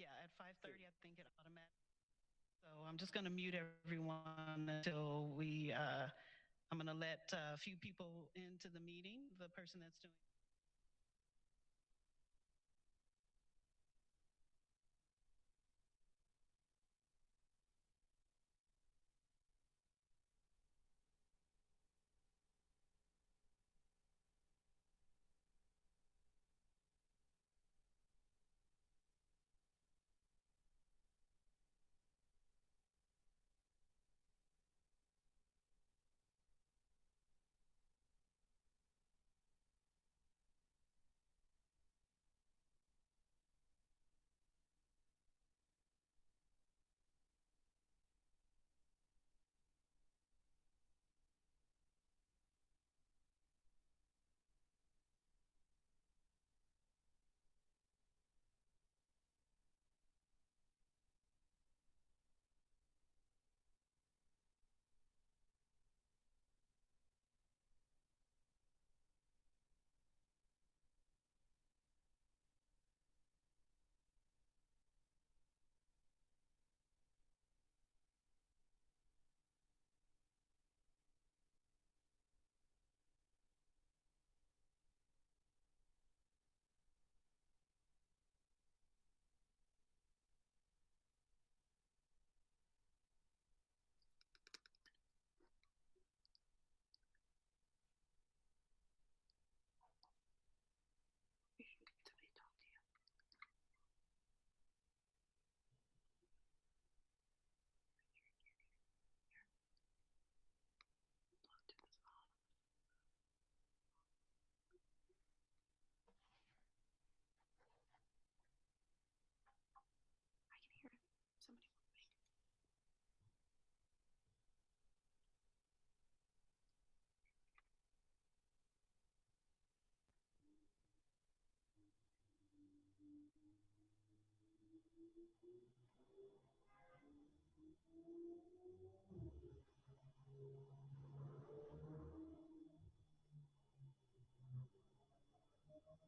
Yeah, at 5:30, I think it automatically. So I'm just going to mute everyone until I'm going to let a few people into the meeting. The person that's doing.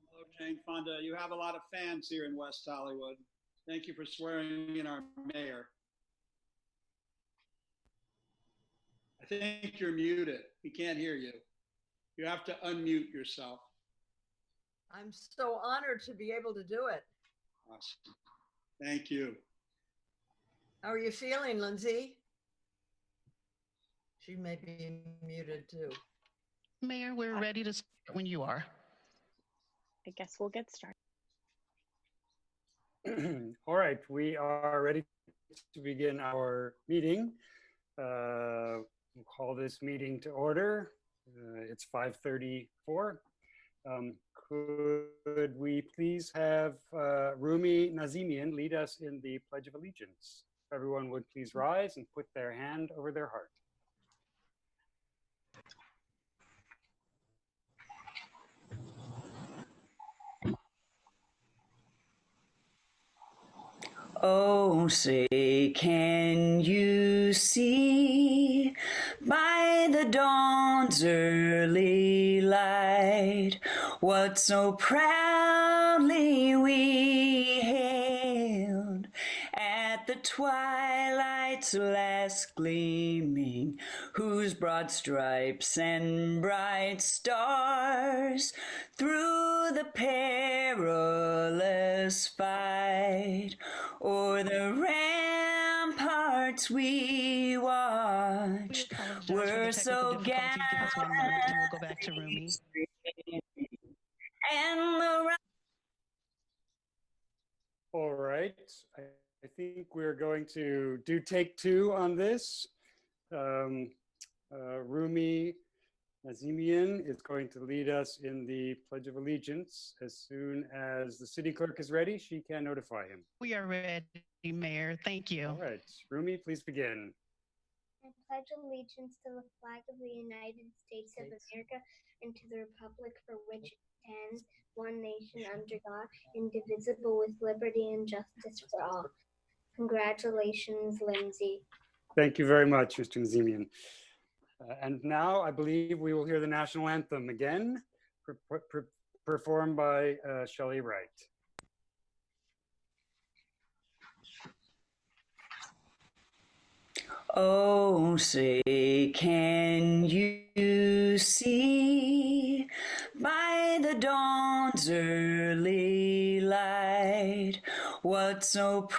Hello, Jane Fonda. You have a lot of fans here in West Hollywood. Thank you for swearing in our mayor. I think you're muted. He can't hear you. You have to unmute yourself. I'm so honored to be able to do it. Awesome. Thank you. How are you feeling, Lindsay? She may be muted too. Mayor, we're ready to start when you are. I guess we'll get started. All right, we are ready to begin our meeting. We'll call this meeting to order. It's 5:34. Could we please have Rumi Nazimian lead us in the Pledge of Allegiance? If everyone would please rise and put their hand over their heart. Oh, say, can you see by the dawn's early light what so proudly we hailed at the twilight's last gleaming, whose broad stripes and bright stars through the perilous fight o'er the ramparts we watched were so gallant. Give us 1 moment and we'll go back to Rumi. And the All right, I think we're going to do take two on this. Rumi Nazimian is going to lead us in the Pledge of Allegiance. As soon as the city clerk is ready, she can notify him. We are ready, Mayor. Thank you. All right, Rumi, please begin. I pledge allegiance to the flag of the United States of America and to the republic for which it stands, one nation under God, indivisible with liberty and justice for all. Congratulations, Lindsay. Thank you very much, Mr. Nazimian. And now I believe we will hear the national anthem again, performed by Shelley Wright. Oh, say, can you see by the dawn's early light what so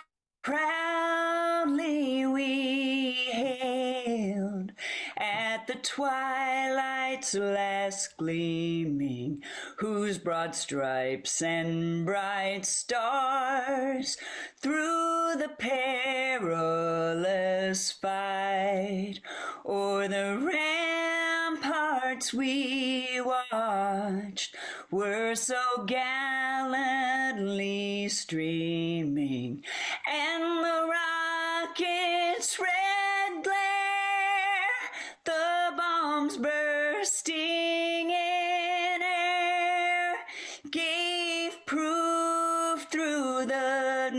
proudly we hailed at the twilight's last gleaming, whose broad stripes and bright stars through the perilous fight o'er the ramparts we watched were so gallantly streaming, and the rocket's red glare, the bombs bursting in air, gave proof through the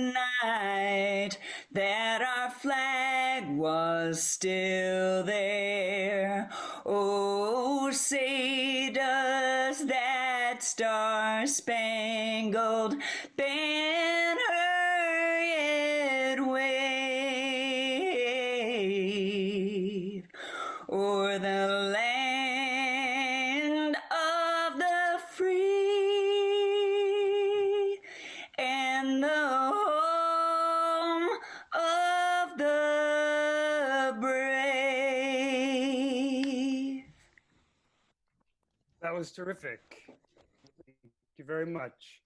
night that our flag was still there. Oh, say does that star-spangled banner yet wave o'er the land of the free and the home of the brave. That was terrific. Thank you very much.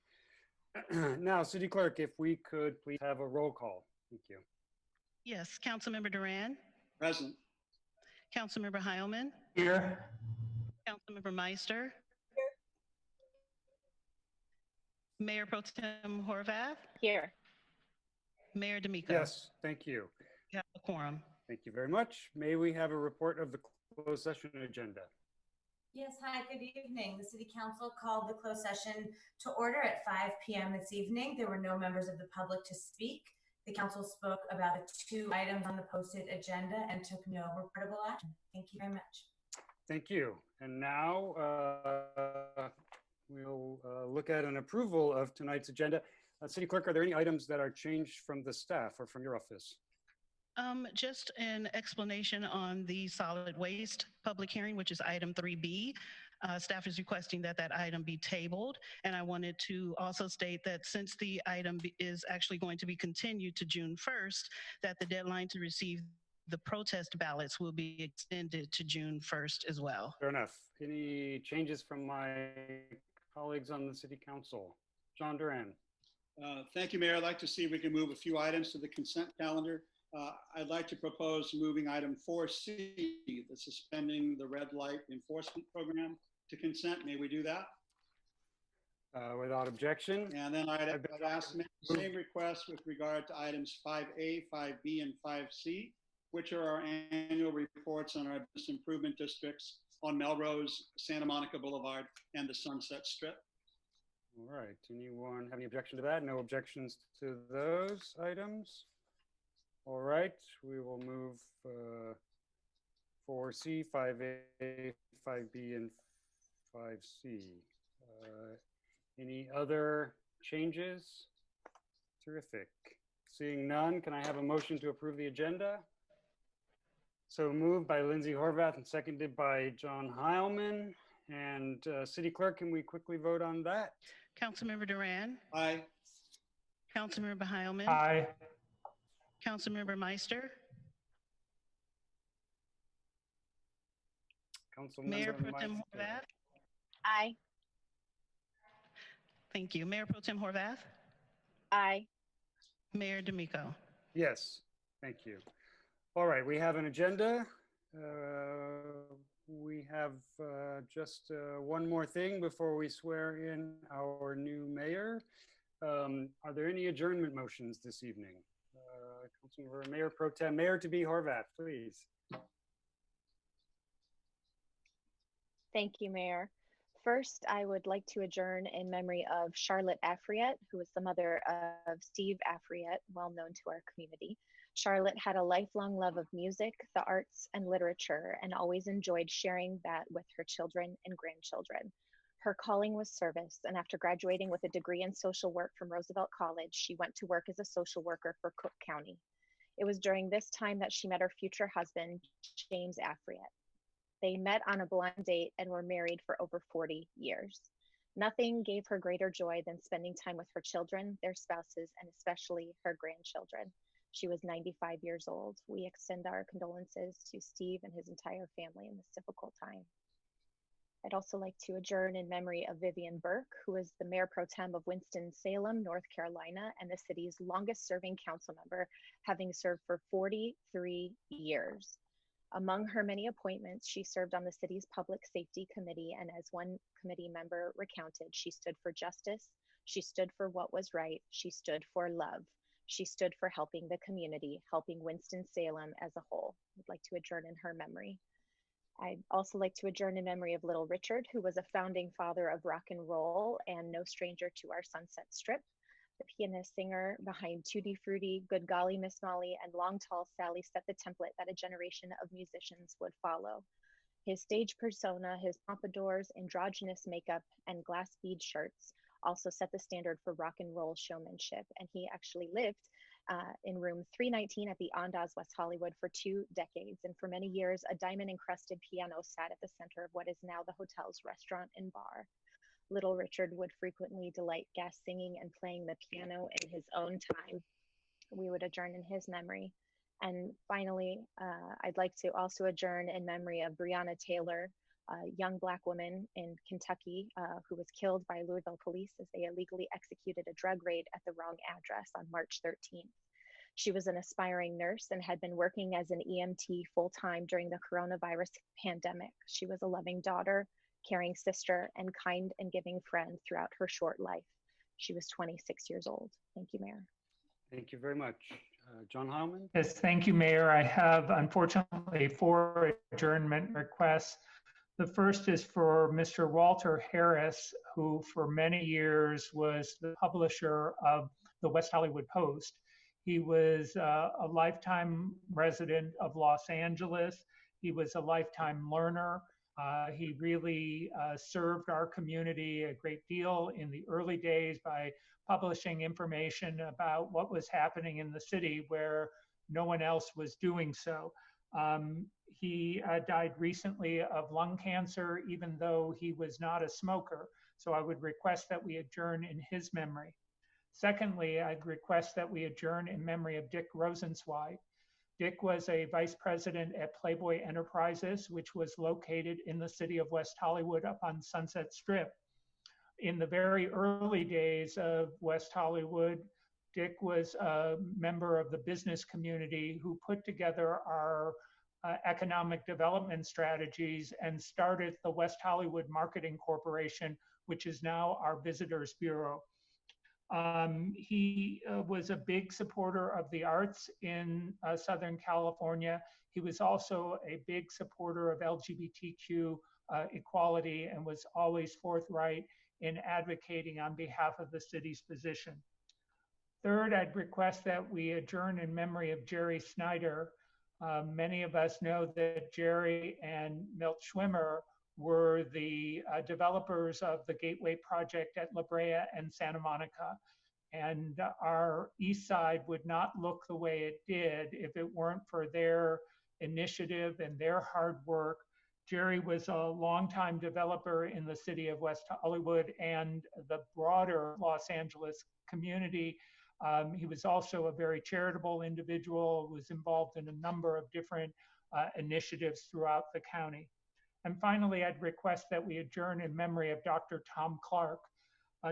Now, City Clerk, if we could please have a roll call. Thank you. Yes, Councilmember Duran, Present. Councilmember Heilman, Here. Councilmember Meister, Mayor Pro Tem Horvath, Here. Mayor D'Amico. Yes, thank you. You have a quorum. Thank you very much. May we have a report of the closed session agenda? Yes, hi, good evening. The City Council called the closed session to order at 5 p.m. this evening. There were no members of the public to speak. The council spoke about the 2 items on the posted agenda and took no reportable action. Thank you very much. Thank you. And now we'll look at an approval of tonight's agenda. City Clerk, are there any items that are changed from the staff or from your office? Just an explanation on the solid waste public hearing, which is item 3B. Staff is requesting that that item be tabled. And I wanted to also state that since the item is actually going to be continued to June 1st, that the deadline to receive the protest ballots will be extended to June 1st as well. Fair enough. Any changes from my colleagues on the City Council? John Duran. Thank you, Mayor. I'd like to see if we can move a few items to the consent calendar. I'd like to propose moving item 4C, the suspending the red light enforcement program, to consent. May we do that? Without objection. And then I'd ask the same request with regard to items 5A, 5B, and 5C, which are our annual reports on our business improvement districts on Melrose, Santa Monica Boulevard, and the Sunset Strip. All right. Anyone have any objection to that? No objections to those items? All right. We will move 4C, 5A, 5B, and 5C. Any other changes? Terrific. Seeing none, can I have a motion to approve the agenda? So moved by Lindsay Horvath and seconded by John Heilman. And City Clerk, can we quickly vote on that? Councilmember Duran, Aye. Councilmember Heilman, Aye. Councilmember Meister, Mayor Pro Tem Meister. Horvath. Aye. Thank you. Mayor Pro Tem Horvath, Aye. Mayor D'Amico. Yes, thank you. All right, we have an agenda. We have just one more thing before we swear in our new mayor. Are there any adjournment motions this evening? Councilmember Mayor Pro Tem, Mayor to be Horvath, please. Thank you, Mayor. First, I would like to adjourn in memory of Charlotte Afriette, who was the mother of Steve Afriette, well known to our community. Charlotte had a lifelong love of music, the arts, and literature, and always enjoyed sharing that with her children and grandchildren. Her calling was service, and after graduating with a degree in social work from Roosevelt College, she went to work as a social worker for Cook County. It was during this time that she met her future husband, James Afriet. They met on a blind date and were married for over 40 years. Nothing gave her greater joy than spending time with her children, their spouses, and especially her grandchildren. She was 95 years old. We extend our condolences to Steve and his entire family in this difficult time. I'd also like to adjourn in memory of Vivian Burke, who is the Mayor Pro Tem of Winston-Salem, North Carolina, and the city's longest serving council member, having served for 43 years. Among her many appointments, she served on the city's Public Safety Committee, and as one committee member recounted, she stood for justice, she stood for what was right, she stood for love, she stood for helping the community, helping Winston-Salem as a whole. I'd like to adjourn in her memory. I'd also like to adjourn in memory of Little Richard, who was a founding father of rock and roll and no stranger to our Sunset Strip. The pianist singer behind Tutti Frutti, Good Golly Miss Molly, and Long Tall Sally set the template that a generation of musicians would follow. His stage persona, his pompadours, androgynous makeup, and glass bead shirts also set the standard for rock and roll showmanship, and he actually lived in room 319 at the Andaz, West Hollywood for 2 decades, and for many years, a diamond-encrusted piano sat at the center of what is now the hotel's restaurant and bar. Little Richard would frequently delight guests singing and playing the piano in his own time. We would adjourn in his memory. And finally, I'd like to also adjourn in memory of Breonna Taylor, a young Black woman in Kentucky who was killed by Louisville police as they illegally executed a drug raid at the wrong address on March 13th. She was an aspiring nurse and had been working as an EMT full-time during the coronavirus pandemic. She was a loving daughter, caring sister, and kind and giving friend throughout her short life. She was 26 years old. Thank you, Mayor. Thank you very much. John Heilman? Yes, thank you, Mayor. I have, unfortunately, 4 adjournment requests. The first is for Mr. Walter Harris, who for many years was the publisher of the West Hollywood Post. He was a lifetime resident of Los Angeles. He was a lifetime learner. He really served our community a great deal in the early days by publishing information about what was happening in the city where no one else was doing so. He died recently of lung cancer, even though he was not a smoker. So I would request that we adjourn in his memory. Secondly, I'd request that we adjourn in memory of Dick Rosenzweig. Dick was a vice president at Playboy Enterprises, which was located in the city of West Hollywood up on Sunset Strip. In the very early days of West Hollywood, Dick was a member of the business community who put together our economic development strategies and started the West Hollywood Marketing Corporation, which is now our Visitors Bureau. He was a big supporter of the arts in Southern California. He was also a big supporter of LGBTQ equality and was always forthright in advocating on behalf of the city's position. Third, I'd request that we adjourn in memory of Jerry Snyder. Many of us know that Jerry and Milt Schwimmer were the developers of the Gateway Project at La Brea and Santa Monica. And our East Side would not look the way it did if it weren't for their initiative and their hard work. Jerry was a longtime developer in the city of West Hollywood and the broader Los Angeles community. He was also a very charitable individual, was involved in a number of different initiatives throughout the county. And finally, I'd request that we adjourn in memory of Dr. Tom Clark.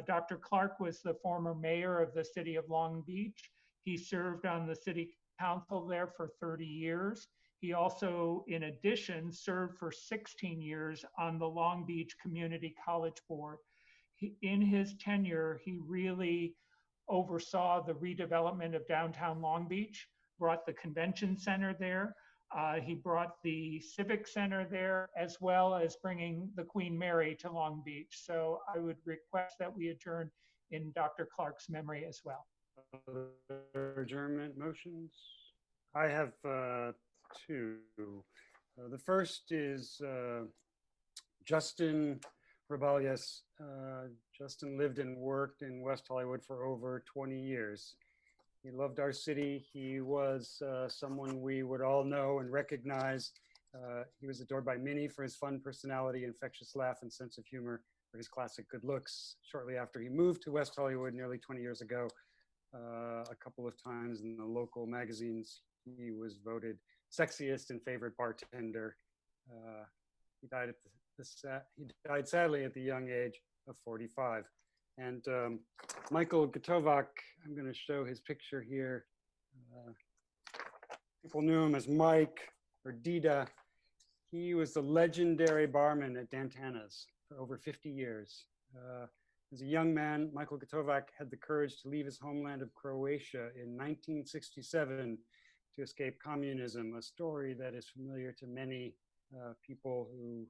Dr. Clark was the former mayor of the city of Long Beach. He served on the city council there for 30 years. He also, in addition, served for 16 years on the Long Beach Community College Board. In his tenure, he really oversaw the redevelopment of downtown Long Beach, brought the convention center there. He brought the Civic Center there, as well as bringing the Queen Mary to Long Beach. So I would request that we adjourn in Dr. Clark's memory as well. Other adjournment motions? I have 2. The first is Justin Rebellious. Justin lived and worked in West Hollywood for over 20 years. He loved our city. He was someone we would all know and recognize. He was adored by many for his fun personality, infectious laugh, and sense of humor, for his classic good looks. Shortly after he moved to West Hollywood nearly 20 years ago, a couple of times in the local magazines, he was voted sexiest and favorite bartender. He died sadly at the young age of 45. And Michael Gotovac, I'm going to show his picture here. People knew him as Mike or Dida. He was the legendary barman at Dantana's for over 50 years. As a young man, Michael Gotovac had the courage to leave his homeland of Croatia in 1967 to escape communism, a story that is familiar to many people who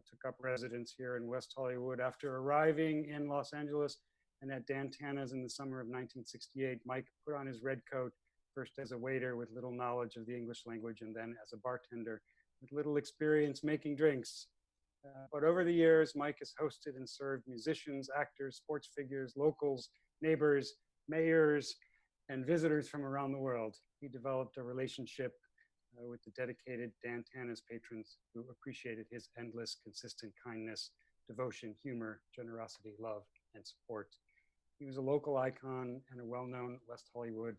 took up residence here in West Hollywood. After arriving in Los Angeles and at Dantana's in the summer of 1968, Mike put on his red coat, first as a waiter with little knowledge of the English language, and then as a bartender with little experience making drinks. But over the years, Mike has hosted and served musicians, actors, sports figures, locals, neighbors, mayors, and visitors from around the world. He developed a relationship with the dedicated Dantana's patrons who appreciated his endless, consistent kindness, devotion, humor, generosity, love, and support. He was a local icon and a well-known West Hollywood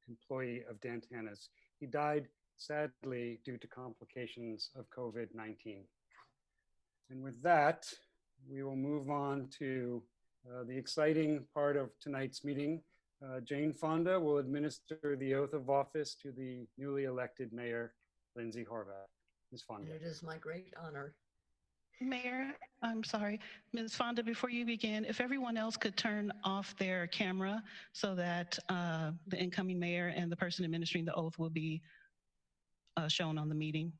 employee of Dantana's. He died sadly due to complications of COVID-19. And with that, we will move on to the exciting part of tonight's meeting. Jane Fonda will administer the oath of office to the newly elected Mayor, Lindsay Horvath. Ms. Fonda. It is my great honor. Mayor, I'm sorry, Ms. Fonda, before you begin, if everyone else could turn off their camera so that the incoming mayor and the person administering the oath will be shown on the meeting.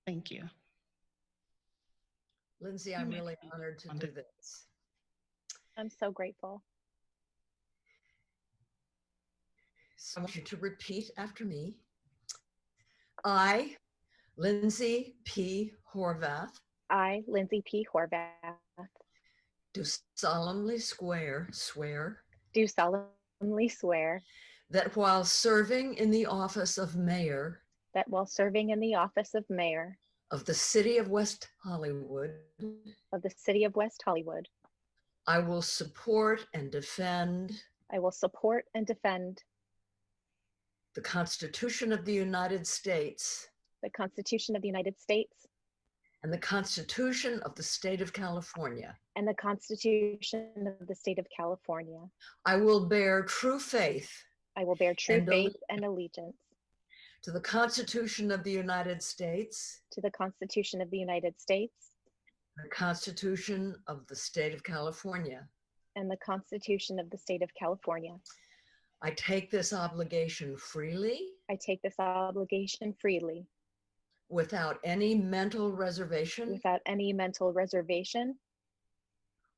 Thank you. Lindsay, I'm really honored to do this. I'm so grateful. So I want you to repeat after me. I, Lindsay P. Horvath, I, Lindsay P. Horvath, do solemnly swear do solemnly swear that while serving in the office of mayor that while serving in the office of mayor of the city of West Hollywood, of the city of West Hollywood, I will support and defend I will support and defend the Constitution of the United States the Constitution of the United States and the Constitution of the State of California. and the Constitution of the State of California. I will bear true faith I will bear true And faith and allegiance to the Constitution of the United States, to the Constitution of the United States the Constitution of the State of California. and the Constitution of the State of California. I take this obligation freely, I take this obligation freely, without any mental reservation without any mental reservation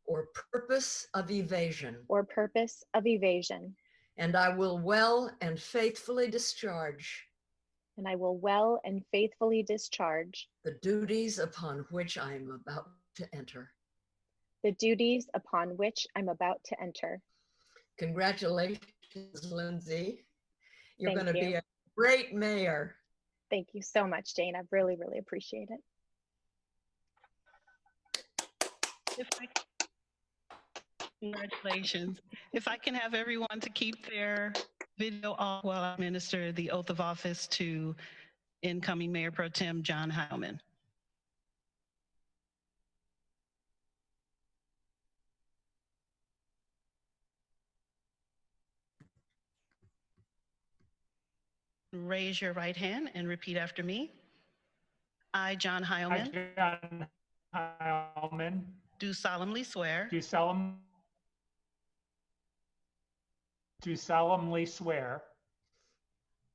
or purpose of evasion. or purpose of evasion, And I will well and faithfully discharge and I will well and faithfully discharge the duties upon which I am about to enter. the duties upon which I'm about to enter. Congratulations, Lindsay. You're Thank going to be you. a great mayor. Thank you so much, Jane. I really, really appreciate it. Congratulations. If I can have everyone to keep their video off while I administer the oath of office to incoming Mayor Pro Tem John Heilman. Raise your right hand and repeat after me. I, John Heilman, I, John Heilman, do solemnly swear do solemnly swear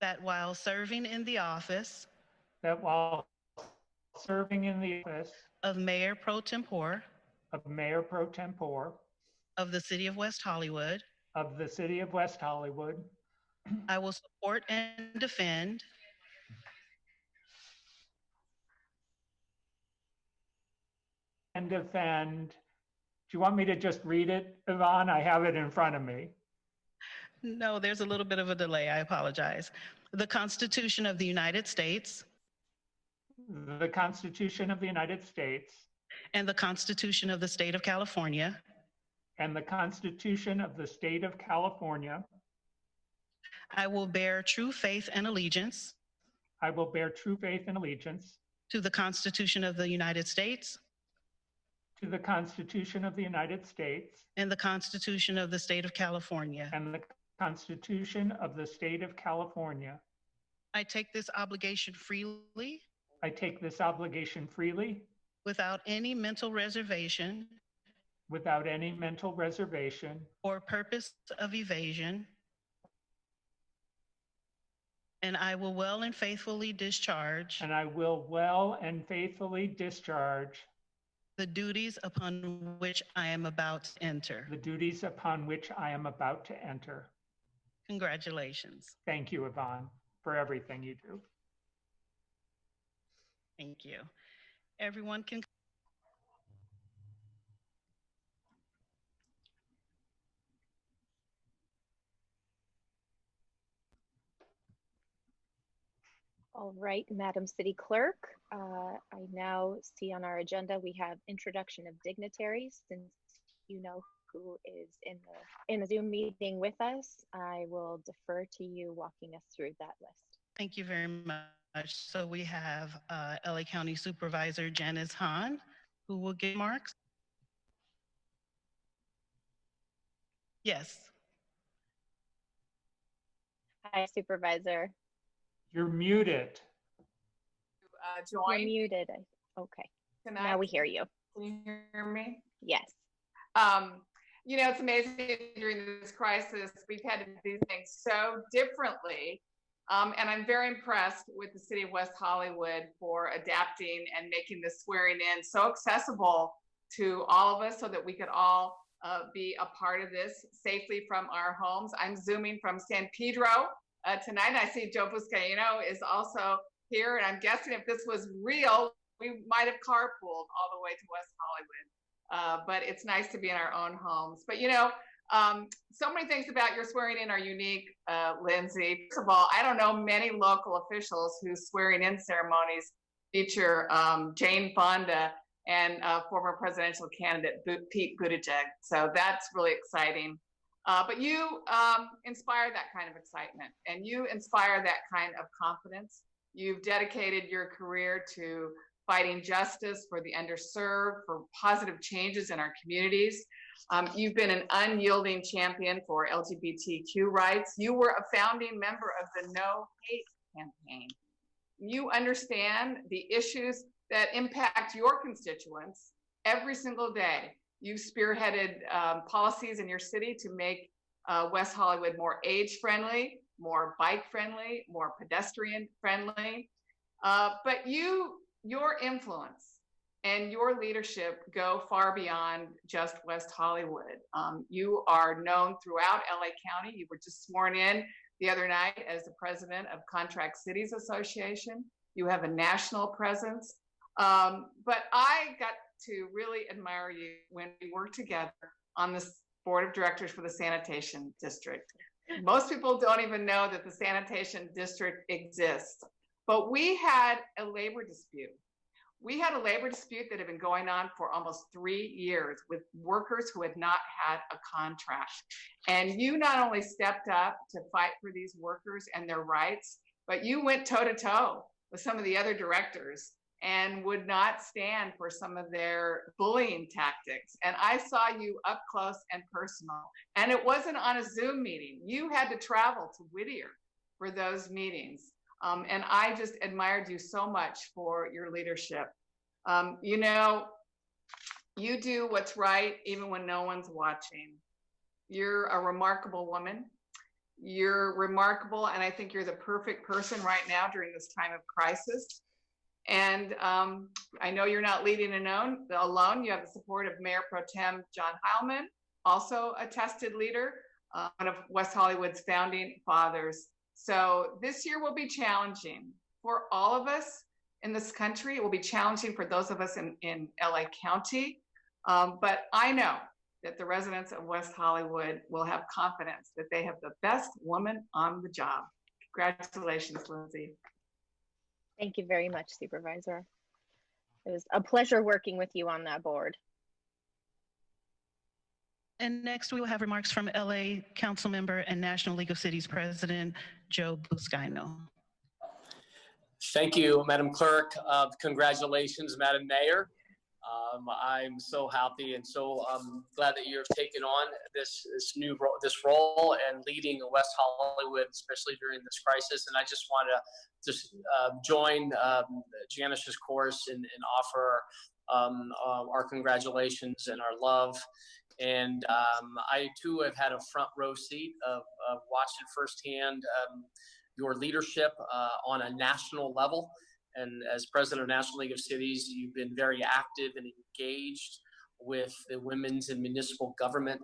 that while serving in the office that while serving in the office of Mayor Pro Tempore of Mayor Pro Tempore of the City of West Hollywood, of the City of West Hollywood, I will support and defend and defend. Do you want me to just read it, Yvonne? I have it in front of me. No, there's a little bit of a delay. I apologize. The Constitution of the United States the Constitution of the United States and the Constitution of the State of California. and the Constitution of the State of California. I will bear true faith and allegiance I will bear true faith and allegiance to the Constitution of the United States to the Constitution of the United States and the Constitution of the State of California. and the Constitution of the State of California. I take this obligation freely I take this obligation freely without any mental reservation without any mental reservation or purpose of evasion. And I will well and faithfully discharge and I will well and faithfully discharge the duties upon which I am about to enter. the duties upon which I am about to enter. Congratulations. Thank you, Yvonne, for everything you do. Thank you. Everyone can. All right, Madam City Clerk, I now see on our agenda we have introduction of dignitaries. Since you know who is in the Zoom meeting with us, I will defer to you walking us through that list. Thank you very much. So we have LA County Supervisor Janice Hahn, who will give remarks. Yes. Hi, Supervisor. You're muted. You're Join. muted. Okay, Can now we hear you. Can you hear me? Yes. You know, it's amazing during this crisis, we've had to do things so differently. And I'm very impressed with the city of West Hollywood for adapting and making the swearing in so accessible to all of us so that we could all be a part of this safely from our homes. I'm Zooming from San Pedro tonight. I see Joe Buscaino is also here. And I'm guessing if this was real, we might have carpooled all the way to West Hollywood. But it's nice to be in our own homes. But you know, so many things about your swearing in are unique, Lindsay. First of all, I don't know many local officials whose swearing in ceremonies feature Jane Fonda and former presidential candidate Pete Buttigieg. So that's really exciting. But you inspire that kind of excitement and you inspire that kind of confidence. You've dedicated your career to fighting justice for the underserved, for positive changes in our communities. You've been an unyielding champion for LGBTQ rights. You were a founding member of the No Hate campaign. You understand the issues that impact your constituents every single day. You spearheaded policies in your city to make West Hollywood more age-friendly, more bike-friendly, more pedestrian-friendly. But your influence and your leadership go far beyond just West Hollywood. You are known throughout LA County. You were just sworn in the other night as the president of Contract Cities Association. You have a national presence. But I got to really admire you when we worked together on the board of directors for the sanitation district. Most people don't even know that the sanitation district exists, but we had a labor dispute. We had a labor dispute that had been going on for almost 3 years with workers who had not had a contract. And you not only stepped up to fight for these workers and their rights, but you went toe to toe with some of the other directors and would not stand for some of their bullying tactics. And I saw you up close and personal. And it wasn't on a Zoom meeting. You had to travel to Whittier for those meetings. And I just admired you so much for your leadership. You know, you do what's right even when no one's watching. You're a remarkable woman. You're remarkable, and I think you're the perfect person right now during this time of crisis. And I know you're not leading alone. You have the support of Mayor Pro Tem John Heilman, also a tested leader, one of West Hollywood's founding fathers. So this year will be challenging for all of us in this country. It will be challenging for those of us in LA County. But I know that the residents of West Hollywood will have confidence that they have the best woman on the job. Congratulations, Lindsay. Thank you very much, Supervisor. It was a pleasure working with you on that board. And next we will have remarks from LA Council Member and National League of Cities President Joe Buscaino. Thank you, Madam Clerk. Congratulations, Madam Mayor. I'm so happy and so glad that you've taken on this role and leading West Hollywood, especially during this crisis. And I just want to join Janish's chorus and offer our congratulations and our love. And I too have had a front row seat of watching firsthand your leadership on a national level. And as president of National League of Cities, you've been very active and engaged with the women's and municipal government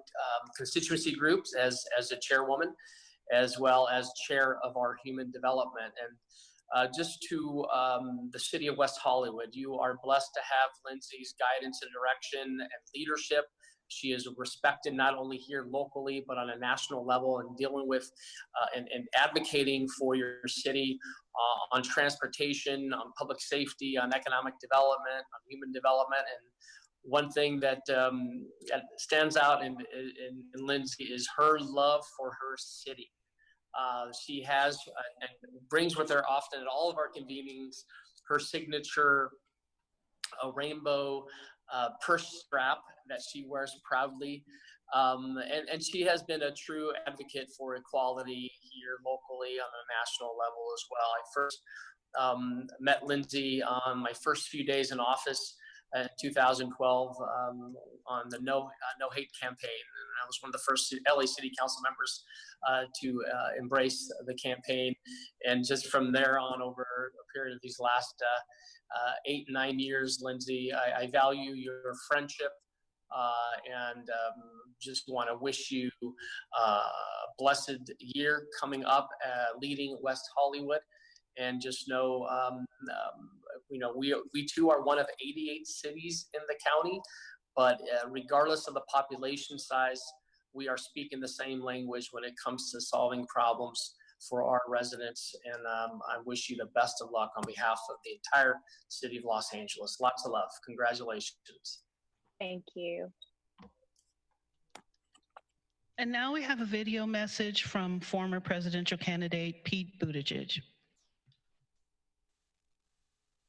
constituency groups as a chairwoman, as well as chair of our human development. And just to the city of West Hollywood, you are blessed to have Lindsay's guidance and direction and leadership. She is respected not only here locally, but on a national level, and dealing with and advocating for your city on transportation, on public safety, on economic development, on human development. And one thing that stands out in Lindsay is her love for her city. She has and brings with her often at all of our convenings her signature rainbow purse strap that she wears proudly. And she has been a true advocate for equality here locally on a national level as well. I first met Lindsay on my first few days in office in 2012 on the No Hate campaign. And I was one of the first LA City Council members to embrace the campaign. And just from there on, over a period of these last 8, 9 years, Lindsay, I value your friendship and just want to wish you a blessed year coming up leading West Hollywood. And just know, we too are one of 88 cities in the county, but regardless of the population size, we are speaking the same language when it comes to solving problems for our residents. And I wish you the best of luck on behalf of the entire city of Los Angeles. Lots of love. Congratulations. Thank you. And now we have a video message from former presidential candidate Pete Buttigieg.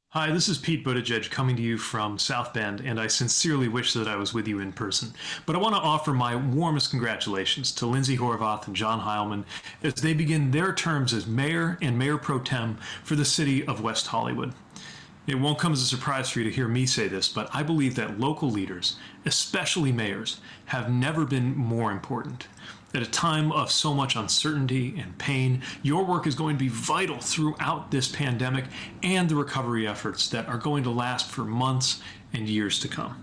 Hi, this is Pete Buttigieg coming to you from South Bend, and I sincerely wish that I was with you in person. But I want to offer my warmest congratulations to Lindsay Horvath and John Heilman as they begin their terms as mayor and mayor pro tem for the city of West Hollywood. It won't come as a surprise for you to hear me say this, but I believe that local leaders, especially mayors, have never been more important. At a time of so much uncertainty and pain, your work is going to be vital throughout this pandemic and the recovery efforts that are going to last for months and years to come.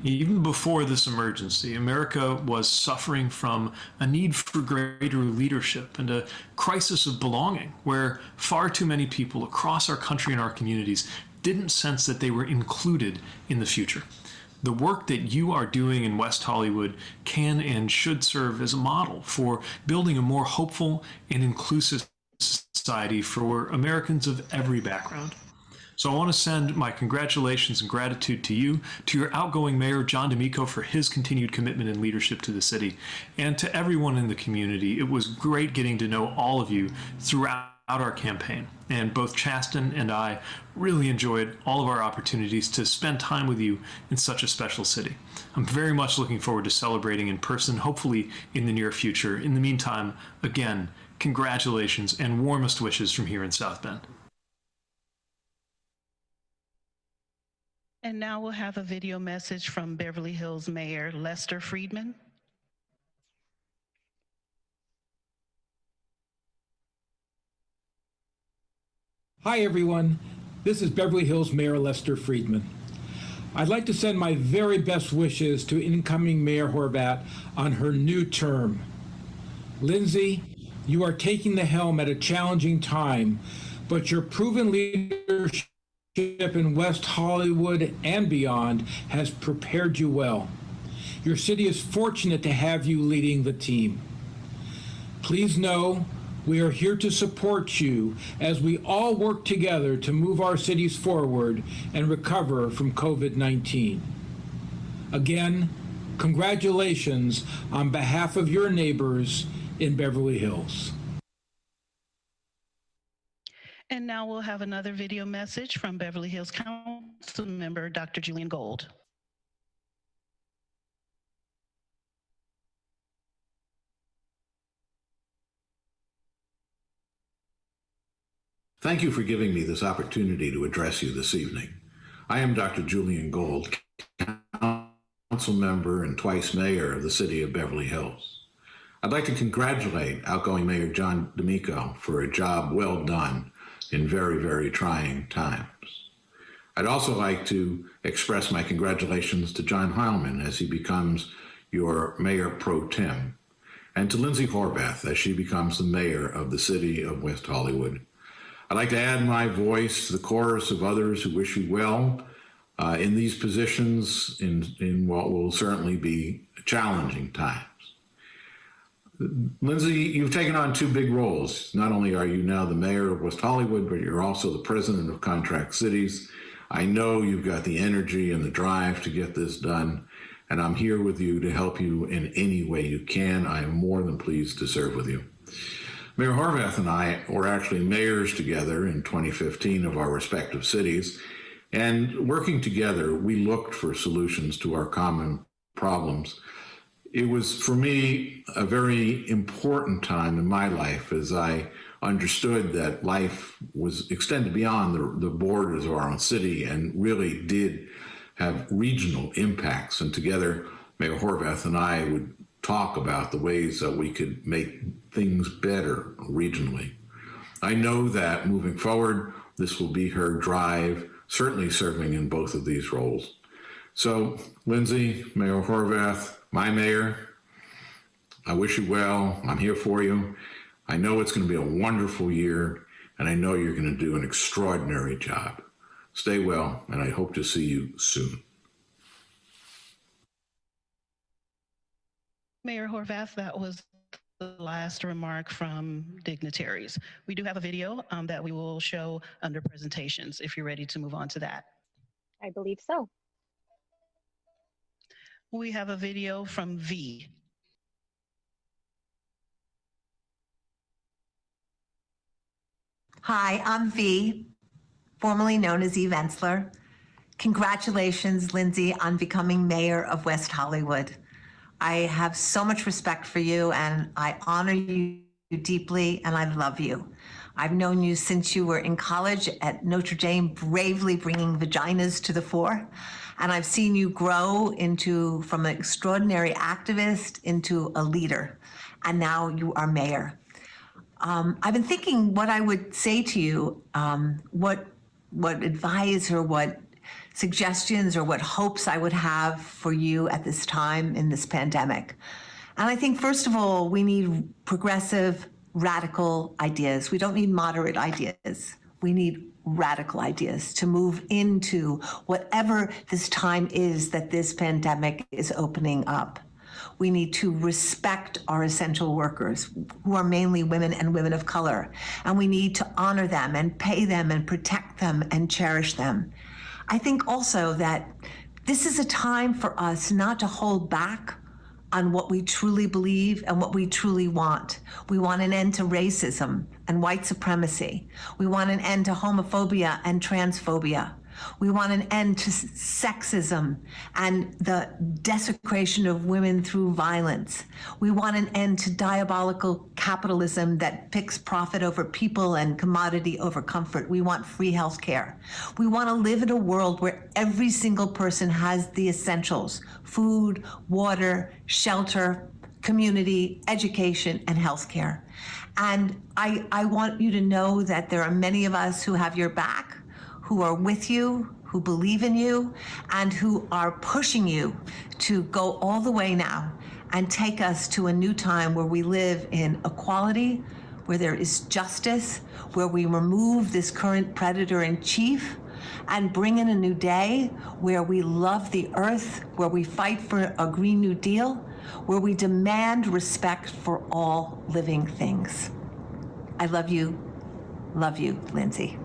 Even before this emergency, America was suffering from a need for greater leadership and a crisis of belonging, where far too many people across our country and our communities didn't sense that they were included in the future. The work that you are doing in West Hollywood can and should serve as a model for building a more hopeful and inclusive society for Americans of every background. So I want to send my congratulations and gratitude to you, to your outgoing mayor, John D'Amico, for his continued commitment and leadership to the city, and to everyone in the community. It was great getting to know all of you throughout our campaign, and both Chasten and I really enjoyed all of our opportunities to spend time with you in such a special city. I'm very much looking forward to celebrating in person, hopefully in the near future. In the meantime, again, congratulations and warmest wishes from here in South Bend. And now we'll have a video message from Beverly Hills Mayor Lester Friedman. Hi everyone, this is Beverly Hills Mayor Lester Friedman. I'd like to send my very best wishes to incoming Mayor Horvath on her new term. Lindsay, you are taking the helm at a challenging time, but your proven leadership in West Hollywood and beyond has prepared you well. Your city is fortunate to have you leading the team. Please know we are here to support you as we all work together to move our cities forward and recover from COVID-19. Again, congratulations on behalf of your neighbors in Beverly Hills. And now we'll have another video message from Beverly Hills Council member Dr. Julian Gold. Thank you for giving me this opportunity to address you this evening. I am Dr. Julian Gold, council member and twice mayor of the city of Beverly Hills. I'd like to congratulate outgoing Mayor John D'Amico for a job well done in very, very trying times. I'd also like to express my congratulations to John Heilman as he becomes your mayor pro tem, and to Lindsay Horvath as she becomes the mayor of the city of West Hollywood. I'd like to add my voice to the chorus of others who wish you well in these positions in what will certainly be challenging times. Lindsay, you've taken on two big roles. Not only are you now the mayor of West Hollywood, but you're also the president of Contract Cities. I know you've got the energy and the drive to get this done, and I'm here with you to help you in any way you can. I am more than pleased to serve with you. Mayor Horvath and I were actually mayors together in 2015 of our respective cities, and working together, we looked for solutions to our common problems. It was, for me, a very important time in my life as I understood that life was extended beyond the borders of our own city and really did have regional impacts. And together, Mayor Horvath and I would talk about the ways that we could make things better regionally. I know that moving forward, this will be her drive, certainly serving in both of these roles. So, Lindsay, Mayor Horvath, my mayor, I wish you well. I'm here for you. I know it's going to be a wonderful year, and I know you're going to do an extraordinary job. Stay well, and I hope to see you soon. Mayor Horvath, that was the last remark from dignitaries. We do have a video that we will show under presentations if you're ready to move on to that. I believe so. We have a video from V. Hi, I'm V, formerly known as Eve Ensler. Congratulations, Lindsay, on becoming mayor of West Hollywood. I have so much respect for you, and I honor you deeply, and I love you. I've known you since you were in college at Notre Dame, bravely bringing vaginas to the fore. And I've seen you grow from an extraordinary activist into a leader. And now you are mayor. I've been thinking what I would say to you, what advice or what suggestions or what hopes I would have for you at this time in this pandemic. And I think, first of all, we need progressive, radical ideas. We don't need moderate ideas. We need radical ideas to move into whatever this time is that this pandemic is opening up. We need to respect our essential workers, who are mainly women and women of color, and we need to honor them and pay them and protect them and cherish them. I think also that this is a time for us not to hold back on what we truly believe and what we truly want. We want an end to racism and white supremacy. We want an end to homophobia and transphobia. We want an end to sexism and the desecration of women through violence. We want an end to diabolical capitalism that picks profit over people and commodity over comfort. We want free health care. We want to live in a world where every single person has the essentials: food, water, shelter, community, education, and health care. And I want you to know that there are many of us who have your back, who are with you, who believe in you, and who are pushing you to go all the way now and take us to a new time where we live in equality, where there is justice, where we remove this current predator in chief, and bring in a new day where we love the earth, where we fight for a Green New Deal, where we demand respect for all living things. I love you, Lindsay.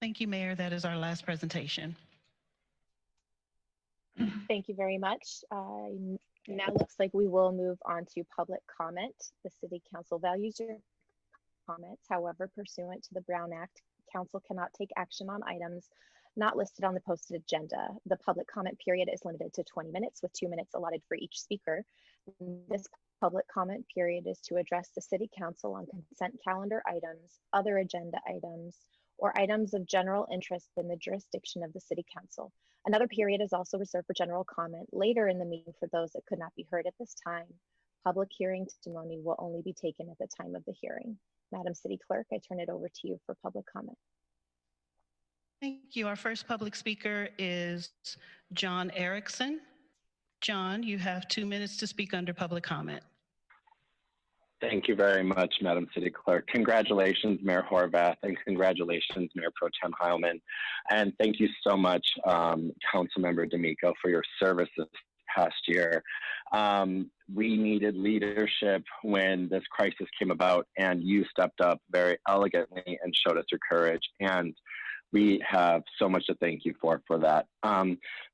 Thank you, Mayor. That is our last presentation. Thank you very much. Now looks like we will move on to public comment. The City Council values your comments. However, pursuant to the Brown Act, Council cannot take action on items not listed on the posted agenda. The public comment period is limited to 20 minutes with 2 minutes allotted for each speaker. This public comment period is to address the City Council on consent calendar items, other agenda items, or items of general interest in the jurisdiction of the City Council. Another period is also reserved for general comment later in the meeting for those that could not be heard at this time. Public hearing testimony will only be taken at the time of the hearing. Madam City Clerk, I turn it over to you for public comment. Thank you. Our first public speaker is John Erickson. John, you have 2 minutes to speak under public comment. Thank you very much, Madam City Clerk. Congratulations, Mayor Horvath, and congratulations, Mayor Pro Tem Heilman. And thank you so much, Councilmember D'Amico, for your service this past year. We needed leadership when this crisis came about, and you stepped up very elegantly and showed us your courage. And we have so much to thank you for that.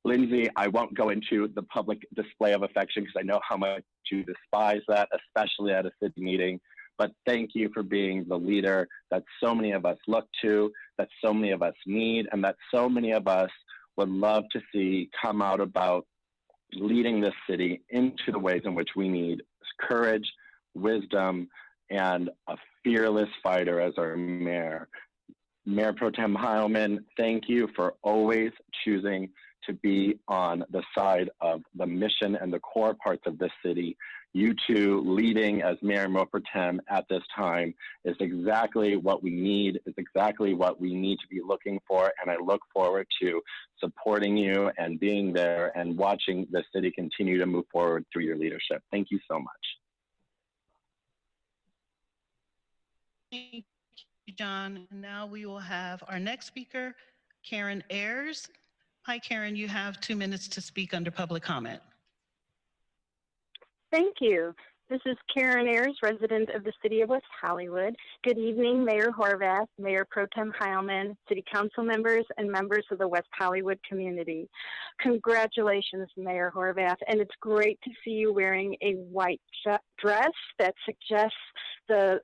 Lindsay, I won't go into the public display of affection because I know how much you despise that, especially at a city meeting. But thank you for being the leader that so many of us look to, that so many of us need, and that so many of us would love to see come out about leading this city into the ways in which we need courage, wisdom, and a fearless fighter as our mayor. Mayor Pro Tem Heilman, thank you for always choosing to be on the side of the mission and the core parts of this city. You two leading as Mayor Pro Tem at this time is exactly what we need, is exactly what we need to be looking for, and I look forward to supporting you and being there and watching the city continue to move forward through your leadership. Thank you so much. Thank you, John. Now we will have our next speaker, Karen Ayers. Hi, Karen, you have 2 minutes to speak under public comment. Thank you. This is Karen Ayers, resident of the City of West Hollywood. Good evening, Mayor Horvath, Mayor Pro Tem Heilman, City Council members, and members of the West Hollywood community. Congratulations, Mayor Horvath, and it's great to see you wearing a white dress that suggests the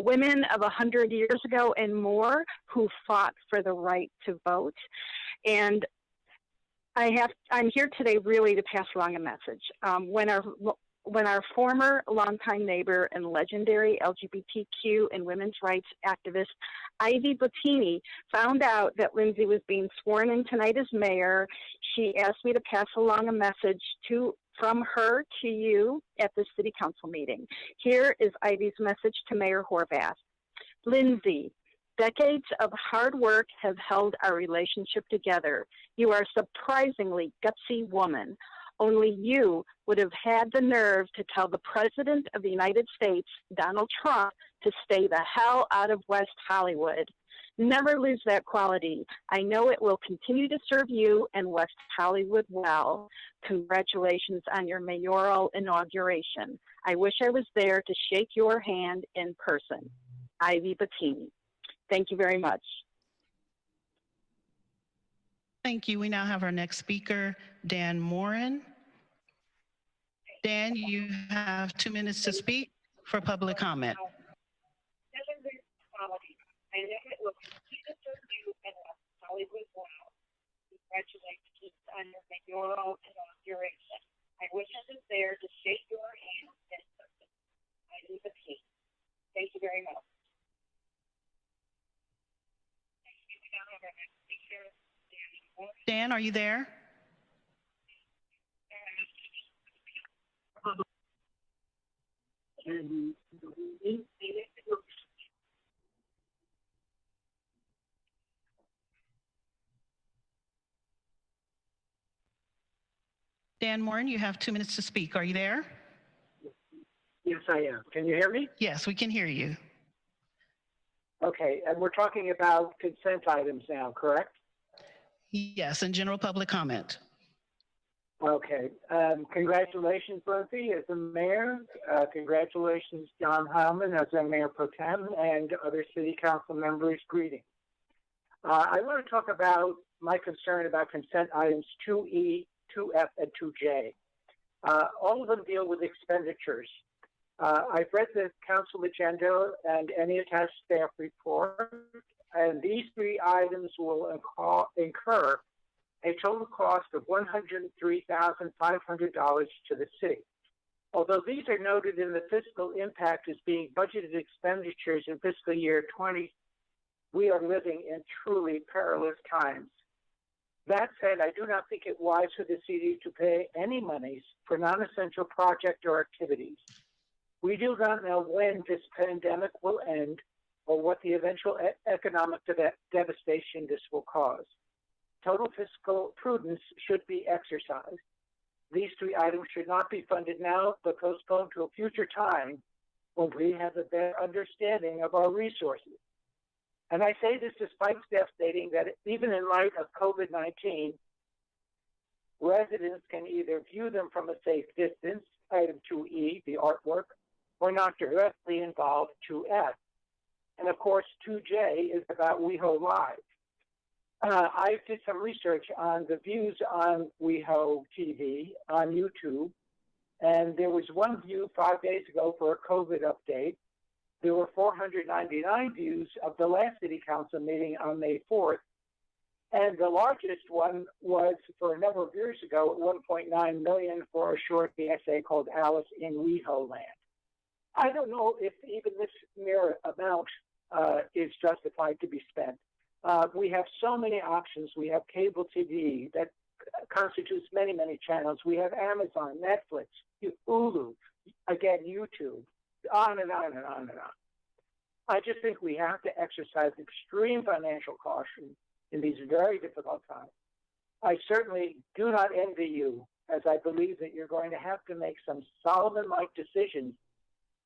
women of 100 years ago and more who fought for the right to vote. And I'm here today really to pass along a message. When our former longtime neighbor and legendary LGBTQ and women's rights activist, Ivy Bottini, found out that Lindsay was being sworn in tonight as mayor, she asked me to pass along a message from her to you at the City Council meeting. Here is Ivy's message to Mayor Horvath. Lindsay, decades of hard work have held our relationship together. You are a surprisingly gutsy woman. Only you would have had the nerve to tell the President of the United States, Donald Trump, to stay the hell out of West Hollywood. Never lose that quality. I know it will continue to serve you and West Hollywood well. Congratulations on your mayoral inauguration. I wish I was there to shake your hand in person. Ivy Bottini. Thank you very much. Thank you. We now have our next speaker, Dan Morin. Dan, you have 2 minutes to speak for public comment. I know it will continue to serve you and West Hollywood well. Congratulations on your mayoral inauguration. I wish I was there to shake your hand in person. Ivy Bottini. Thank you very much. Dan, are you there? Dan Morin, you have 2 minutes to speak. Are you there? Yes, I am. Can you hear me? Yes, we can hear you. Okay, and we're talking about consent items now, correct? Yes, and general public comment. Okay. Congratulations, Lindsay, as the mayor. Congratulations, John Heilman, as the mayor pro tem, and other city council members. Greetings. I want to talk about my concern about consent items 2E, 2F, and 2J. All of them deal with expenditures. I've read the council agenda and any attached staff report, and these three items will incur a total cost of $103,500 to the city. Although these are noted in the fiscal impact as being budgeted expenditures in fiscal year 20, we are living in truly perilous times. That said, I do not think it wise for the city to pay any monies for non-essential project or activities. We do not know when this pandemic will end or what the eventual economic devastation this will cause. Total fiscal prudence should be exercised. These three items should not be funded now, but postponed to a future time when we have a better understanding of our resources. And I say this despite staff stating that even in light of COVID-19, residents can either view them from a safe distance, item 2E, the artwork, or not directly involved, 2F. And of course, 2J is about WeHo Live. I did some research on the views on WeHo TV on YouTube, and there was one view 5 days ago for a COVID update. There were 499 views of the last city council meeting on May 4th, and the largest one was for a number of years ago at 1.9 million for a short essay called Alice in WeHo Land. I don't know if even this mere amount is justified to be spent. We have so many options. We have cable TV that constitutes many, many channels. We have Amazon, Netflix, Hulu, again, YouTube, on and on and on and on. I just think we have to exercise extreme financial caution in these very difficult times. I certainly do not envy you, as I believe that you're going to have to make some Solomon-like decisions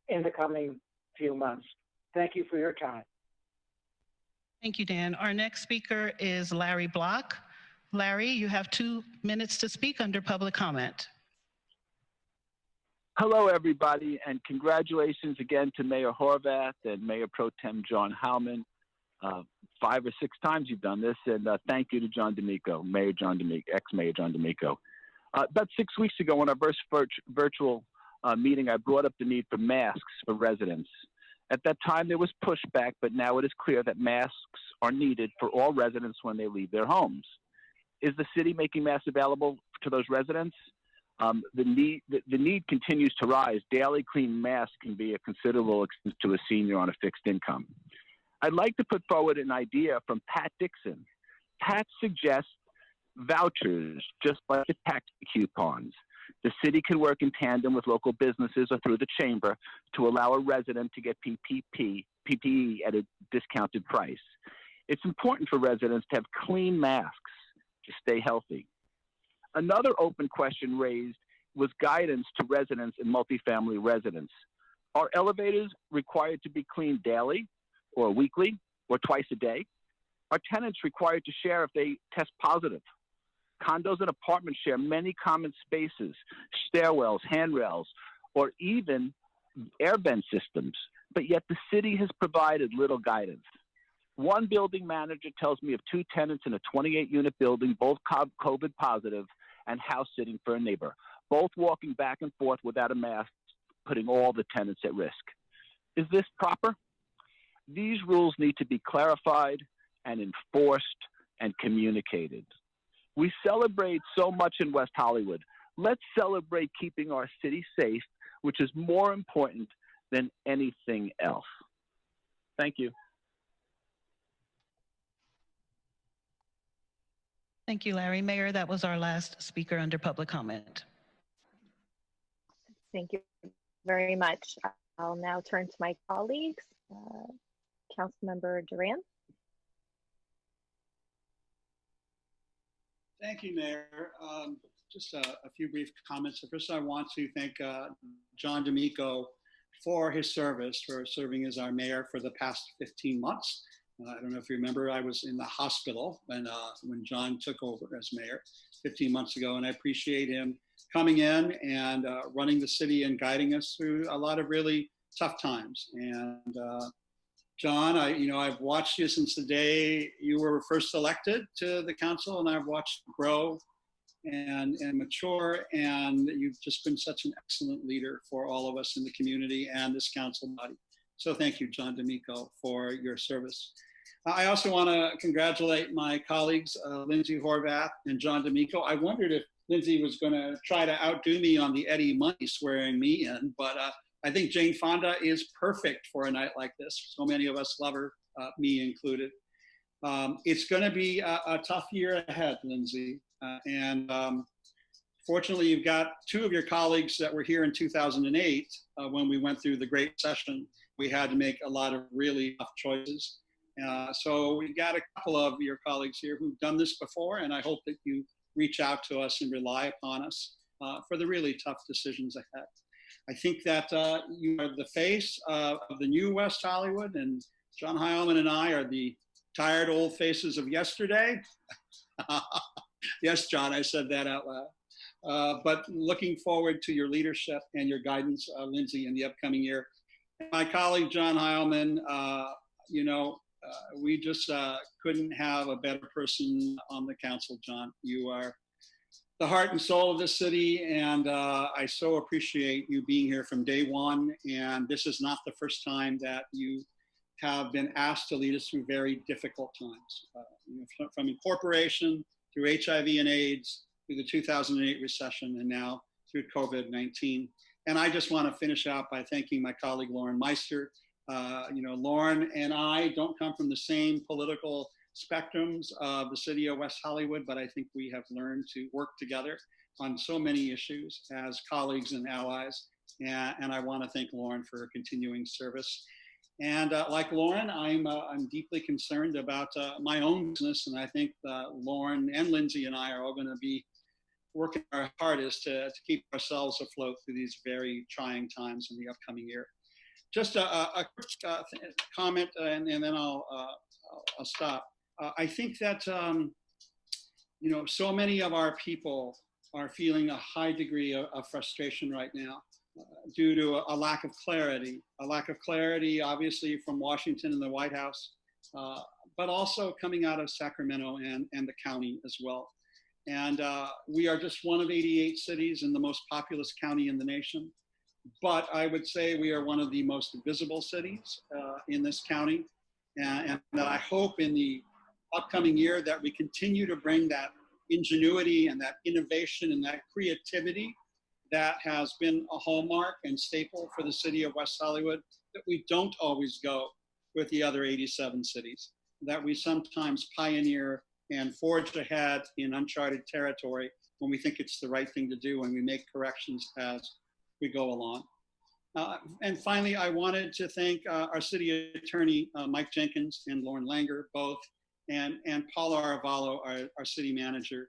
in the coming few months. Thank you for your time. Thank you, Dan. Our next speaker is Larry Block. Larry, you have 2 minutes to speak under public comment. Hello, everybody, and congratulations again to Mayor Horvath and Mayor Pro Tem John Heilman. 5 or 6 times you've done this, and thank you to John D'Amico, Mayor John D'Amico, ex-Mayor John D'Amico. About 6 weeks ago, on our first virtual meeting, I brought up the need for masks for residents. At that time, there was pushback, but now it is clear that masks are needed for all residents when they leave their homes. Is the city making masks available to those residents? The need continues to rise. Daily clean masks can be a considerable expense to a senior on a fixed income. I'd like to put forward an idea from Pat Dixon. Pat suggests vouchers, just like the tax coupons. The city can work in tandem with local businesses or through the chamber to allow a resident to get PPE at a discounted price. It's important for residents to have clean masks to stay healthy. Another open question raised was guidance to residents in multifamily residents. Are elevators required to be cleaned daily or weekly or twice a day? Are tenants required to share if they test positive? Condos and apartments share many common spaces, stairwells, handrails, or even air vent systems, but yet the city has provided little guidance. One building manager tells me of 2 tenants in a 28-unit building, both COVID positive, and house sitting for a neighbor, both walking back and forth without a mask, putting all the tenants at risk. Is this proper? These rules need to be clarified and enforced and communicated. We celebrate so much in West Hollywood. Let's celebrate keeping our city safe, which is more important than anything else. Thank you. Thank you, Larry. Mayor, that was our last speaker under public comment. Thank you very much. I'll now turn to my colleagues. Councilmember Duran. Thank you, Mayor. Just a few brief comments. So first, I want to thank John D'Amico for his service, for serving as our mayor for the past 15 months. I don't know if you remember, I was in the hospital when John took over as mayor 15 months ago, and I appreciate him coming in and running the city and guiding us through a lot of really tough times. And John, I've watched you since the day you were first elected to the council, and I've watched you grow and mature, and you've just been such an excellent leader for all of us in the community and this council body. So thank you, John D'Amico, for your service. I also want to congratulate my colleagues, Lindsay Horvath and John D'Amico. I wondered if Lindsay was going to try to outdo me on the Eddie Money swearing me in, but I think Jane Fonda is perfect for a night like this. So many of us love her, me included. It's going to be a tough year ahead, Lindsay. Fortunately, you've got two of your colleagues that were here in 2008 when we went through the Great Recession. We had to make a lot of really tough choices. So we've got a couple of your colleagues here who've done this before, and I hope that you reach out to us and rely upon us for the really tough decisions ahead. I think that you are the face of the new West Hollywood, and John Heilman and I are the tired old faces of yesterday. Yes, John, I said that out loud. But looking forward to your leadership and your guidance, Lindsay, in the upcoming year. My colleague, John Heilman, we just couldn't have a better person on the council, John. You are the heart and soul of this city, and I so appreciate you being here from day one. And this is not the first time that you have been asked to lead us through very difficult times, from incorporation, through HIV and AIDS, through the 2008 recession, and now through COVID-19. And I just want to finish out by thanking my colleague, Lauren Meister. Lauren and I don't come from the same political spectrums of the city of West Hollywood, but I think we have learned to work together on so many issues as colleagues and allies. And I want to thank Lauren for her continuing service. And like Lauren, I'm deeply concerned about my own business, and I think Lauren and Lindsay and I are all going to be working our hardest to keep ourselves afloat through these very trying times in the upcoming year. Just a quick comment, and then I'll stop. I think that so many of our people are feeling a high degree of frustration right now. Due to a lack of clarity obviously from Washington and the White House, but also coming out of Sacramento and the county as well. And we are just one of 88 cities in the most populous county in the nation. But I would say we are one of the most visible cities in this county. And that I hope in the upcoming year that we continue to bring that ingenuity and that innovation and that creativity that has been a hallmark and staple for the city of West Hollywood, that we don't always go with the other 87 cities, that we sometimes pioneer and forge ahead in uncharted territory when we think it's the right thing to do, and we make corrections as we go along. And finally, I wanted to thank our city attorney, Mike Jenkins and Lauren Langer, both, and Paula Arevalo, our city manager.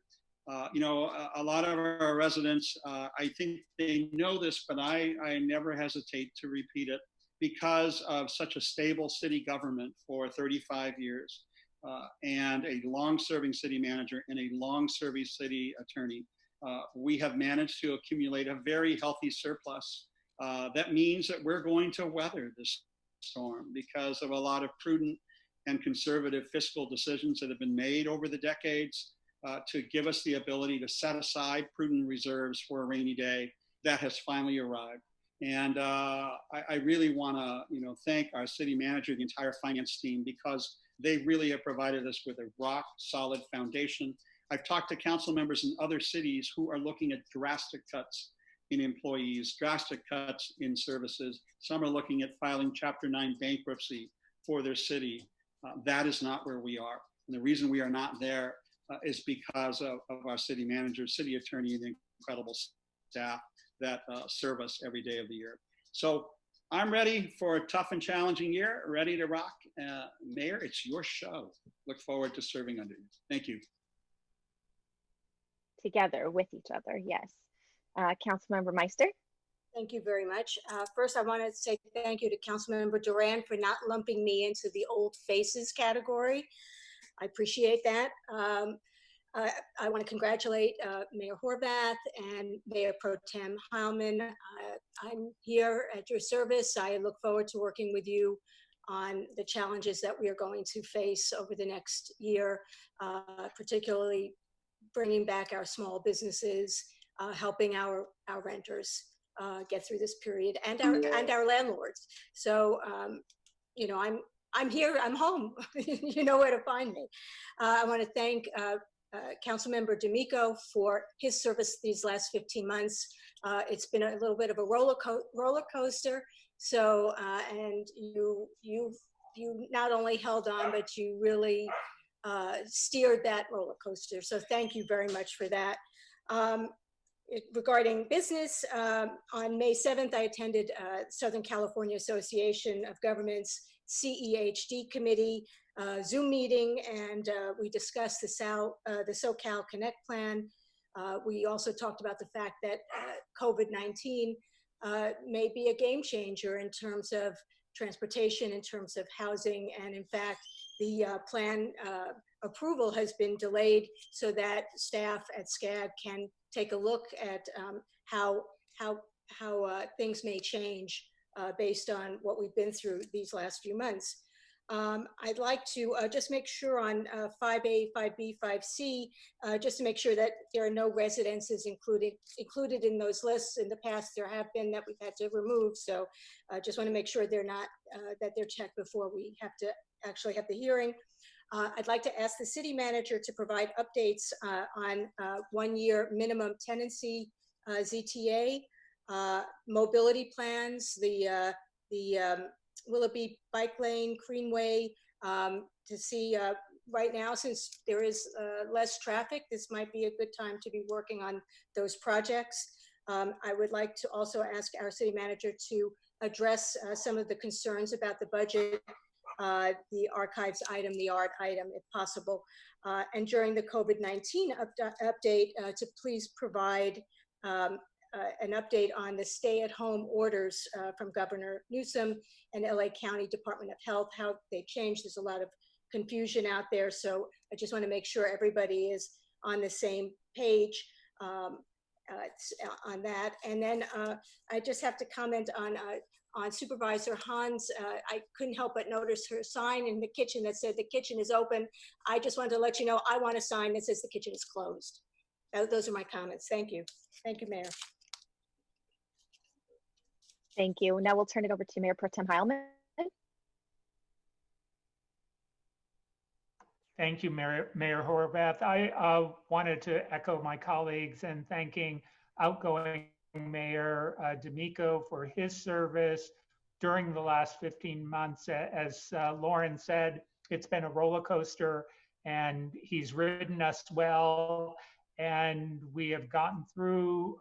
A lot of our residents, I think they know this, but I never hesitate to repeat it, because of such a stable city government for 35 years and a long-serving city manager and a long-serving city attorney, we have managed to accumulate a very healthy surplus. That means that we're going to weather this storm because of a lot of prudent and conservative fiscal decisions that have been made over the decades. To give us the ability to set aside prudent reserves for a rainy day that has finally arrived. And I really want to thank our city manager, the entire finance team, because they really have provided us with a rock solid foundation. I've talked to council members in other cities who are looking at drastic cuts in employees, drastic cuts in services. Some are looking at filing Chapter 9 bankruptcy for their city. That is not where we are. And the reason we are not there is because of our city manager, city attorney, and the incredible staff that serve us every day of the year. So I'm ready for a tough and challenging year, ready to rock. Mayor, it's your show. Look forward to serving under you. Thank you. Together with each other, yes. Councilmember Meister. Thank you very much. First, I want to say thank you to Councilmember Duran for not lumping me into the old faces category. I appreciate that. I want to congratulate Mayor Horvath and Mayor Pro Tem Heilman. I'm here at your service. I look forward to working with you on the challenges that we are going to face over the next year, particularly bringing back our small businesses, helping our renters get through this period, and our landlords. So, you know, I'm here, I'm home. You know where to find me. I want to thank Councilmember D'Amico for his service these last 15 months. It's been a little bit of a roller coaster. So, and you not only held on, but you really steered that roller coaster. So thank you very much for that. Regarding business, on May 7th, I attended Southern California Association of Governments CEHD committee Zoom meeting, and we discussed the SoCal Connect plan. We also talked about the fact that COVID-19 may be a game changer in terms of transportation, in terms of housing, and in fact, the plan approval has been delayed so that staff at SCAG can take a look at how things may change based on what we've been through these last few months. I'd like to just make sure on 5A, 5B, 5C, just to make sure that there are no residences included in those lists. In the past, there have been that we've had to remove. So I just want to make sure they're not, that they're checked before we have to actually have the hearing. I'd like to ask the city manager to provide updates on 1-year minimum tenancy ZTA, mobility plans, the Willoughby Bike Lane, Greenway, to see right now, since there is less traffic, this might be a good time to be working on those projects. I would like to also ask our city manager to address some of the concerns about the budget, the archives item, the art item, if possible. And during the COVID-19 update, to please provide an update on the stay-at-home orders from Governor Newsom and LA County Department of Health, how they changed. There's a lot of confusion out there. So I just want to make sure everybody is on the same page on that. And then I just have to comment on Supervisor Han's. I couldn't help but notice her sign in the kitchen that said the kitchen is open. I just wanted to let you know I want a sign that says the kitchen is closed. Those are my comments. Thank you. Thank you, Mayor. Thank you. Now we'll turn it over to Mayor Pro Tem Heilman. Thank you, Mayor Horvath. I wanted to echo my colleagues in thanking outgoing Mayor D'Amico for his service during the last 15 months. As Lauren said, it's been a roller coaster, and he's ridden us well, and we have gotten through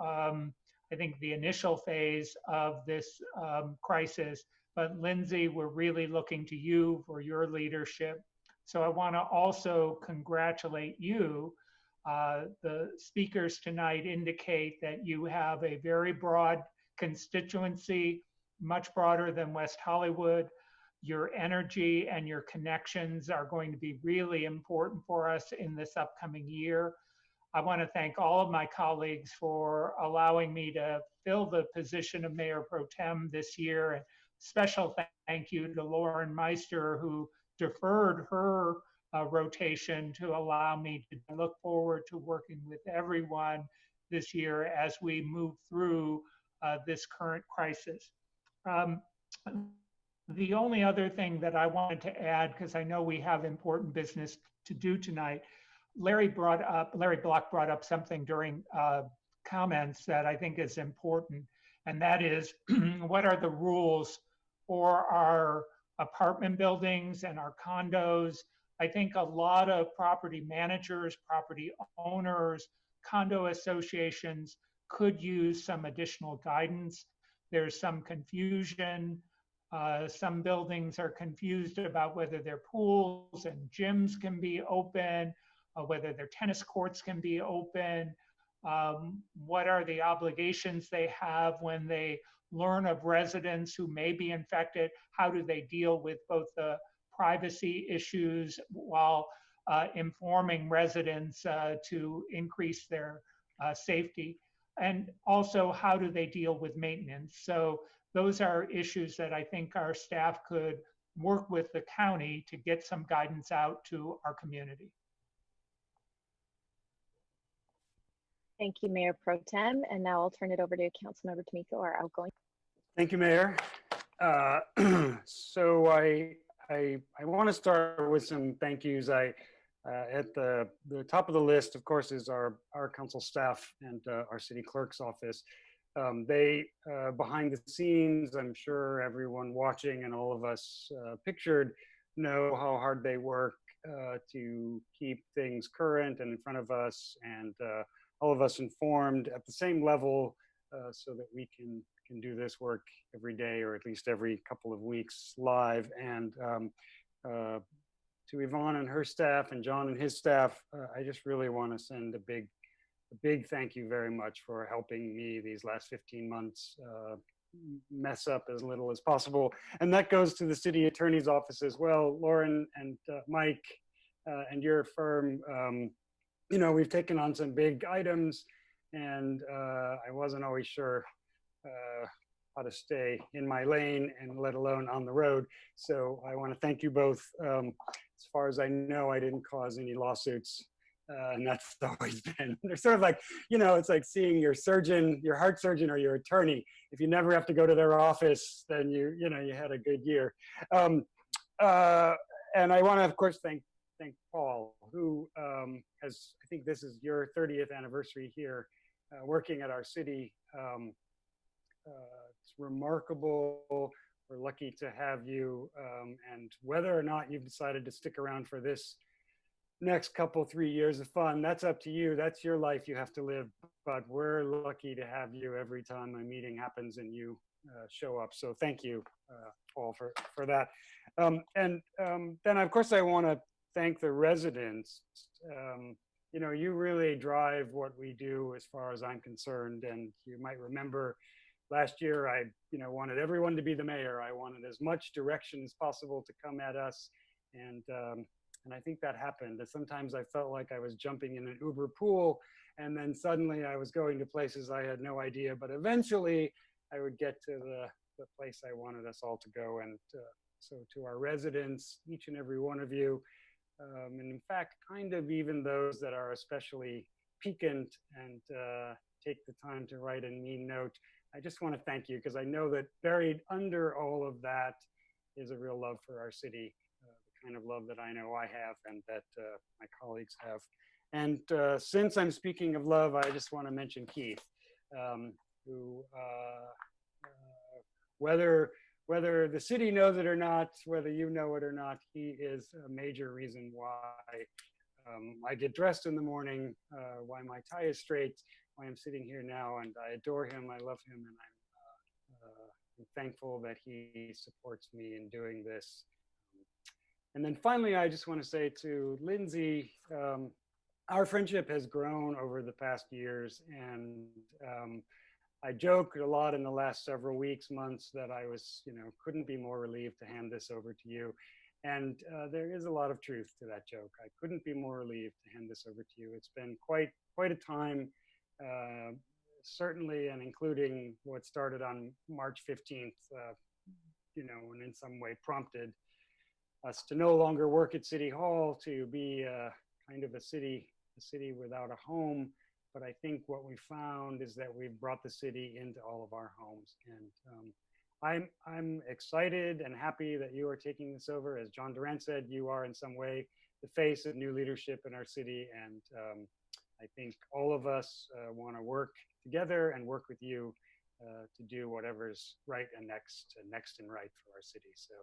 I think the initial phase of this crisis. But Lindsay, we're really looking to you for your leadership. So I want to also congratulate you. The speakers tonight indicate that you have a very broad constituency, much broader than West Hollywood. Your energy and your connections are going to be really important for us in this upcoming year. I want to thank all of my colleagues for allowing me to fill the position of Mayor Pro Tem this year. And special thank you to Lauren Meister, who deferred her rotation to allow me to look forward to working with everyone this year as we move through this current crisis. The only other thing that I wanted to add, because I know we have important business to do tonight, Larry Block brought up something during comments that I think is important, and that is what are the rules for our apartment buildings and our condos? I think a lot of property managers, property owners, condo associations could use some additional guidance. There's some confusion. Some buildings are confused about whether their pools and gyms can be open, whether their tennis courts can be open. what are the obligations they have when they learn of residents who may be infected? How do they deal with both the privacy issues while informing residents to increase their safety? And also, how do they deal with maintenance? So those are issues that I think our staff could work with the county to get some guidance out to our community. Thank you, Mayor Pro Tem. And now I'll turn it over to Councilmember D'Amico, our outgoing. Thank you, Mayor. So I want to start with some thank yous. At the top of the list, of course, is our council staff and our city clerk's office. They, behind the scenes, I'm sure everyone watching and all of us pictured know how hard they work to keep things current and in front of us, and all of us informed at the same level so that we can do this work every day, or at least every couple of weeks live. And to Yvonne and her staff and John and his staff, I just really want to send a big thank you very much for helping me these last 15 months mess up as little as possible. And that goes to the city attorney's office as well. Lauren and Mike and your firm, you know, we've taken on some big items, and I wasn't always sure how to stay in my lane, and let alone on the road. So I want to thank you both. As far as I know, I didn't cause any lawsuits, and that's always been, they're sort of like, you know, it's like seeing your surgeon, your heart surgeon, or your attorney. If you never have to go to their office, then you had a good year. And I want to, of course, thank Paul, who has, I think this is your 30th anniversary here, working at our city. It's remarkable. We're lucky to have you. And whether or not you've decided to stick around for this next couple, 3 years of fun, that's up to you. That's your life you have to live. But we're lucky to have you every time a meeting happens and you show up. So thank you, Paul, for that. And then, of course, I want to thank the residents. You know, you really drive what we do as far as I'm concerned. And you might remember last year, I wanted everyone to be the mayor. I wanted as much direction as possible to come at us. And I think that happened. Sometimes I felt like I was jumping in an Uber pool, and then suddenly I was going to places I had no idea. But eventually I would get to the place I wanted us all to go. And so to our residents, each and every one of you, and in fact, kind of even those that are especially piquant and take the time to write a mean note, I just want to thank you, because I know that buried under all of that is a real love for our city, the kind of love that I know I have and that my colleagues have. And since I'm speaking of love, I just want to mention Keith, who, whether the city knows it or not, whether you know it or not, he is a major reason why I get dressed in the morning, why my tie is straight, why I'm sitting here now. And I adore him, I love him, and I'm thankful that he supports me in doing this. And then finally, I just want to say to Lindsay, our friendship has grown over the past years, and I joked a lot in the last several weeks, months, that I was, couldn't be more relieved to hand this over to you. And there is a lot of truth to that joke. I couldn't be more relieved to hand this over to you. It's been quite a time, certainly, and including what started on March 15th, and in some way prompted us to no longer work at City Hall, to be kind of a city without a home. But I think what we found is that we've brought the city into all of our homes. And I'm excited and happy that you are taking this over. As John Durant said, you are in some way the face of new leadership in our city. And I think all of us want to work together and work with you to do whatever's right and next and right for our city. So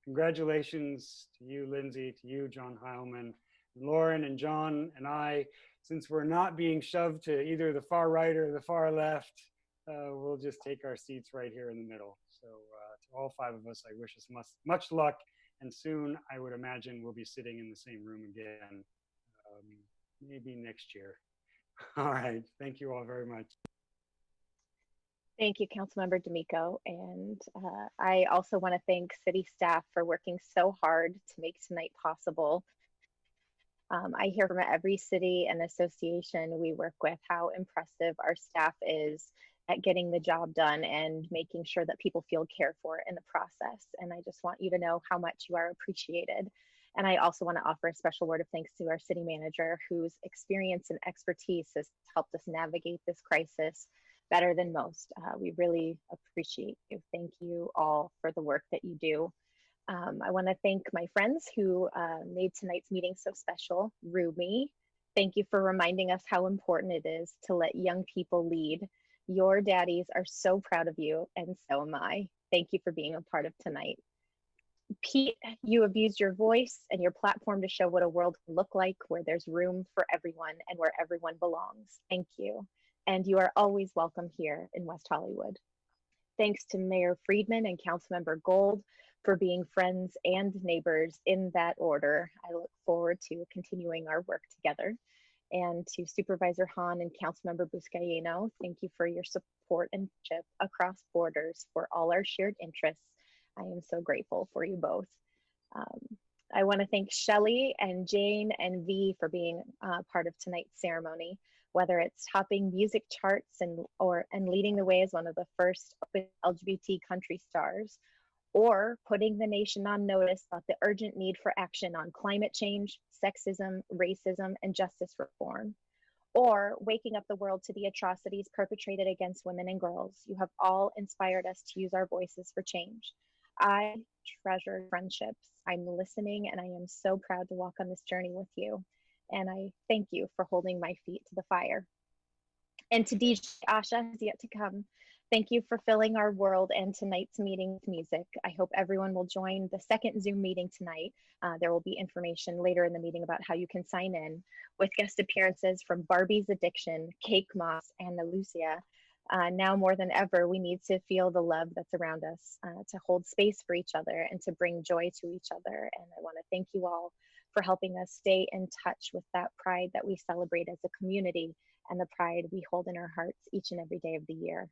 congratulations to you, Lindsay, to you, John Heilman, and Lauren and John and I. Since we're not being shoved to either the far right or the far left, we'll just take our seats right here in the middle. So to all five of us, I wish us much luck. And soon, I would imagine we'll be sitting in the same room again, maybe next year. All right. Thank you all very much. Thank you, Councilmember D'Amico. And I also want to thank city staff for working so hard to make tonight possible. I hear from every city and association we work with how impressive our staff is at getting the job done and making sure that people feel cared for in the process. And I just want you to know how much you are appreciated. And I also want to offer a special word of thanks to our city manager, whose experience and expertise has helped us navigate this crisis better than most. We really appreciate you. Thank you all for the work that you do. I want to thank my friends who made tonight's meeting so special. Rumi, thank you for reminding us how important it is to let young people lead. Your daddies are so proud of you, and so am I. Thank you for being a part of tonight. Pete, you have used your voice and your platform to show what a world can look like where there's room for everyone and where everyone belongs. Thank you. And you are always welcome here in West Hollywood. Thanks to Mayor Friedman and Councilmember Gold for being friends and neighbors in that order. I look forward to continuing our work together. And to Supervisor Hahn and Councilmember Buscaino, thank you for your support and friendship across borders for all our shared interests. I am so grateful for you both. I want to thank Shelley and Jane and V for being part of tonight's ceremony, whether it's topping music charts and leading the way as one of the first open LGBT country stars, or putting the nation on notice about the urgent need for action on climate change, sexism, racism, and justice reform, or waking up the world to the atrocities perpetrated against women and girls. You have all inspired us to use our voices for change. I treasure friendships. I'm listening, and I am so proud to walk on this journey with you. And I thank you for holding my feet to the fire. And to DJ Asha, who's yet to come, thank you for filling our world and tonight's meeting with music. I hope everyone will join the second Zoom meeting tonight. There will be information later in the meeting about how you can sign in, with guest appearances from Barbie's Addiction, Cake Moss, and Lucia. Now more than ever, we need to feel the love that's around us, to hold space for each other and to bring joy to each other. And I want to thank you all for helping us stay in touch with that pride that we celebrate as a community and the pride we hold in our hearts each and every day of the year.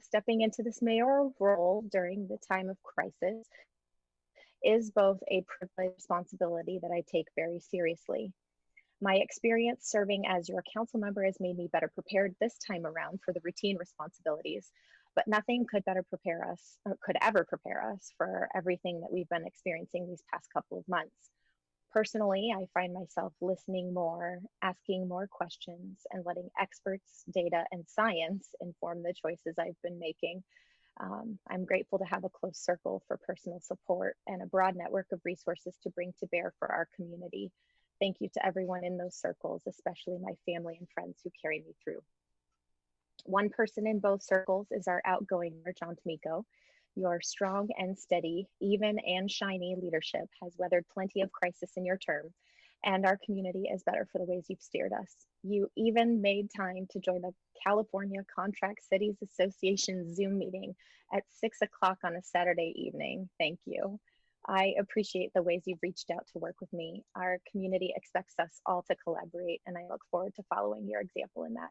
Stepping into this mayoral role during the time of crisis is both a privilege and responsibility that I take very seriously. My experience serving as your council member has made me better prepared this time around for the routine responsibilities, but nothing could ever prepare us for everything that we've been experiencing these past couple of months. Personally, I find myself listening more, asking more questions, and letting experts, data, and science inform the choices I've been making. I'm grateful to have a close circle for personal support and a broad network of resources to bring to bear for our community. Thank you to everyone in those circles, especially my family and friends who carry me through. One person in both circles is our outgoing Mayor John D'Amico. Your strong and steady, even and shiny leadership has weathered plenty of crisis in your term, and our community is better for the ways you've steered us. You even made time to join the California Contract Cities Association Zoom meeting at 6 o'clock on a Saturday evening. Thank you. I appreciate the ways you've reached out to work with me. Our community expects us all to collaborate, and I look forward to following your example in that.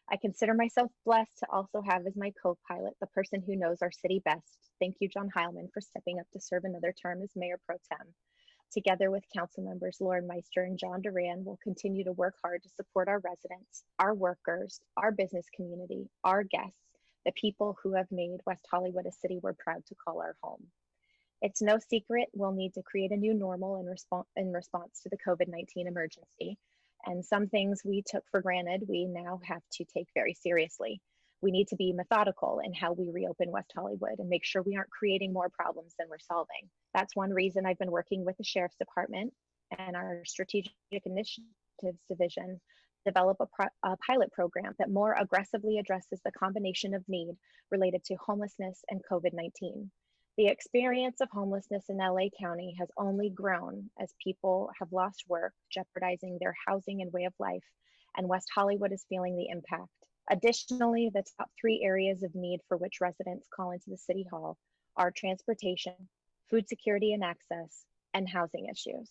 I consider myself blessed to also have as my co-pilot the person who knows our city best. Thank you, John Heilman, for stepping up to serve another term as Mayor Pro Tem. Together with council members Lauren Meister and John Duran, we'll continue to work hard to support our residents, our workers, our business community, our guests, the people who have made West Hollywood a city we're proud to call our home. It's no secret we'll need to create a new normal in response to the COVID-19 emergency. And some things we took for granted, we now have to take very seriously. We need to be methodical in how we reopen West Hollywood and make sure we aren't creating more problems than we're solving. That's one reason I've been working with the Sheriff's Department and our Strategic Initiatives Division to develop a pilot program that more aggressively addresses the combination of need related to homelessness and COVID-19. The experience of homelessness in LA County has only grown as people have lost work, jeopardizing their housing and way of life, and West Hollywood is feeling the impact. Additionally, the top 3 areas of need for which residents call into the City Hall are transportation, food security and access, and housing issues.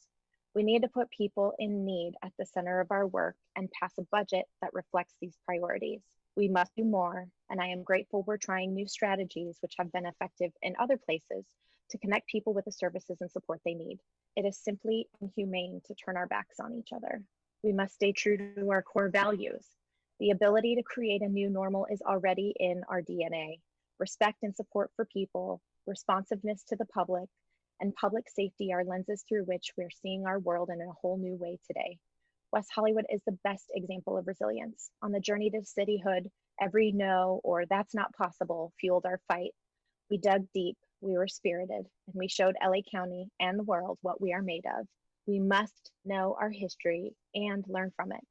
We need to put people in need at the center of our work and pass a budget that reflects these priorities. We must do more, and I am grateful we're trying new strategies which have been effective in other places to connect people with the services and support they need. It is simply inhumane to turn our backs on each other. We must stay true to our core values. The ability to create a new normal is already in our DNA. Respect and support for people, responsiveness to the public, and public safety are lenses through which we're seeing our world in a whole new way today. West Hollywood is the best example of resilience. On the journey to cityhood, every no or that's not possible fueled our fight. We dug deep, we were spirited, and we showed LA County and the world what we are made of. We must know our history and learn from it.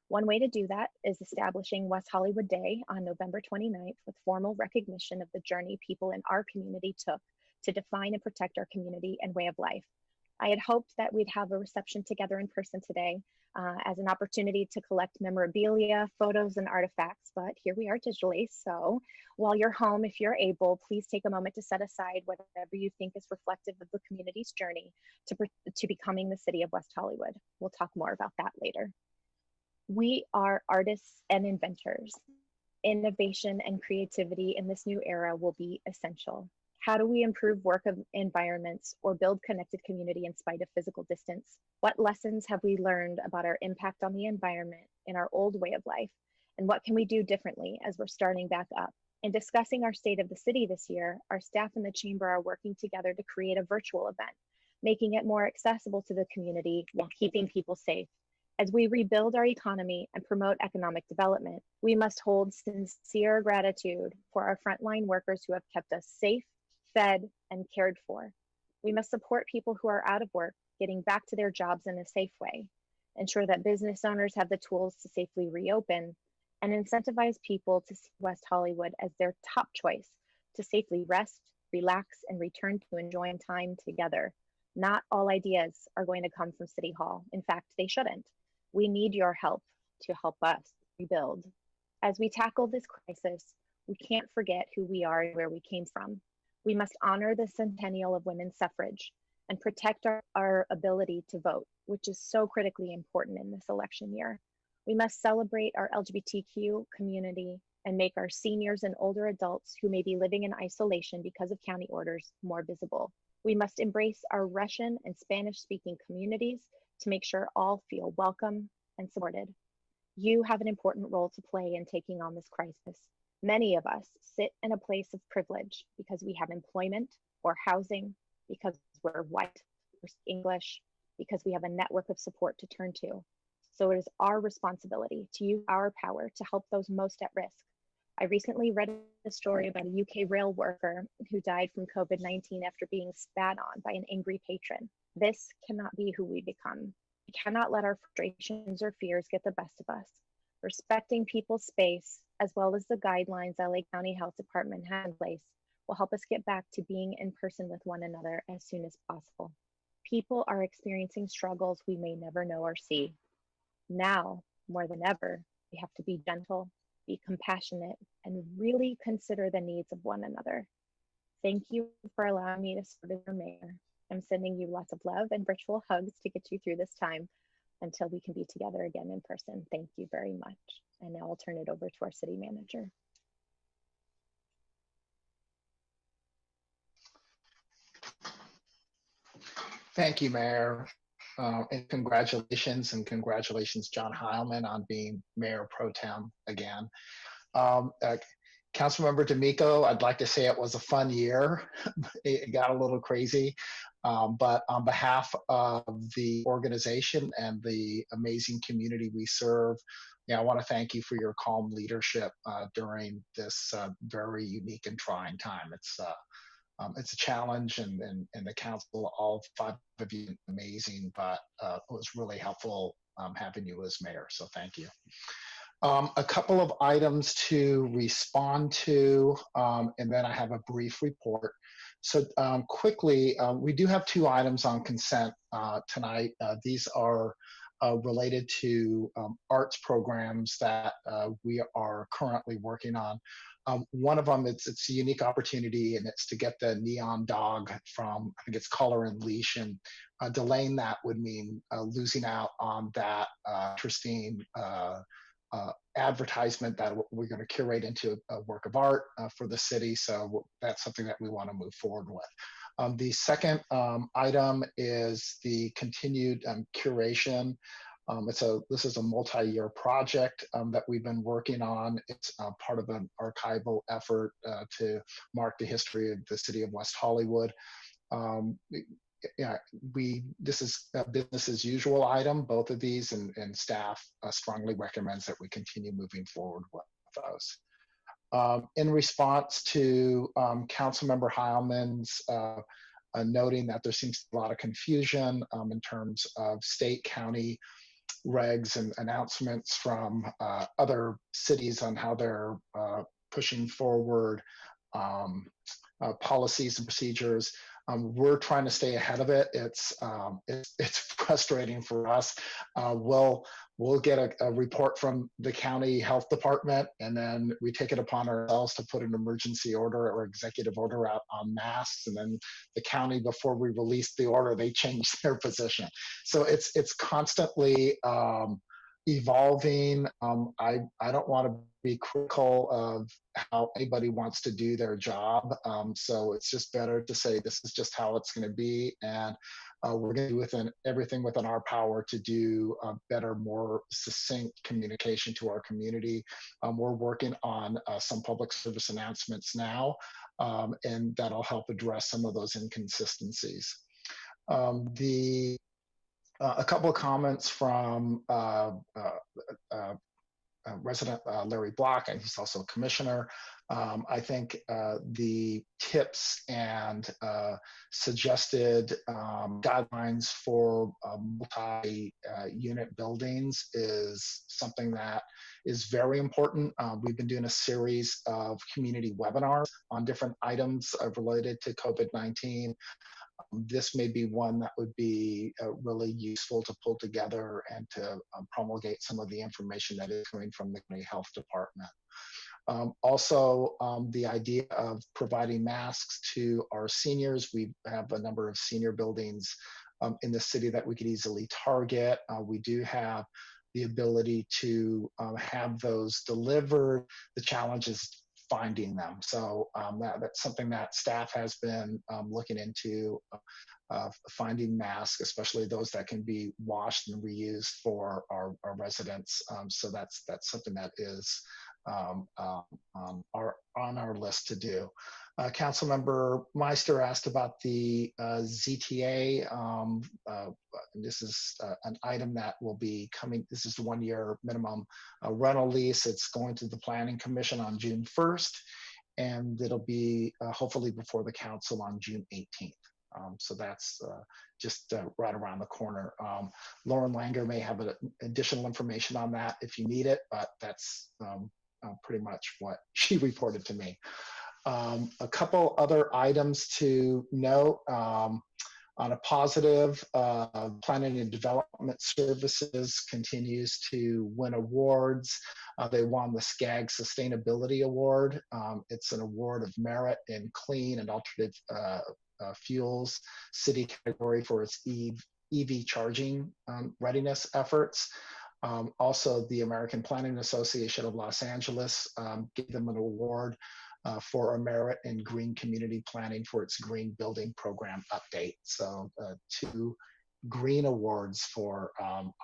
One way to do that is establishing West Hollywood Day on November 29th with formal recognition of the journey people in our community took to define and protect our community and way of life. I had hoped that we'd have a reception together in person today as an opportunity to collect memorabilia, photos, and artifacts, but here we are digitally. So while you're home, if you're able, please take a moment to set aside whatever you think is reflective of the community's journey to becoming the city of West Hollywood. We'll talk more about that later. We are artists and inventors. Innovation and creativity in this new era will be essential. How do we improve work environments or build connected community in spite of physical distance? What lessons have we learned about our impact on the environment in our old way of life? And what can we do differently as we're starting back up? In discussing our state of the city this year, our staff in the chamber are working together to create a virtual event, making it more accessible to the community while keeping people safe. As we rebuild our economy and promote economic development, we must hold sincere gratitude for our frontline workers who have kept us safe, fed, and cared for. We must support people who are out of work, getting back to their jobs in a safe way, ensure that business owners have the tools to safely reopen, and incentivize people to see West Hollywood as their top choice to safely rest, relax, and return to enjoying time together. Not all ideas are going to come from City Hall. In fact, they shouldn't. We need your help to help us rebuild. As we tackle this crisis, we can't forget who we are and where we came from. We must honor the centennial of women's suffrage and protect our ability to vote, which is so critically important in this election year. We must celebrate our LGBTQ community and make our seniors and older adults who may be living in isolation because of county orders more visible. We must embrace our Russian and Spanish-speaking communities to make sure all feel welcome and supported. You have an important role to play in taking on this crisis. Many of us sit in a place of privilege because we have employment or housing, because we're white or English, because we have a network of support to turn to. So it is our responsibility to use our power to help those most at risk. I recently read a story about a UK rail worker who died from COVID-19 after being spat on by an angry patron. This cannot be who we become. We cannot let our frustrations or fears get the best of us. Respecting people's space, as well as the guidelines LA County Health Department has in place, will help us get back to being in person with one another as soon as possible. People are experiencing struggles we may never know or see. Now, more than ever, we have to be gentle, be compassionate, and really consider the needs of one another. Thank you for allowing me to serve as your mayor. I'm sending you lots of love and virtual hugs to get you through this time until we can be together again in person. Thank you very much. And now I'll turn it over to our city manager. Thank you, Mayor. And congratulations, John Heilman, on being Mayor Pro Tem again. Councilmember D'Amico, I'd like to say it was a fun year. It got a little crazy, but on behalf of the organization and the amazing community we serve, I want to thank you for your calm leadership during this very unique and trying time. It's a challenge, and the council, all 5 of you, amazing, but it was really helpful having you as mayor, so thank you. A couple of items to respond to, and then I have a brief report. So quickly, we do have 2 items on consent tonight. These are related to arts programs that we are currently working on. One of them, it's a unique opportunity, and it's to get the neon dog from, I think it's Collar and Leash, and delaying that would mean losing out on that interesting advertisement that we're going to curate into a work of art for the city. So that's something that we want to move forward with. The second item is the continued curation. This is a multi-year project that we've been working on. It's part of an archival effort to mark the history of the city of West Hollywood. This is a business as usual item, both of these, and staff strongly recommends that we continue moving forward with those. In response to Councilmember Heilman's noting that there seems to be a lot of confusion in terms of state, county regs and announcements from other cities on how they're pushing forward policies and procedures. We're trying to stay ahead of it. It's frustrating for us. We'll get a report from the county health department, and then we take it upon ourselves to put an emergency order or executive order out on masks. And then the county, before we release the order, they change their position. So it's constantly evolving. I don't want to be critical of how anybody wants to do their job. So it's just better to say this is just how it's going to be, and we're going to do everything within our power to do better, more succinct communication to our community. We're working on some public service announcements now, and that'll help address some of those inconsistencies. A couple of comments from resident Larry Block, and he's also a commissioner. I think the tips and suggested guidelines for multi-unit buildings is something that is very important. We've been doing a series of community webinars on different items related to COVID-19. This may be one that would be really useful to pull together and to promulgate some of the information that is coming from the county health department. Also, the idea of providing masks to our seniors. We have a number of senior buildings in the city that we could easily target. We do have the ability to have those delivered. The challenge is finding them. So that's something that staff has been looking into, finding masks, especially those that can be washed and reused for our residents. So that's something that is on our list to do. Councilmember Meister asked about the ZTA. This is an item that will be coming. This is the 1-year minimum rental lease. It's going to the Planning Commission on June 1st, and it'll be hopefully before the council on June 18th. So that's just right around the corner. Lauren Langer may have additional information on that if you need it, but that's pretty much what she reported to me. A couple other items to note. On a positive, Planning and Development Services continues to win awards. They won the SCAG Sustainability Award. It's an award of merit in clean and alternative fuels city category for its EV charging readiness efforts. Also, the American Planning Association of Los Angeles gave them an award for a merit in green community planning for its green building program update. So 2 green awards for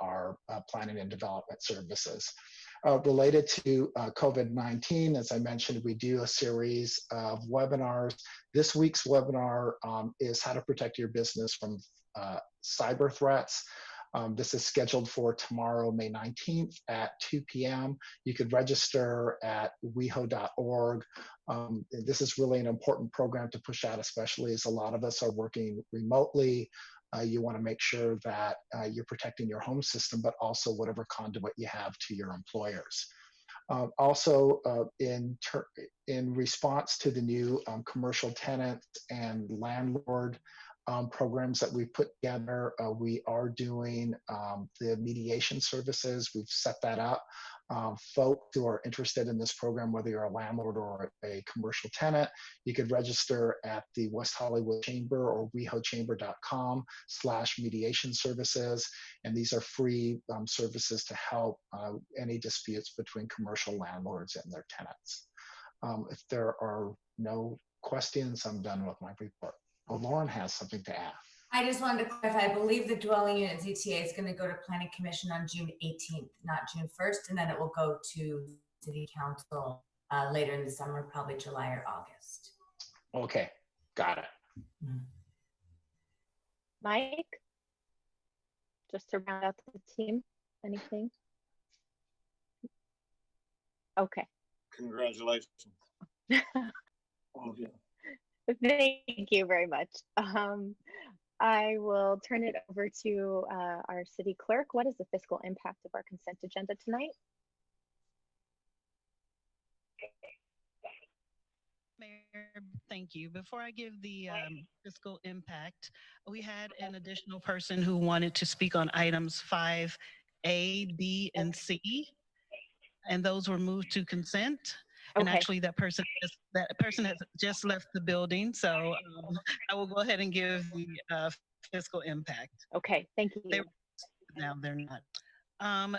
our planning and development services. Related to COVID-19, as I mentioned, we do a series of webinars. This week's webinar is how to protect your business from cyber threats. This is scheduled for tomorrow, May 19th at 2 p.m. You could register at weho.org. This is really an important program to push out, especially as a lot of us are working remotely. You want to make sure that you're protecting your home system, but also whatever conduit you have to your employers. Also, in response to the new commercial tenant and landlord programs that we've put together. We are doing the mediation services. We've set that up. Folks who are interested in this program, whether you're a landlord or a commercial tenant, you could register at the West Hollywood Chamber or wehochamber.com/mediation services. And these are free services to help any disputes between commercial landlords and their tenants. If there are no questions, I'm done with my report. Oh, Lauren has something to add. I just wanted to clarify, I believe the dwelling unit ZTA is going to go to Planning Commission on June 18th, not June 1st, and then it will go to City Council later in the summer, probably July or August. Okay, got it. Mike, just to round out the team, anything? Okay. Congratulations. All of you. Thank you very much. I will turn it over to our city clerk. What is the fiscal impact of our consent agenda tonight? Mayor, thank you. Before I give the fiscal impact, we had an additional person who wanted to speak on items 5A, B, and C, and those were moved to consent. And Okay. actually, that person has just left the building, so I will go ahead and give the fiscal impact. Okay, thank you. Now they're not.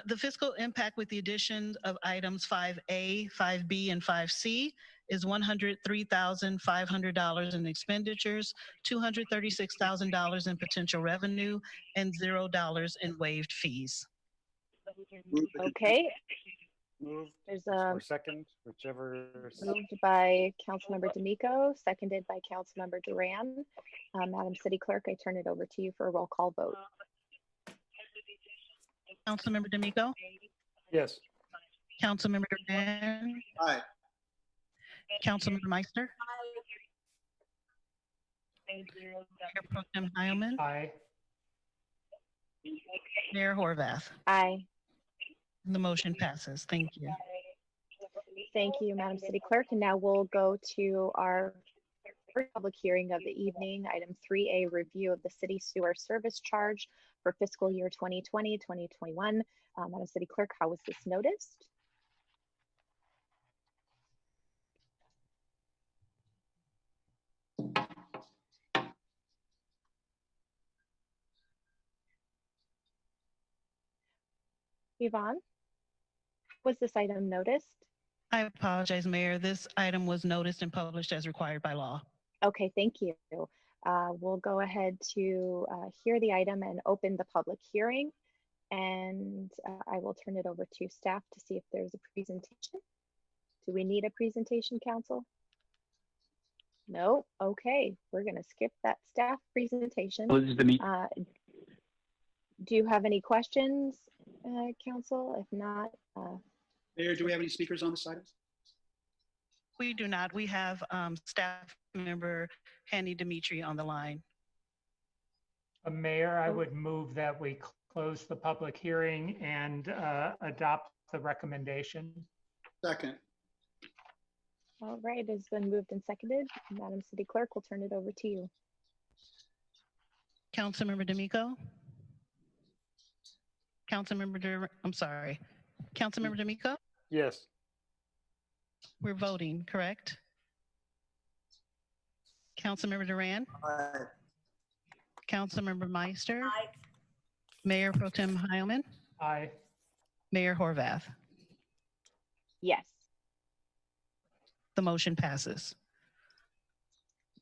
The fiscal impact with the addition of items 5A, 5B, and 5C is $103,500 in expenditures, $236,000 in potential revenue, and $0 in waived fees. Okay. Moved. There's Or second, whichever. moved by Councilmember D'Amico, seconded by Councilmember Duran. Madam City Clerk, I turn it over to you for a roll call vote. Councilmember D'Amico? Yes. Councilmember Duran? Aye. Councilmember Meister? Mayor Pro Tem Heilman? Aye. Mayor Horvath? Aye. The motion passes. Thank you. Thank you, Madam City Clerk. And now we'll go to our first public hearing of the evening, item 3A, review of the city sewer service charge for fiscal year 2020-2021. Madam City Clerk, how was this noticed? Yvonne, was this item noticed? I apologize, Mayor. This item was noticed and published as required by law. Okay, thank you. We'll go ahead to hear the item and open the public hearing. And I will turn it over to staff to see if there's a presentation. Do we need a presentation, Council? No? Okay, we're going to skip that staff presentation. Do you have any questions, Council? If not, Mayor, do we have any speakers on this item? We do not. We have staff member Hanny Dimitri on the line. Mayor, I would move that we close the public hearing and adopt the recommendation. Second. all right, it's been moved and seconded. Madam City Clerk, we'll turn it over to you. Councilmember D'Amico? Councilmember D'Amico? Yes. We're voting, correct? Councilmember Duran? Aye. Councilmember Meister? Aye. Mayor Pro Tem Heilman? Aye. Mayor Horvath? Yes. The motion passes.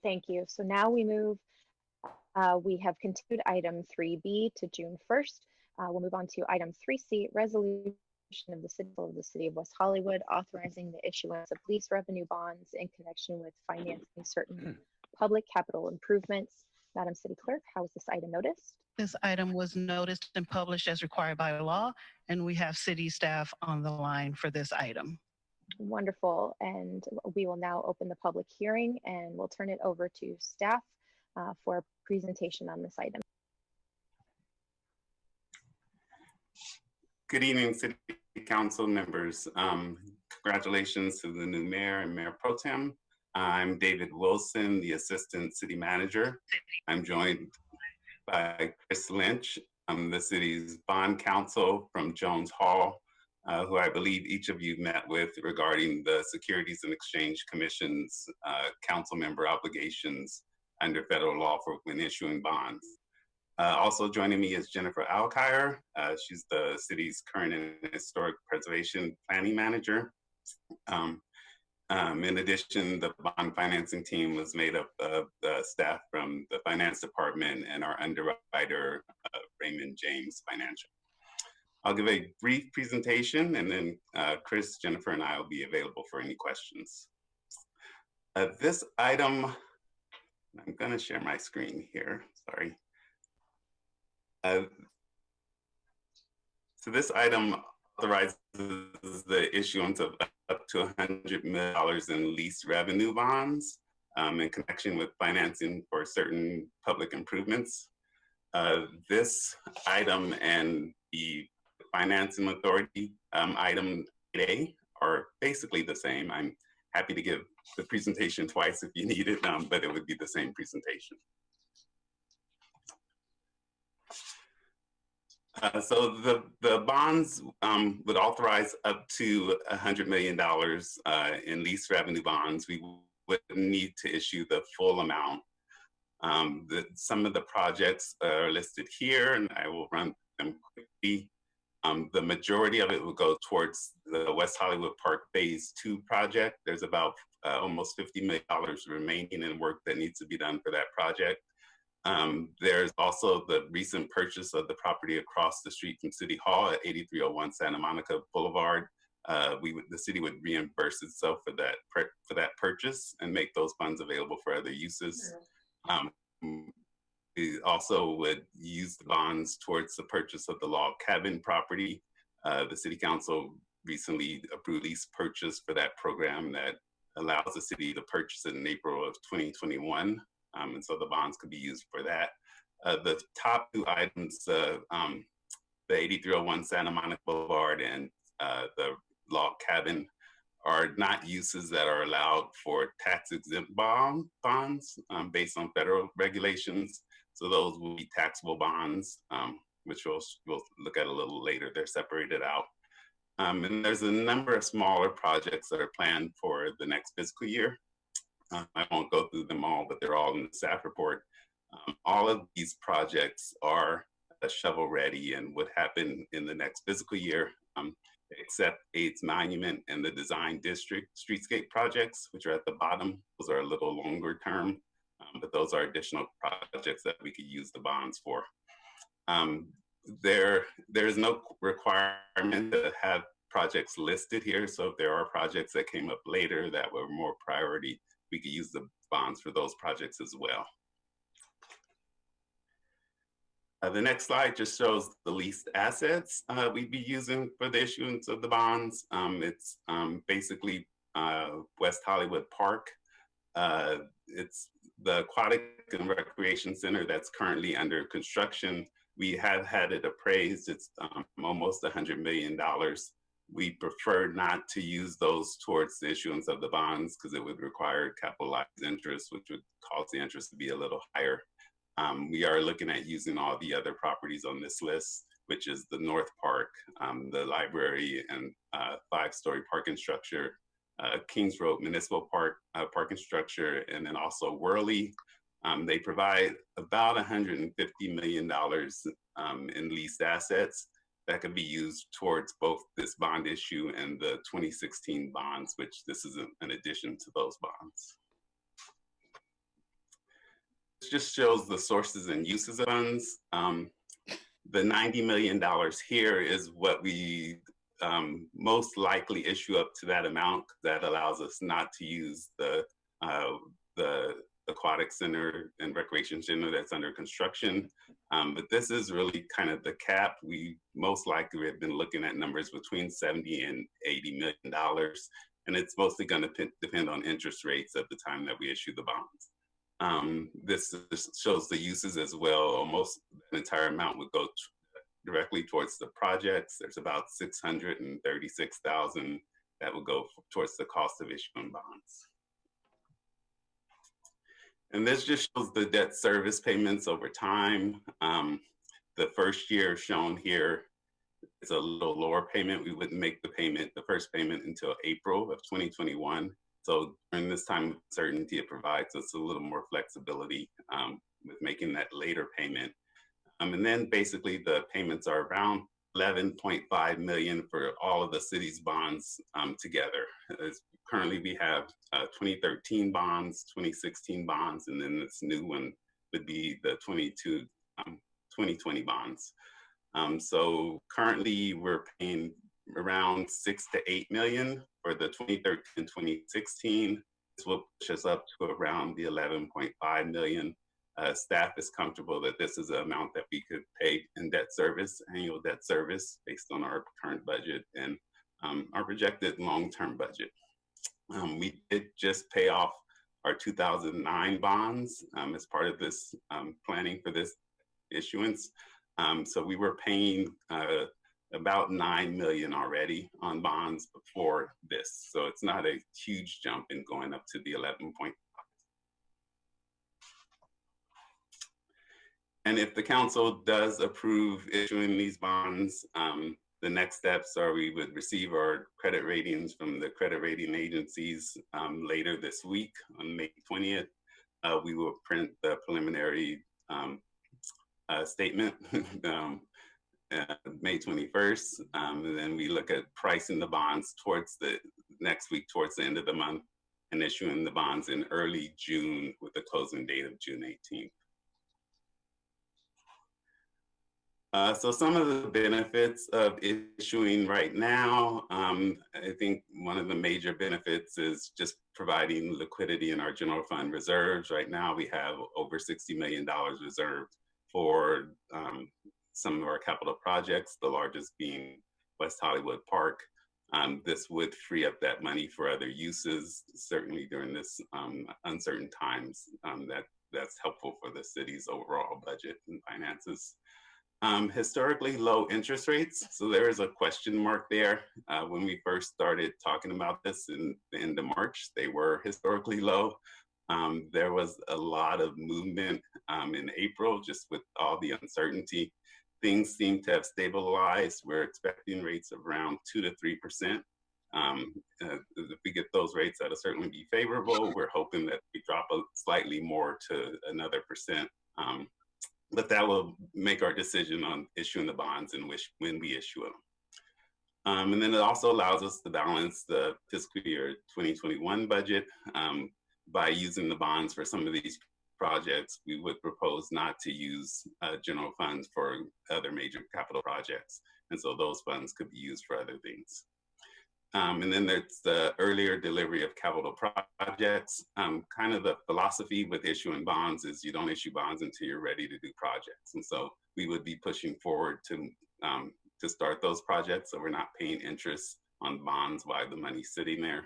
Thank you. So now we move, we have continued item 3B to June 1st. We'll move on to item 3C, resolution of the City of West Hollywood authorizing the issuance of lease revenue bonds in connection with financing certain public capital improvements. Madam City Clerk, how was this item noticed? This item was noticed and published as required by law, and we have city staff on the line for this item. Wonderful. And we will now open the public hearing and we'll turn it over to staff for a presentation on this item. Good evening, City Council members. Congratulations to the new mayor and Mayor Pro Tem. I'm David Wilson, the Assistant City Manager. I'm joined by Chris Lynch. I'm the city's bond counsel from Jones Hall, who I believe each of you met with regarding the Securities and Exchange Commission's council member obligations under federal law for when issuing bonds. Also joining me is Jennifer Alkire. She's the city's current and historic preservation planning manager. In addition, the bond financing team was made up of staff from the finance department and our underwriter, Raymond James Financial. I'll give a brief presentation and then Chris, Jennifer, and I will be available for any questions. This item, I'm gonna share my screen here, sorry. So this item authorizes the issuance of up to $100 million in lease revenue bonds in connection with financing for certain public improvements. This item and the financing authority item 8A are basically the same. I'm happy to give the presentation twice if you need it, but it would be the same presentation. So the bonds would authorize up to $100 million in lease revenue bonds. We would need to issue the full amount. Some of the projects are listed here, and I will run them quickly. The majority of it will go towards the West Hollywood Park Phase 2 project. There's about almost $50 million remaining in work that needs to be done for that project. There's also the recent purchase of the property across the street from City Hall at 8301 Santa Monica Boulevard. The city would reimburse itself for that purchase and make those funds available for other uses. We also would use the bonds towards the purchase of the log cabin property. The City Council recently approved lease purchase for that program that allows the city to purchase it in April of 2021. And so the bonds could be used for that. The top two items, the 8301 Santa Monica Boulevard and the log cabin, are not uses that are allowed for tax exempt bonds based on federal regulations. So those will be taxable bonds, which we'll look at a little later. They're separated out. And there's a number of smaller projects that are planned for the next fiscal year. I won't go through them all, but they're all in the staff report. All of these projects are shovel ready and would happen in the next fiscal year, except AIDS Monument and the Design District streetscape projects, which are at the bottom. Those are a little longer term, but those are additional projects that we could use the bonds for. There is no requirement to have projects listed here. So if there are projects that came up later that were more priority, we could use the bonds for those projects as well. The next slide just shows the leased assets we'd be using for the issuance of the bonds. It's basically West Hollywood Park. It's the Aquatic and Recreation Center that's currently under construction. We have had it appraised. It's almost $100 million. We prefer not to use those towards the issuance of the bonds because it would require capitalized interest, which would cause the interest to be a little higher. We are looking at using all the other properties on this list, which is the North Park, the library and 5-story parking structure, Kings Road Municipal Park parking structure, and then also Worley. They provide about $150 million in leased assets that could be used towards both this bond issue and the 2016 bonds, which this is an addition to those bonds. This just shows the sources and uses of funds. The $90 million here is what we most likely issue up to that amount. That allows us not to use the aquatic center and recreation center that's under construction. But this is really kind of the cap. We most likely have been looking at numbers between $70 and $80 million. And it's mostly going to depend on interest rates at the time that we issue the bonds. This shows the uses as well. Almost the entire amount would go directly towards the projects. There's about $636,000 that would go towards the cost of issuing bonds. And this just shows the debt service payments over time. The first year shown here is a little lower payment. We wouldn't make the first payment until April of 2021. So during this time of uncertainty, it provides us a little more flexibility with making that later payment. And then basically the payments are around 11.5 million for all of the city's bonds together. Currently we have 2013 bonds, 2016 bonds, and then this new one would be the 2020 bonds. So currently we're paying around 6 to 8 million for the 2013 and 2016. This will push us up to around the 11.5 million. Staff is comfortable that this is an amount that we could pay in debt service, annual debt service, based on our current budget and our projected long-term budget. We did just pay off our 2009 bonds as part of this planning for this issuance. So we were paying about 9 million already on bonds before this. So it's not a huge jump in going up to the 11.5. And if the council does approve issuing these bonds, the next steps are we would receive our credit ratings from the credit rating agencies later this week on May 20th. We will print the preliminary statement May 21st. And then we look at pricing the bonds towards the next week, towards the end of the month, and issuing the bonds in early June with the closing date of June 18th. So some of the benefits of issuing right now, I think one of the major benefits is just providing liquidity in our general fund reserves. Right now we have over $60 million reserved for some of our capital projects, the largest being West Hollywood Park. This would free up that money for other uses, certainly during this uncertain times. That's helpful for the city's overall budget and finances. Historically low interest rates. So there is a question mark there. When we first started talking about this in the end of March, they were historically low. There was a lot of movement in April, just with all the uncertainty. Things seem to have stabilized. We're expecting rates of around 2 to 3%. If we get those rates, that'll certainly be favorable. We're hoping that we drop slightly more to another percent. But that will make our decision on issuing the bonds and when we issue them. And then it also allows us to balance the fiscal year 2021 budget by using the bonds for some of these projects. We would propose not to use general funds for other major capital projects. And so those funds could be used for other things. And then there's the earlier delivery of capital projects. Kind of the philosophy with issuing bonds is you don't issue bonds until you're ready to do projects. And so we would be pushing forward to start those projects. So we're not paying interest on bonds while the money's sitting there.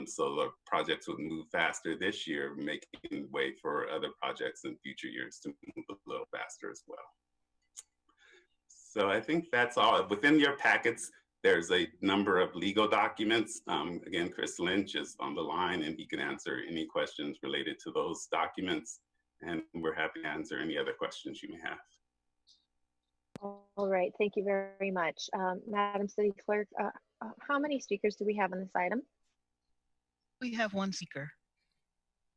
So the projects would move faster this year, making way for other projects in future years to move a little faster as well. So I think that's all. Within your packets, there's a number of legal documents. Again, Chris Lynch is on the line and he can answer any questions related to those documents. And we're happy to answer any other questions you may have. All right, thank you very much. Madam City Clerk, how many speakers do we have on this item? We have one speaker.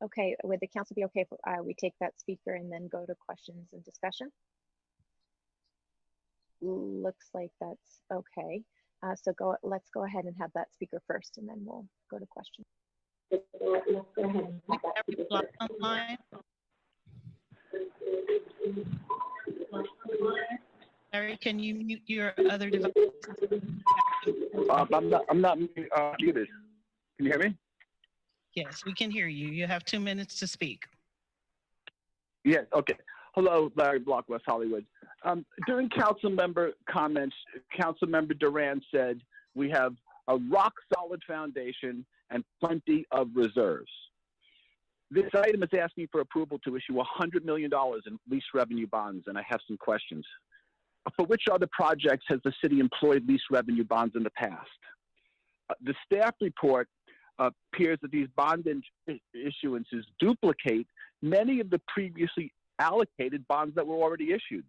Okay, would the council be okay if we take that speaker and then go to questions and discussion? Looks like that's okay. So let's go ahead and have that speaker first, and then we'll go to questions. Larry, can you mute your other device? I'm not muted. Can you hear me? Yes, we can hear you. You have 2 minutes to speak. Yes, okay. Hello, Larry Block, West Hollywood. During council member comments, Councilmember Duran said we have a rock solid foundation and plenty of reserves. This item is asking for approval to issue $100 million in lease revenue bonds, and I have some questions. For which other projects has the city employed lease revenue bonds in the past? The staff report appears that these bond issuances duplicate many of the previously allocated bonds that were already issued.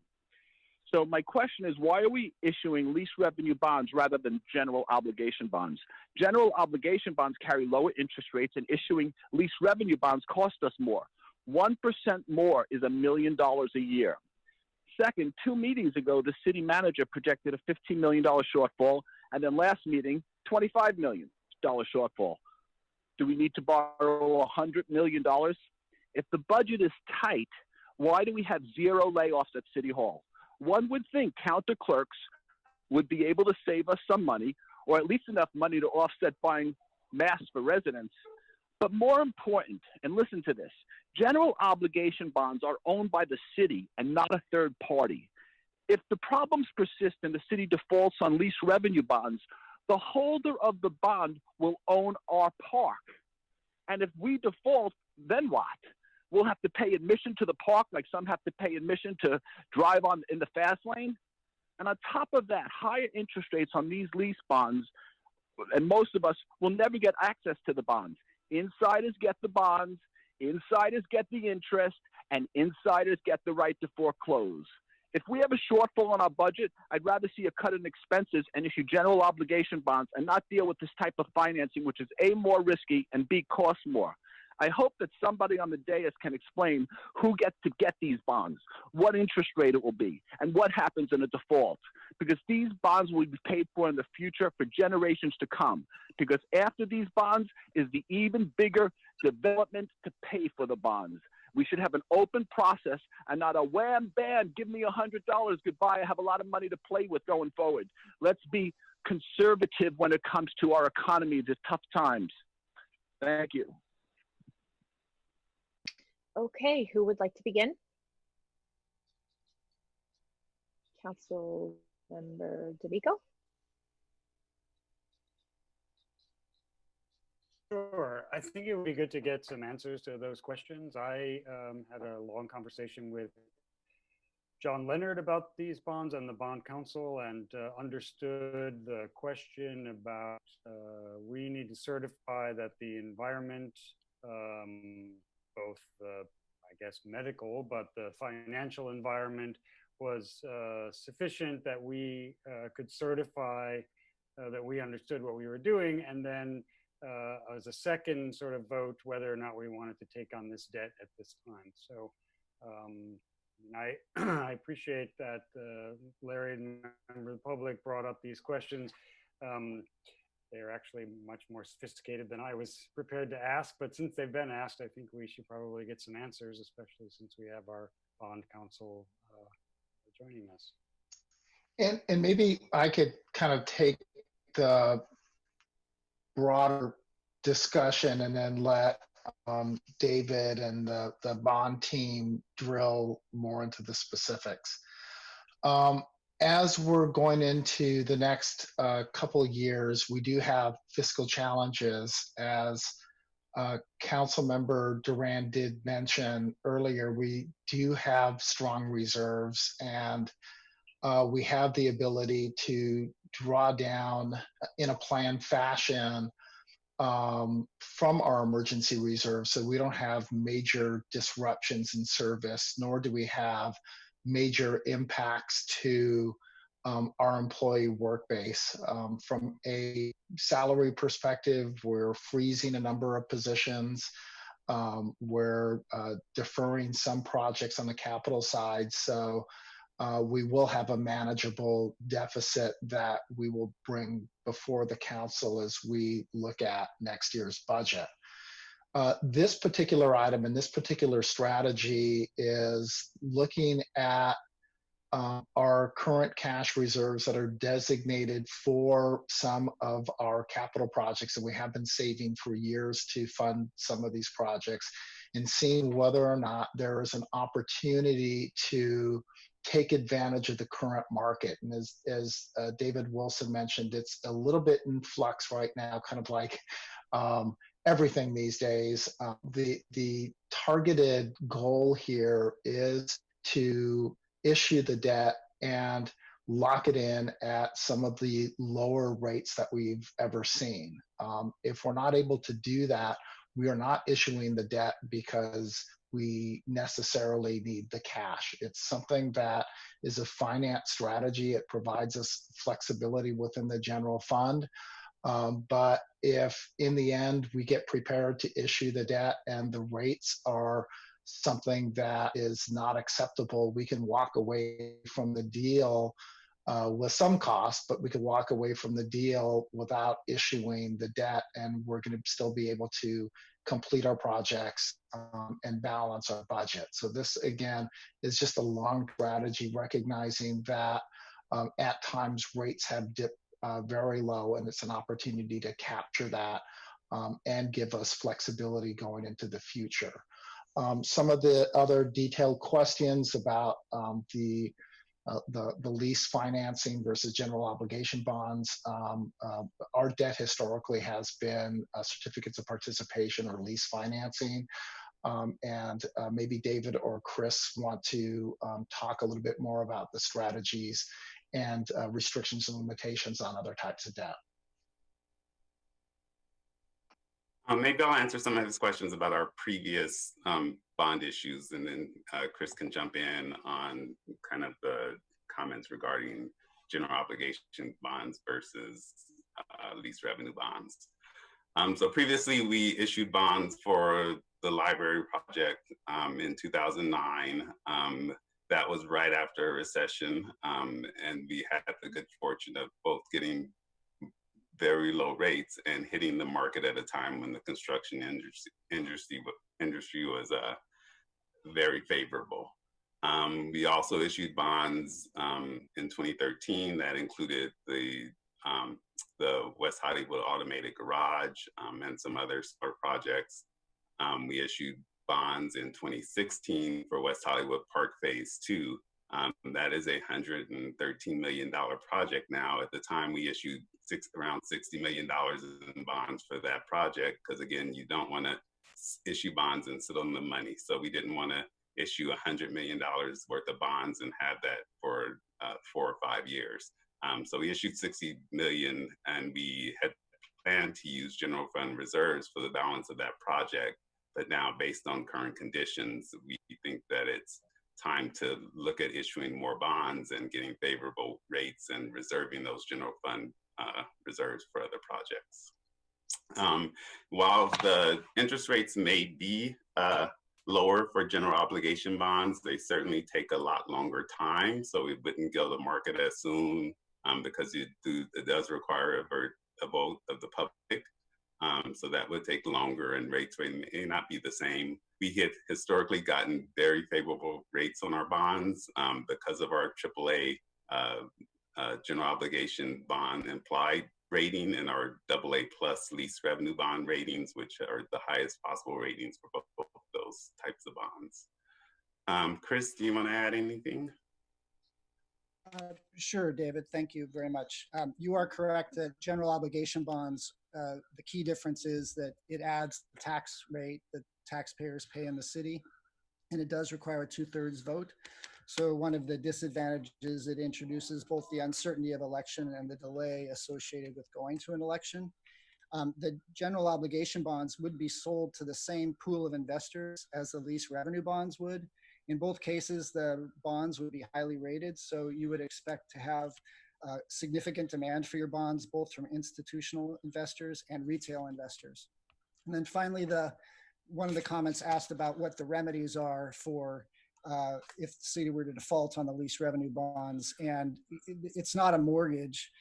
So my question is, why are we issuing lease revenue bonds rather than general obligation bonds? General obligation bonds carry lower interest rates, and issuing lease revenue bonds cost us more. 1% more is $1 million a year. Second, 2 meetings ago, the city manager projected a $15 million shortfall, and then last meeting, $25 million shortfall. Do we need to borrow $100 million? If the budget is tight, why do we have 0 layoffs at City Hall? One would think counter clerks would be able to save us some money, or at least enough money to offset buying masks for residents. But more important, and listen to this, general obligation bonds are owned by the city and not a third party. If the problems persist and the city defaults on lease revenue bonds, the holder of the bond will own our park. And if we default, then what? We'll have to pay admission to the park like some have to pay admission to drive on in the fast lane. And on top of that, higher interest rates on these lease bonds, and most of us will never get access to the bonds. Insiders get the bonds, insiders get the interest, and insiders get the right to foreclose. If we have a shortfall on our budget, I'd rather see a cut in expenses and issue general obligation bonds and not deal with this type of financing, which is A, more risky, and B, costs more. I hope that somebody on the dais can explain who gets to get these bonds, what interest rate it will be, and what happens in a default. Because these bonds will be paid for in the future for generations to come. Because after these bonds is the even bigger development to pay for the bonds. We should have an open process and not a wham, bam, give me $100, goodbye, I have a lot of money to play with going forward. Let's be conservative when it comes to our economy, the tough times. Thank you. Okay, who would like to begin? Councilmember D'Amico? Sure. I think it would be good to get some answers to those questions. I had a long conversation with John Leonard about these bonds and the bond council, and understood the question about we need to certify that the environment, both I guess medical, but the financial environment was sufficient that we could certify that we understood what we were doing, and then as a second sort of vote whether or not we wanted to take on this debt at this time. So I appreciate that Larry and member of the public brought up these questions. They're actually much more sophisticated than I was prepared to ask, but since they've been asked, I think we should probably get some answers, especially since we have our bond counsel joining us. And maybe I could kind of take the broader discussion and then let David and the bond team drill more into the specifics. As we're going into the next couple of years, we do have fiscal challenges, as Council Member Duran did mention earlier. We do have strong reserves, and we have the ability to draw down in a planned fashion from our emergency reserves, so we don't have major disruptions in service, nor do we have major impacts to our employee work base. From a salary perspective, we're freezing a number of positions. We're deferring some projects on the capital side, so we will have a manageable deficit that we will bring before the council as we look at next year's budget. This particular item and this particular strategy is looking at our current cash reserves that are designated for some of our capital projects that we have been saving for years to fund some of these projects, and seeing whether or not there is an opportunity to take advantage of the current market. And as David Wilson mentioned, it's a little bit in flux right now, kind of like everything these days. The targeted goal here is to issue the debt and lock it in at some of the lower rates that we've ever seen. If we're not able to do that, we are not issuing the debt because we necessarily need the cash. It's something that is a finance strategy. It provides us flexibility within the general fund. But if in the end we get prepared to issue the debt and the rates are something that is not acceptable, we can walk away from the deal with some cost, but we could walk away from the deal without issuing the debt, and we're going to still be able to complete our projects and balance our budget. So this, again, is just a long strategy, recognizing that at times rates have dipped very low, and it's an opportunity to capture that and give us flexibility going into the future. Some of the other detailed questions about the lease financing versus general obligation bonds. Our debt historically has been certificates of participation or lease financing. And maybe David or Chris want to talk a little bit more about the strategies and restrictions and limitations on other types of debt. Maybe I'll answer some of his questions about our previous bond issues, and then Chris can jump in on kind of the comments regarding general obligation bonds versus lease revenue bonds. So previously we issued bonds for the library project in 2009. That was right after a recession, and we had the good fortune of both getting very low rates and hitting the market at a time when the construction industry was very favorable. We also issued bonds in 2013 that included the West Hollywood Automated Garage and some other smaller projects. We issued bonds in 2016 for West Hollywood Park Phase 2. That is a $113 million project now. At the time, we issued around $60 million in bonds for that project, because again, you don't want to issue bonds and sit on the money. So we didn't want to issue $100 million worth of bonds and have that for 4 or 5 years. So we issued $60 million, and we had planned to use general fund reserves for the balance of that project. But now, based on current conditions, we think that it's time to look at issuing more bonds and getting favorable rates and reserving those general fund reserves for other projects. While the interest rates may be lower for general obligation bonds, they certainly take a lot longer time. So it wouldn't go to market as soon because it does require a vote of the public. So that would take longer, and rates may not be the same. We had historically gotten very favorable rates on our bonds because of our AAA general obligation bond implied rating and our AA plus lease revenue bond ratings, which are the highest possible ratings for both of those types of bonds. Chris, do you want to add anything? Sure, David. Thank you very much. You are correct that general obligation bonds, the key difference is that it adds the tax rate that taxpayers pay in the city, and it does require a 2/3 vote. So one of the disadvantages, it introduces both the uncertainty of election and the delay associated with going to an election. The general obligation bonds would be sold to the same pool of investors as the lease revenue bonds would. In both cases, the bonds would be highly rated, so you would expect to have significant demand for your bonds, both from institutional investors and retail investors. And then finally, one of the comments asked about what the remedies are for if the city were to default on the lease revenue bonds. And it's not a mortgage,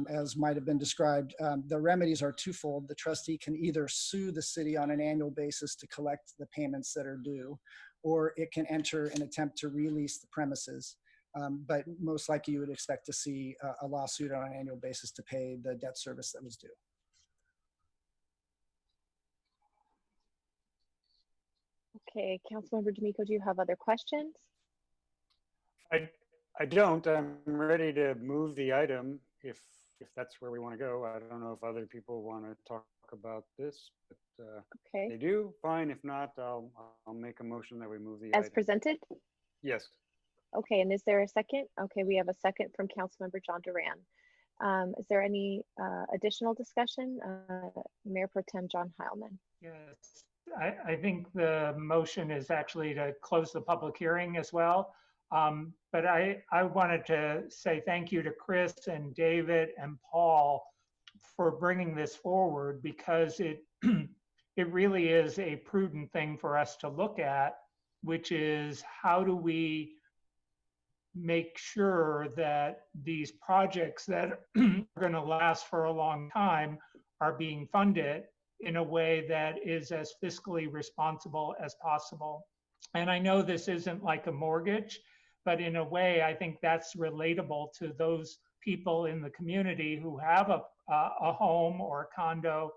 as might have been described. The remedies are twofold. The trustee can either sue the city on an annual basis to collect the payments that are due, or it can enter an attempt to release the premises. But most likely you would expect to see a lawsuit on an annual basis to pay the debt service that was due. Okay, Councilmember D'Amico, do you have other questions? I don't. I'm ready to move the item if that's where we want to go. I don't know if other people want to talk about this, but okay. They do. Fine. If not, I'll make a motion that we move the item. As presented? Yes. Okay, and is there a second? Okay, we have a second from Councilmember John Duran. Is there any additional discussion? Mayor Pro Tem John Heilman. Yes, I think the motion is actually to close the public hearing as well. But I wanted to say thank you to Chris and David and Paul for bringing this forward, because it it really is a prudent thing for us to look at, which is how do we make sure that these projects that are going to last for a long time are being funded in a way that is as fiscally responsible as possible. And I know this isn't like a mortgage, but in a way, I think that's relatable to those people in the community who have a home or a condo.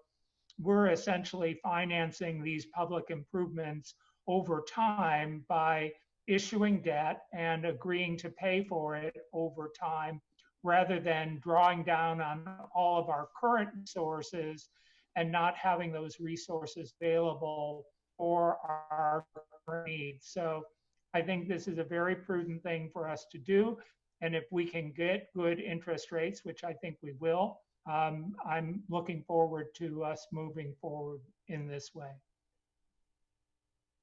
We're essentially financing these public improvements over time by issuing debt and agreeing to pay for it over time, rather than drawing down on all of our current resources and not having those resources available for our needs. So I think this is a very prudent thing for us to do. And if we can get good interest rates, which I think we will, I'm looking forward to us moving forward in this way.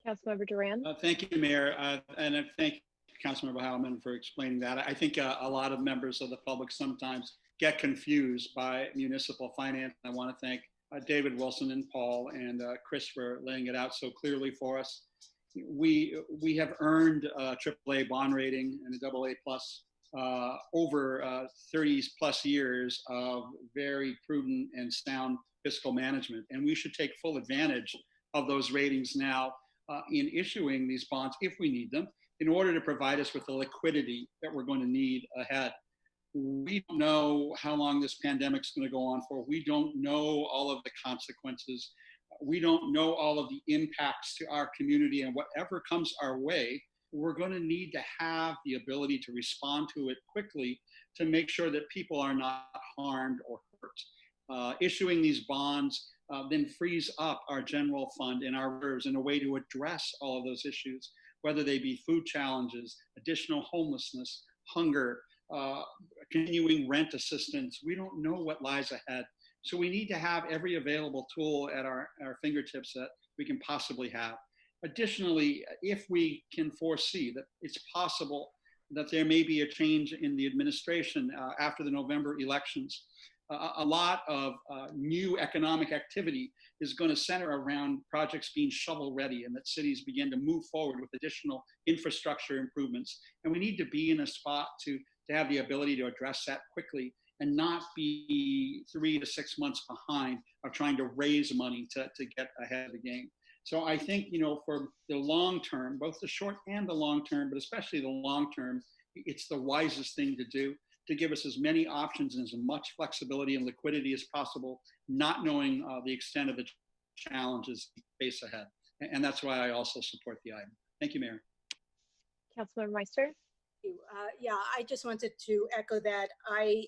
Councilmember Duran. Thank you, Mayor. And I thank Councilmember Heilman for explaining that. I think a lot of members of the public sometimes get confused by municipal finance. I want to thank David Wilson and Paul and Chris for laying it out so clearly for us. We have earned a AAA bond rating and a AA plus over 30 plus years of very prudent and sound fiscal management. And we should take full advantage of those ratings now in issuing these bonds if we need them, in order to provide us with the liquidity that we're going to need ahead. We don't know how long this pandemic is going to go on for. We don't know all of the consequences. We don't know all of the impacts to our community, and whatever comes our way, we're going to need to have the ability to respond to it quickly to make sure that people are not harmed or hurt. Issuing these bonds then frees up our general fund and our reserves in a way to address all of those issues, whether they be food challenges, additional homelessness, hunger, continuing rent assistance. We don't know what lies ahead. So we need to have every available tool at our fingertips that we can possibly have. Additionally, if we can foresee that it's possible that there may be a change in the administration after the November elections, a lot of new economic activity is going to center around projects being shovel ready, and that cities begin to move forward with additional infrastructure improvements. And we need to be in a spot to have the ability to address that quickly and not be 3 to 6 months behind of trying to raise money to get ahead of the game. So I think, for the long term, both the short and the long term, but especially the long term, it's the wisest thing to do, to give us as many options and as much flexibility and liquidity as possible, not knowing the extent of the challenges we face ahead. And that's why I also support the item. Thank you, Mayor. Councilmember Meister. Yeah, I just wanted to echo that. I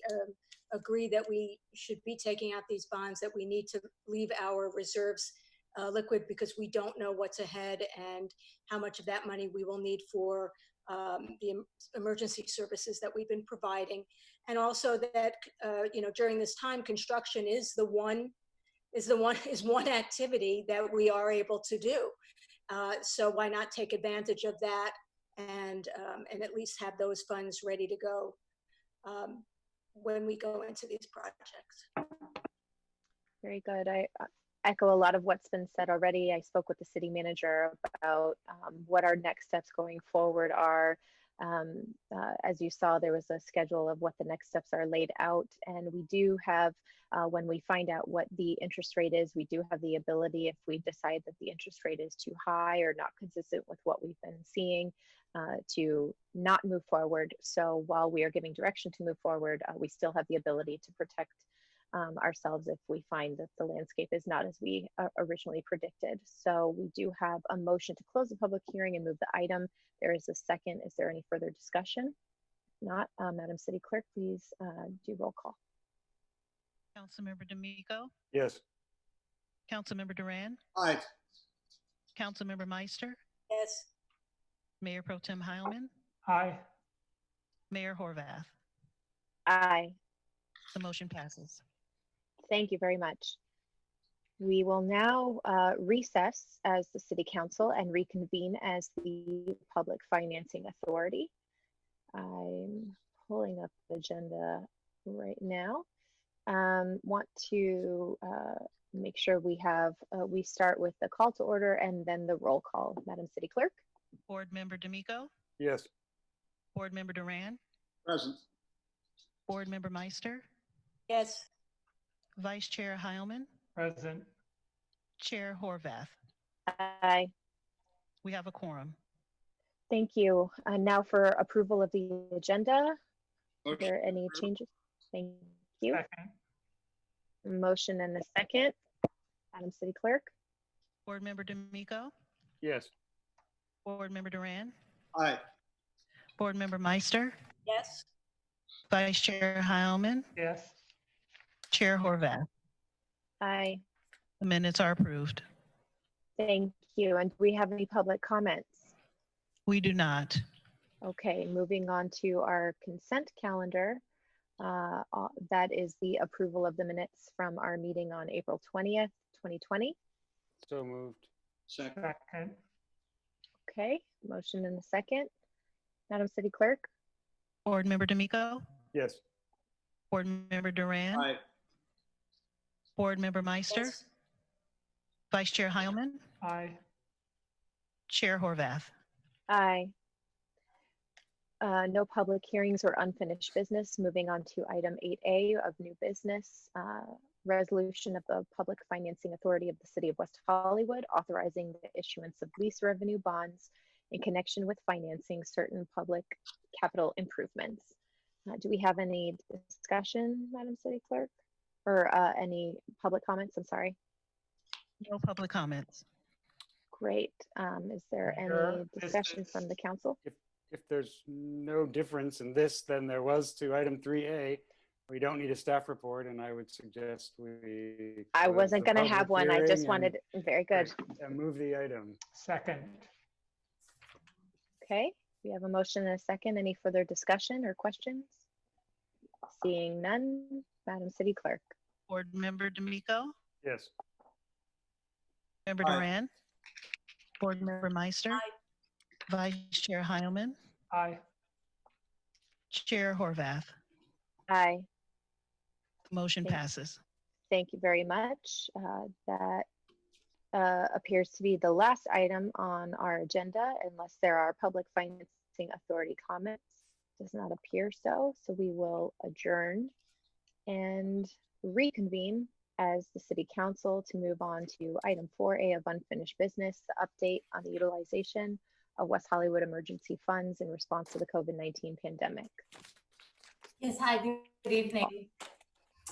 agree that we should be taking out these bonds, that we need to leave our reserves liquid, because we don't know what's ahead and how much of that money we will need for the emergency services that we've been providing. And also that, during this time, construction is one activity that we are able to do. So why not take advantage of that and at least have those funds ready to go when we go into these projects. Very good. I echo a lot of what's been said already. I spoke with the city manager about what our next steps going forward are. As you saw, there was a schedule of what the next steps are laid out, and we do have, when we find out what the interest rate is, we do have the ability, if we decide that the interest rate is too high or not consistent with what we've been seeing, to not move forward. So while we are giving direction to move forward, we still have the ability to protect ourselves if we find that the landscape is not as we originally predicted. So we do have a motion to close the public hearing and move the item. There is a second. Is there any further discussion? Not, Madam City Clerk, please do roll call. Councilmember D'Amico? Yes. Councilmember Duran? Aye. Councilmember Meister? Yes. Mayor Pro Tem Heilman? Aye. Mayor Horvath? Aye. The motion passes. Thank you very much. We will now recess as the City Council and reconvene as the Public Financing Authority. I'm pulling up the agenda right now. Want to make sure we have, we start with the call to order and then the roll call. Madam City Clerk. Board Member D'Amico, Yes. Board Member Duran, Present. Board Member Meister, Yes. Vice Chair Heilman, Present. Chair Horvath. Aye. We have a quorum. Thank you. Now for approval of the agenda. Are Motion there any approved. changes? Thank you. Second. Motion and a second. Madam City Clerk. Board Member D'Amico, Yes. Board Member Duran, Aye. Board Member Meister, Yes. Vice Chair Heilman, Yes. Chair Horvath. Aye. The minutes are approved. Thank you. And do we have any public comments? We do not. Okay, moving on to our consent calendar. That is the approval of the minutes from our meeting on April 20th, 2020. So moved. Second. Second. Okay, motion and a second. Madam City Clerk. Board Member D'Amico, Yes. Board Member Duran, Aye. Board Member Meister, Yes. Vice Chair Heilman, Aye. Chair Horvath. Aye. No public hearings or unfinished business. Moving on to item 8A of new business. Resolution of the Public Financing Authority of the City of West Hollywood authorizing the issuance of lease revenue bonds in connection with financing certain public capital improvements. Do we have any discussion, Madam City Clerk? Or any public comments? I'm sorry. No public comments. Great. Is there Sure. any discussion from the council? If there's no difference in this than there was to item 3A, we don't need a staff report, and I would suggest we. I close wasn't the going to have public one. I just hearing wanted, very good. And move the item. Second. Okay, we have a motion and a second. Any further discussion or questions? Seeing none, Madam City Clerk. Board Member D'Amico, Yes. Member Aye. Duran, Board Member Meister, Vice Chair Heilman, Aye. Chair Horvath. Aye. Motion Thank- passes. Thank you very much. That appears to be the last item on our agenda unless there are Public Financing Authority comments. Does not appear so. So we will adjourn and reconvene as the City Council to move on to item 4A of unfinished business, the update on the utilization of West Hollywood emergency funds in response to the COVID-19 pandemic. Yes, hi, good evening.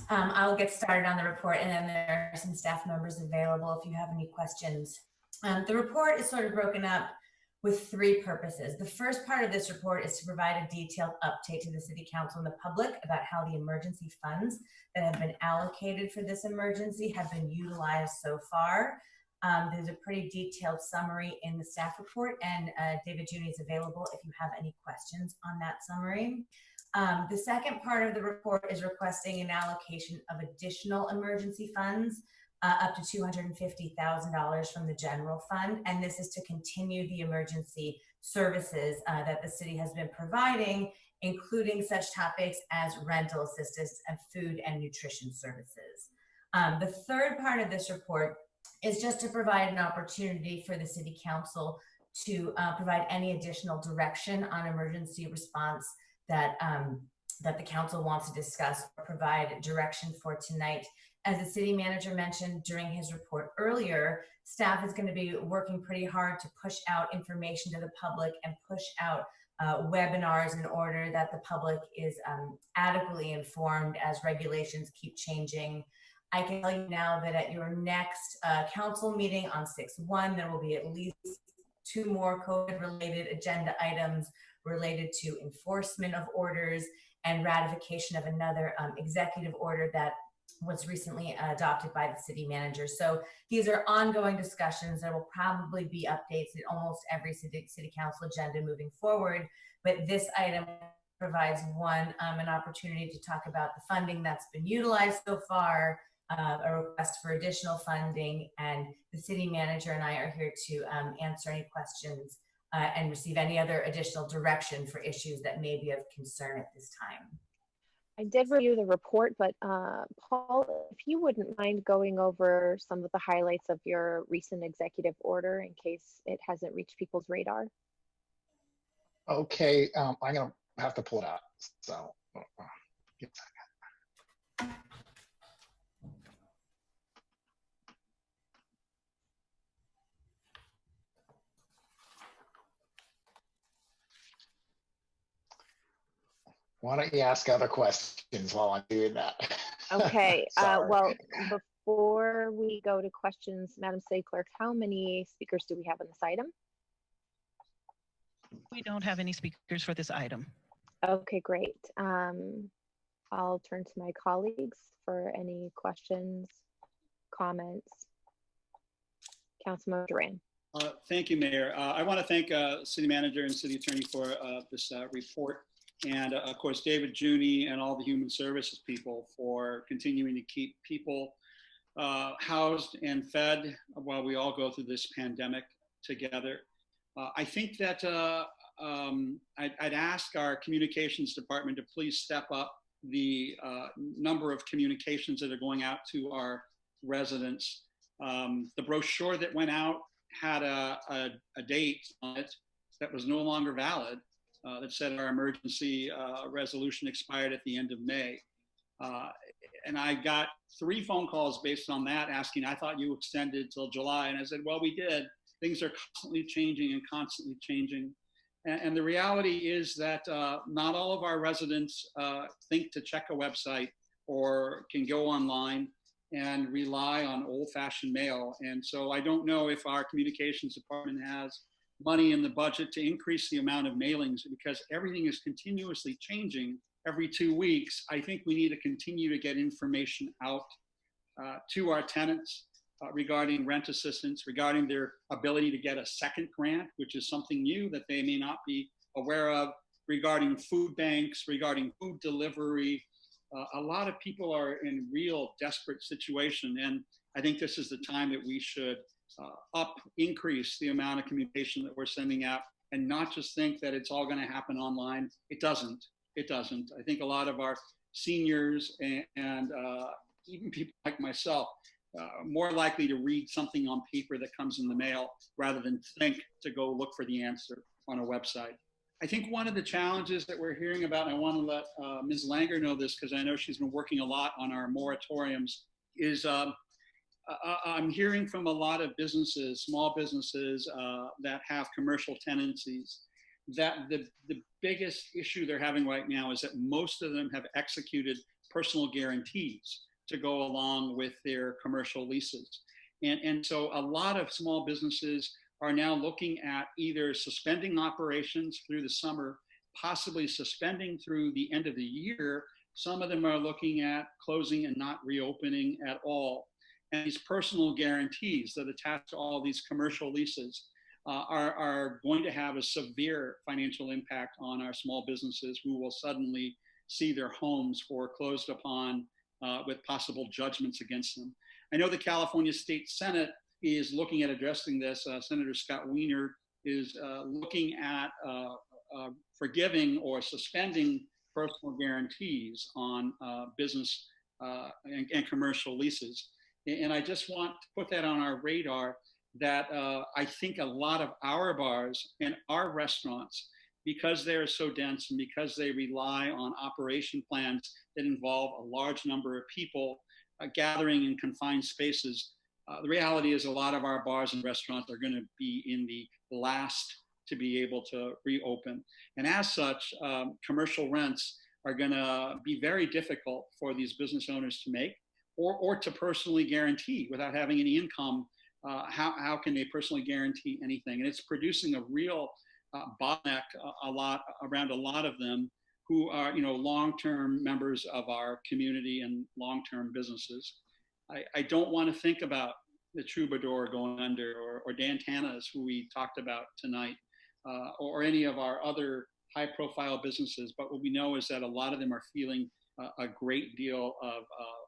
I'll get started on the report, and then there are some staff members available if you have any questions. The report is sort of broken up with three purposes. The first part of this report is to provide a detailed update to the City Council and the public about how the emergency funds that have been allocated for this emergency have been utilized so far. There's a pretty detailed summary in the staff report, and David Juni is available if you have any questions on that summary. The second part of the report is requesting an allocation of additional emergency funds up to $250,000 from the general fund. And this is to continue the emergency services that the city has been providing, including such topics as rental assistance and food and nutrition services. The third part of this report is just to provide an opportunity for the City Council to provide any additional direction on emergency response that the council wants to discuss or provide direction for tonight. As the city manager mentioned during his report earlier, staff is going to be working pretty hard to push out information to the public and push out webinars in order that the public is adequately informed as regulations keep changing. I can tell you now that at your next council meeting on 6/1, there will be at least 2 more COVID-related agenda items related to enforcement of orders and ratification of another executive order that was recently adopted by the city manager. So these are ongoing discussions. There will probably be updates in almost every city council agenda moving forward, but this item provides an opportunity to talk about the funding that's been utilized so far, a request for additional funding, and the city manager and I are here to answer any questions and receive any other additional direction for issues that may be of concern at this time. I did review the report, but Paul, if you wouldn't mind going over some of the highlights of your recent executive order in case it hasn't reached people's radar. Okay, I'm gonna have to pull it out. So, give a second. Why don't you ask other questions while I'm doing that? Okay, well, before we go to questions, Madam City Clerk, how many speakers do we have on this item? We don't have any speakers for this item. Okay, great. I'll turn to my colleagues for any questions, comments. Councilmember Duran. Thank you, Mayor. I want to thank City Manager and City Attorney for this report. And of course, David Juni and all the human services people for continuing to keep people housed and fed while we all go through this pandemic together. I think that I'd ask our communications department to please step up the number of communications that are going out to our residents. The brochure that went out had a date on it that was no longer valid. That said our emergency resolution expired at the end of May. And I got 3 phone calls based on that asking, I thought you extended till July. And I said, well, we did. Things are constantly changing and constantly changing. And the reality is that not all of our residents think to check a website or can go online and rely on old-fashioned mail. And so I don't know if our communications department has money in the budget to increase the amount of mailings because everything is continuously changing every 2 weeks. I think we need to continue to get information out to our tenants regarding rent assistance, regarding their ability to get a second grant, which is something new that they may not be aware of, regarding food banks, regarding food delivery. A lot of people are in real desperate situation. And I think this is the time that we should increase the amount of communication that we're sending out and not just think that it's all going to happen online. It doesn't. It doesn't. I think a lot of our seniors and even people like myself more likely to read something on paper that comes in the mail rather than think to go look for the answer on a website. I think one of the challenges that we're hearing about, and I want to let Ms. Langer know this because I know she's been working a lot on our moratoriums, is I'm hearing from a lot of businesses, small businesses that have commercial tenancies, that the biggest issue they're having right now is that most of them have executed personal guarantees to go along with their commercial leases. And so a lot of small businesses are now looking at either suspending operations through the summer, possibly suspending through the end of the year. Some of them are looking at closing and not reopening at all. And these personal guarantees that attach to all these commercial leases are going to have a severe financial impact on our small businesses who will suddenly see their homes foreclosed upon with possible judgments against them. I know the California State Senate is looking at addressing this. Senator Scott Wiener is looking at forgiving or suspending personal guarantees on business and commercial leases. And I just want to put that on our radar that I think a lot of our bars and our restaurants, because they're so dense and because they rely on operation plans that involve a large number of people gathering in confined spaces, the reality is a lot of our bars and restaurants are going to be in the last to be able to reopen. And as such, commercial rents are going to be very difficult for these business owners to make or to personally guarantee without having any income. How can they personally guarantee anything? And it's producing a real bottleneck around a lot of them who are, long-term members of our community and long-term businesses. I don't want to think about the Troubadour going under or Dan Tana's, who we talked about tonight, or any of our other high-profile businesses. But what we know is that a lot of them are feeling a great deal of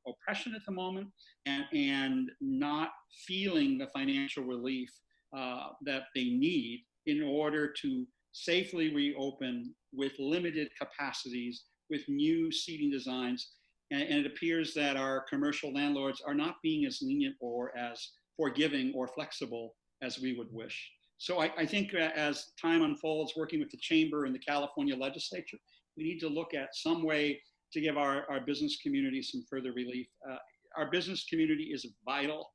oppression at the moment, and not feeling the financial relief that they need in order to safely reopen with limited capacities, with new seating designs. And it appears that our commercial landlords are not being as lenient or as forgiving or flexible as we would wish. So I think as time unfolds, working with the Chamber and the California legislature, we need to look at some way to give our business community some further relief. Our business community is vital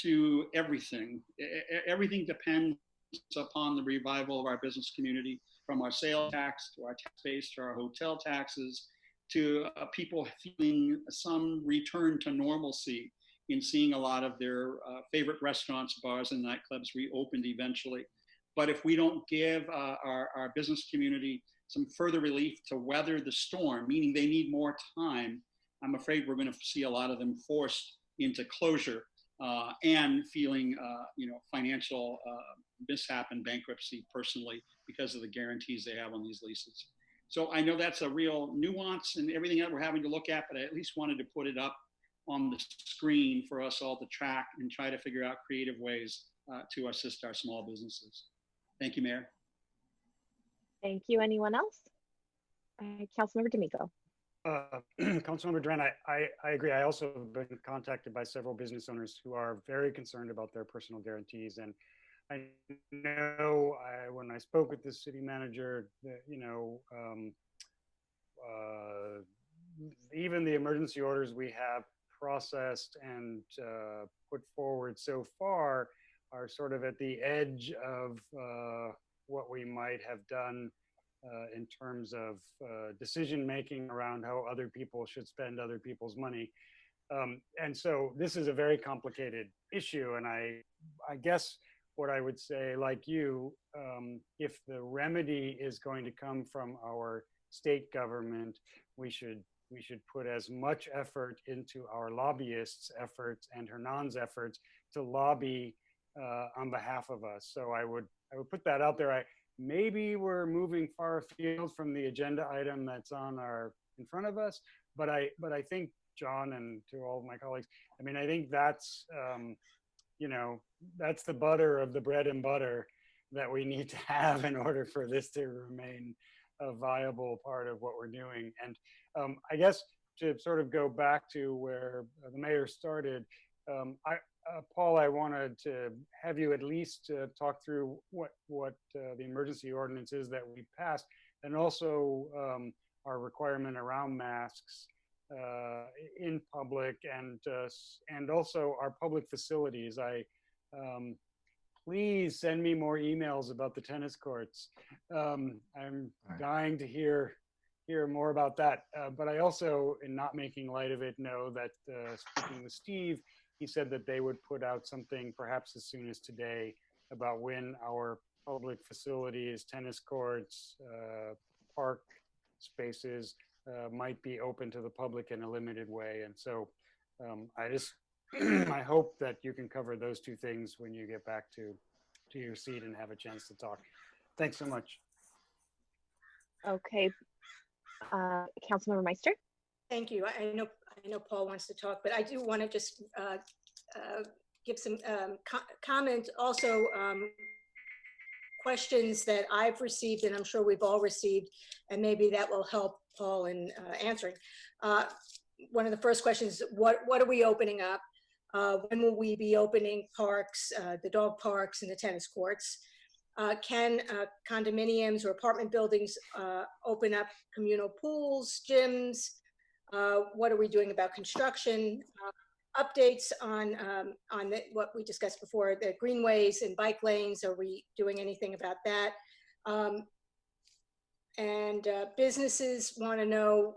to everything. Everything depends upon the revival of our business community, from our sales tax to our tax base to our hotel taxes, to people feeling some return to normalcy in seeing a lot of their favorite restaurants, bars, and nightclubs reopened eventually. But if we don't give our business community some further relief to weather the storm, meaning they need more time, I'm afraid we're going to see a lot of them forced into closure and feeling financial mishap and bankruptcy personally because of the guarantees they have on these leases. So I know that's a real nuance in everything that we're having to look at, but I at least wanted to put it up on the screen for us all to track and try to figure out creative ways to assist our small businesses. Thank you, Mayor. Thank you. Anyone else? Councilmember D'Amico. Councilmember Duran, I agree. I also have been contacted by several business owners who are very concerned about their personal guarantees. And I know when I spoke with the city manager, even the emergency orders we have processed and put forward so far are sort of at the edge of what we might have done in terms of decision making around how other people should spend other people's money. And so this is a very complicated issue. And I guess what I would say, like you, if the remedy is going to come from our state government, we should put as much effort into our lobbyists' efforts and Hernan's efforts to lobby on behalf of us. So I would put that out there. Maybe we're moving far afield from the agenda item that's in front of us, but I think, John, and to all of my colleagues, I mean, I think that's that's the butter of the bread and butter that we need to have in order for this to remain a viable part of what we're doing. And I guess to sort of go back to where the mayor started, Paul, I wanted to have you at least talk through what the emergency ordinance is that we passed, and also our requirement around masks in public, and also our public facilities. Please send me more emails about the tennis courts. I'm dying to hear more about that. But I also, in not making light of it, know that speaking with Steve, he said that they would put out something perhaps as soon as today about when our public facilities, tennis courts, park spaces might be open to the public in a limited way. And so I hope that you can cover those two things when you get back to your seat and have a chance to talk. Thanks so much. Okay. Councilmember Meister. Thank you. I know Paul wants to talk, but I do want to just give some comment. Also, questions that I've received, and I'm sure we've all received, and maybe that will help Paul in answering. One of the first questions, what are we opening up? When will we be opening parks, the dog parks and the tennis courts? Can condominiums or apartment buildings open up communal pools, gyms? What are we doing about construction? Updates on what we discussed before, the greenways and bike lanes. Are we doing anything about that? And businesses want to know,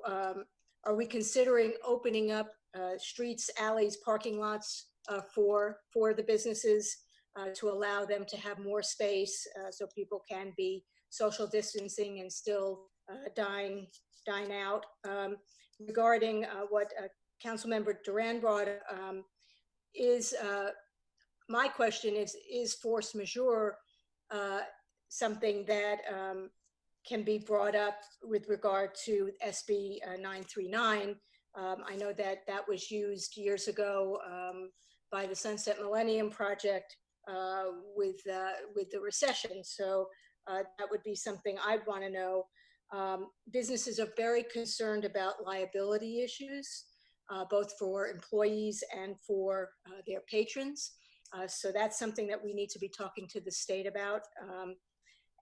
are we considering opening up streets, alleys, parking lots for the businesses to allow them to have more space so people can be social distancing and still dine out? Regarding what Councilmember Duran brought up, my question is force majeure something that can be brought up with regard to SB 939. I know that that was used years ago by the Sunset Millennium Project with the recession. So that would be something I'd want to know. Businesses are very concerned about liability issues, both for employees and for their patrons. So that's something that we need to be talking to the state about.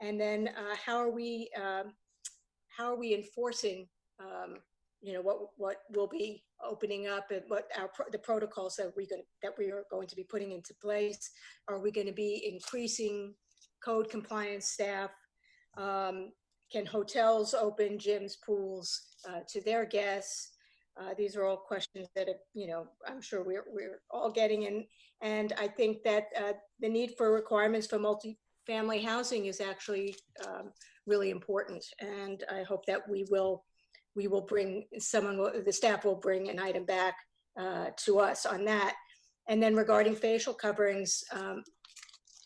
And then how are we enforcing, what will be opening up, and what the protocols that we are going to be putting into place? Are we going to be increasing code compliance staff? Can hotels open gyms, pools to their guests? These are all questions that I'm sure we're all getting, and I think that the need for requirements for multifamily housing is actually really important, and I hope that we will bring the staff will bring an item back to us on that. And then regarding facial coverings,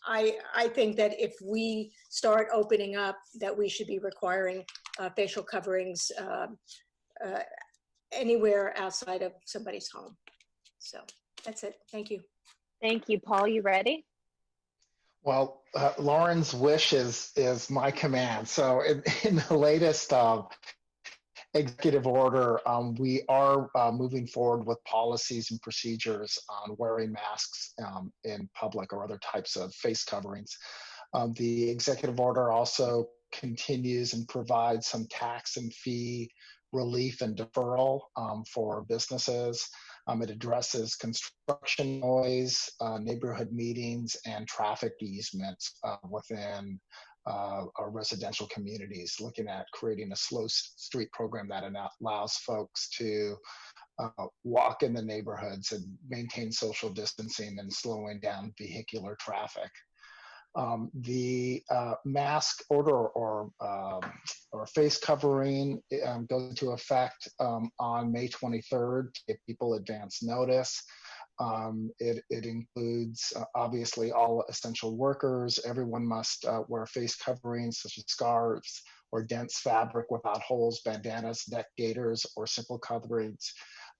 I think that if we start opening up, that we should be requiring facial coverings anywhere outside of somebody's home. So that's it. Thank you. Thank you. Paul, you ready? Well, Lauren's wish is my command. So in the latest executive order, we are moving forward with policies and procedures on wearing masks in public or other types of face coverings. The executive order also continues and provides some tax and fee relief and deferral for businesses. It addresses construction noise, neighborhood meetings, and traffic easements within our residential communities, looking at creating a slow street program that allows folks to walk in the neighborhoods and maintain social distancing and slowing down vehicular traffic. The mask order or face covering goes into effect on May 23rd to give people advance notice. It includes obviously all essential workers. Everyone must wear face coverings such as scarves or dense fabric without holes, bandanas, neck gaiters, or simple coverings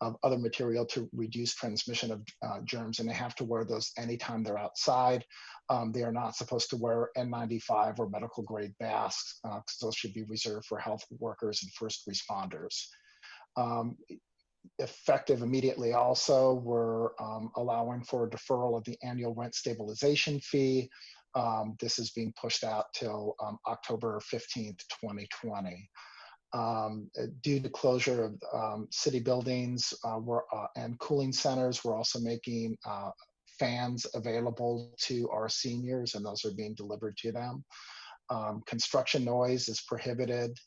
of other material to reduce transmission of germs, and they have to wear those anytime they're outside. They are not supposed to wear N95 or medical grade masks because those should be reserved for health workers and first responders. Effective immediately also, we're allowing for a deferral of the annual rent stabilization fee. This is being pushed out till October 15th, 2020. Due to closure of city buildings and cooling centers, we're also making fans available to our seniors, and those are being delivered to them. Construction noise is prohibited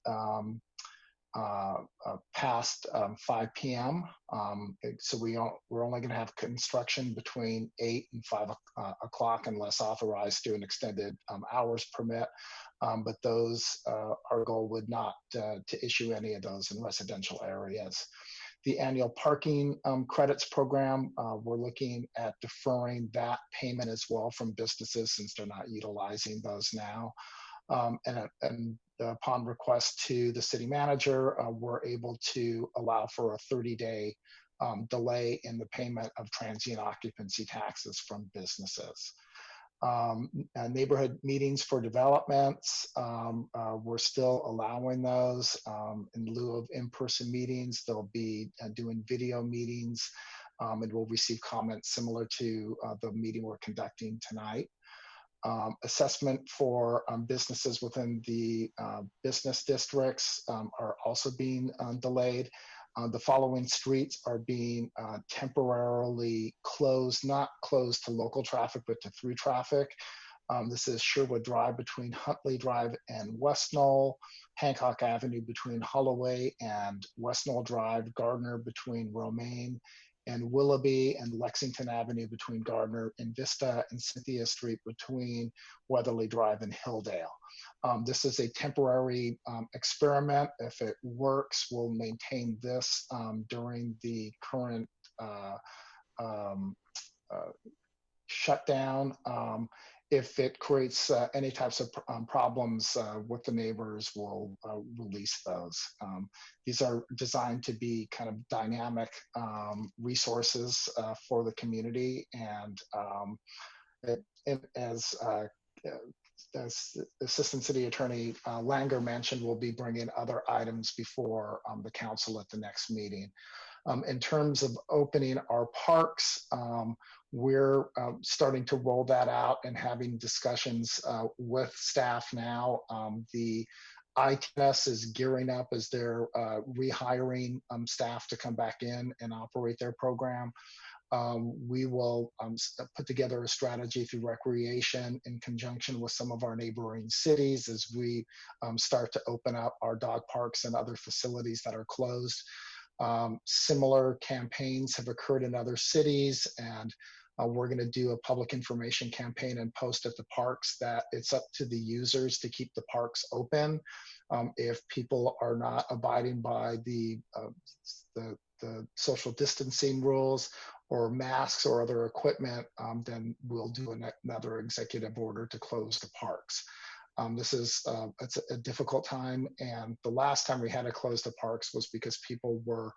past 5 p.m. So we're only going to have construction between 8 and 5 o'clock unless authorized to an extended hours permit. But those, our goal would not to issue any of those in residential areas. The annual parking credits program, we're looking at deferring that payment as well from businesses since they're not utilizing those now. And upon request to the city manager, we're able to allow for a 30-day delay in the payment of transient occupancy taxes from businesses. Neighborhood meetings for developments, we're still allowing those in lieu of in-person meetings. They'll be doing video meetings, and we'll receive comments similar to the meeting we're conducting tonight. Assessment for businesses within the business districts are also being delayed. The following streets are being temporarily closed, not closed to local traffic, but to through traffic. This is Sherwood Drive between Huntley Drive and West Knoll, Hancock Avenue between Holloway and West Knoll Drive, Gardner between Romaine and Willoughby, and Lexington Avenue between Gardner and Vista, and Cynthia Street between Weatherly Drive and Hilldale. This is a temporary experiment. If it works, we'll maintain this during the current shutdown. if it creates any types of problems with the neighbors, we'll release those. These are designed to be kind of dynamic resources for the community, and as Assistant City Attorney Langer mentioned, we'll be bringing other items before the council at the next meeting. In terms of opening our parks, we're starting to roll that out and having discussions with staff now. The ITS is gearing up as they're rehiring staff to come back in and operate their program. We will put together a strategy through recreation in conjunction with some of our neighboring cities as we start to open up our dog parks and other facilities that are closed. Similar campaigns have occurred in other cities, and we're going to do a public information campaign and post at the parks that it's up to the users to keep the parks open. If people are not abiding by the social distancing rules or masks or other equipment, then we'll do another executive order to close the parks. This is it's a difficult time, and the last time we had to close the parks was because people were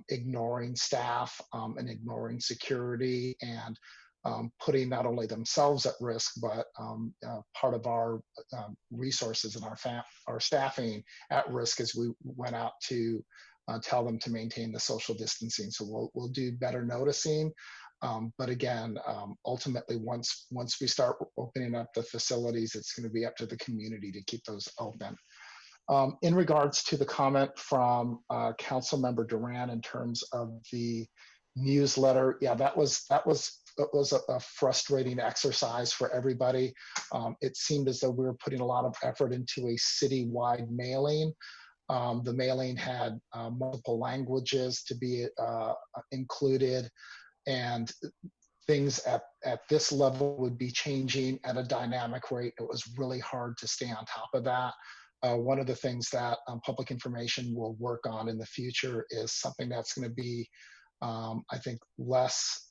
ignoring staff and ignoring security, and putting not only themselves at risk, but part of our resources and our staffing at risk as we went out to tell them to maintain the social distancing. So we'll do better noticing. But again, ultimately, once we start opening up the facilities, it's going to be up to the community to keep those open. In regards to the comment from Councilmember Duran in terms of the newsletter, yeah, that was a frustrating exercise for everybody. It seemed as though we were putting a lot of effort into a citywide mailing. The mailing had multiple languages to be included, and things at this level would be changing at a dynamic rate. It was really hard to stay on top of that. One of the things that public information will work on in the future is something that's going to be, I think, less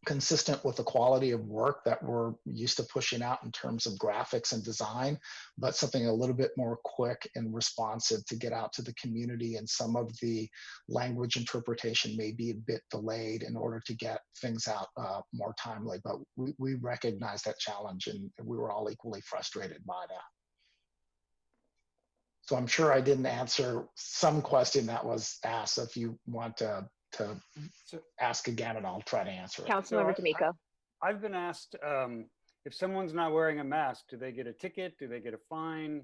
consistent with the quality of work that we're used to pushing out in terms of graphics and design, but something a little bit more quick and responsive to get out to the community. And some of the language interpretation may be a bit delayed in order to get things out more timely, but we recognize that challenge, and we were all equally frustrated by that. So I'm sure I didn't answer some question that was asked. So if you want to ask again, and I'll try to answer it. Councilmember D'Amico. I've been asked, if someone's not wearing a mask, do they get a ticket? Do they get a fine?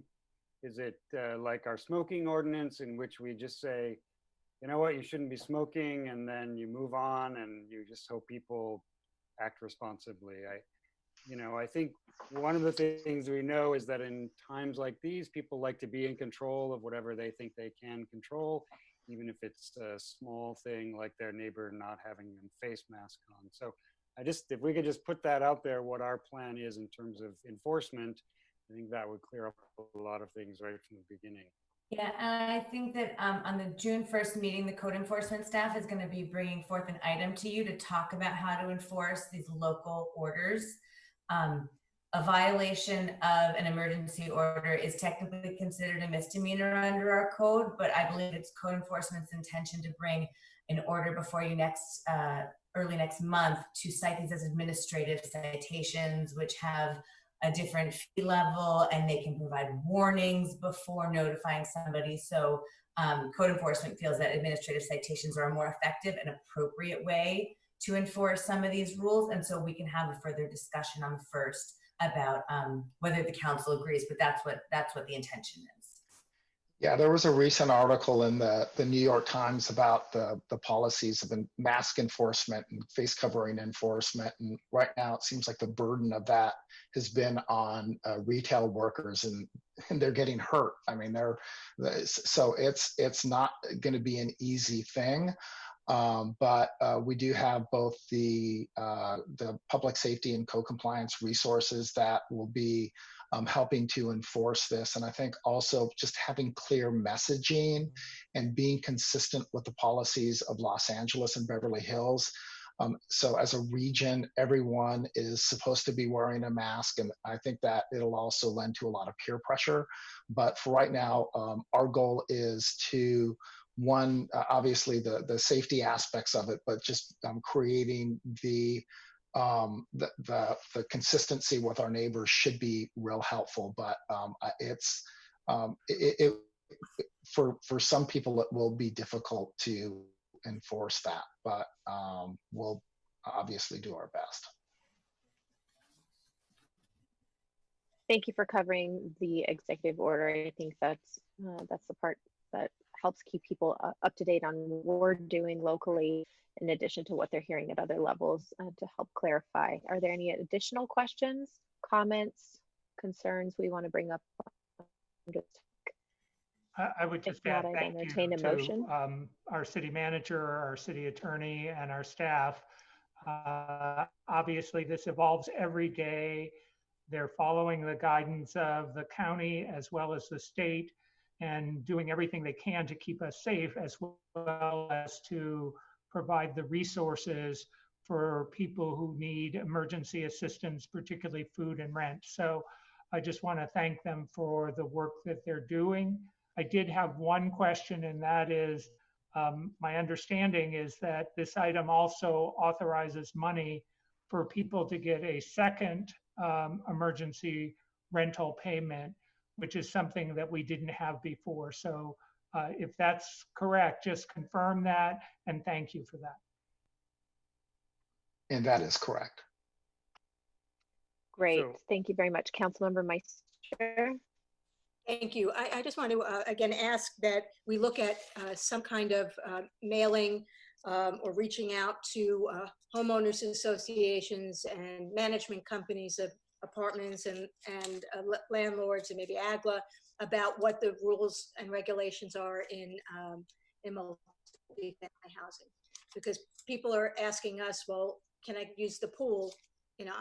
Is it like our smoking ordinance, in which we just say, you know what, you shouldn't be smoking, and then you move on and you just hope people act responsibly? I think one of the things we know is that in times like these, people like to be in control of whatever they think they can control, even if it's a small thing like their neighbor not having a face mask on. So if we could just put that out there, what our plan is in terms of enforcement, I think that would clear up a lot of things right from the beginning. Yeah, and I think that on the June 1st meeting, the code enforcement staff is going to be bringing forth an item to you to talk about how to enforce these local orders. A violation of an emergency order is technically considered a misdemeanor under our code, but I believe it's code enforcement's intention to bring an order before you early next month to cite these as administrative citations, which have a different fee level, and they can provide warnings before notifying somebody. So code enforcement feels that administrative citations are a more effective and appropriate way to enforce some of these rules. And so we can have a further discussion on the 1st about whether the council agrees, but that's what the intention is. Yeah, there was a recent article in the New York Times about the policies of mask enforcement and face covering enforcement. And right now it seems like the burden of that has been on retail workers, and they're getting hurt. I mean, so it's not going to be an easy thing. But we do have both the public safety and co-compliance resources that will be helping to enforce this. And I think also just having clear messaging and being consistent with the policies of Los Angeles and Beverly Hills So as a region, everyone is supposed to be wearing a mask, and I think that it'll also lend to a lot of peer pressure. But for right now, our goal is to, one, obviously the safety aspects of it, but just creating the consistency with our neighbors should be real helpful. But for some people, it will be difficult to enforce that, but we'll obviously do our best. Thank you for covering the executive order. I think that's the part that helps keep people up to date on what we're doing locally, in addition to what they're hearing at other levels, to help clarify. Are there any additional questions, comments, concerns we want to bring up? I would just add thank you to our city manager, our city attorney, and our staff. Obviously, this evolves every day. They're following the guidance of the county as well as the state and doing everything they can to keep us safe, as well as to provide the resources for people who need emergency assistance, particularly food and rent. So I just want to thank them for the work that they're doing. I did have one question, and that is, my understanding is that this item also authorizes money for people to get a second emergency rental payment, which is something that we didn't have before. So if that's correct, just confirm that, and thank you for that. And that is correct. Great, thank you very much. Councilmember Meister. Thank you. I just want to again ask that we look at some kind of mailing or reaching out to homeowners associations and management companies of apartments and landlords and maybe AGLA about what the rules and regulations are in multi-family housing, because people are asking us, well, can I use the pool? You know,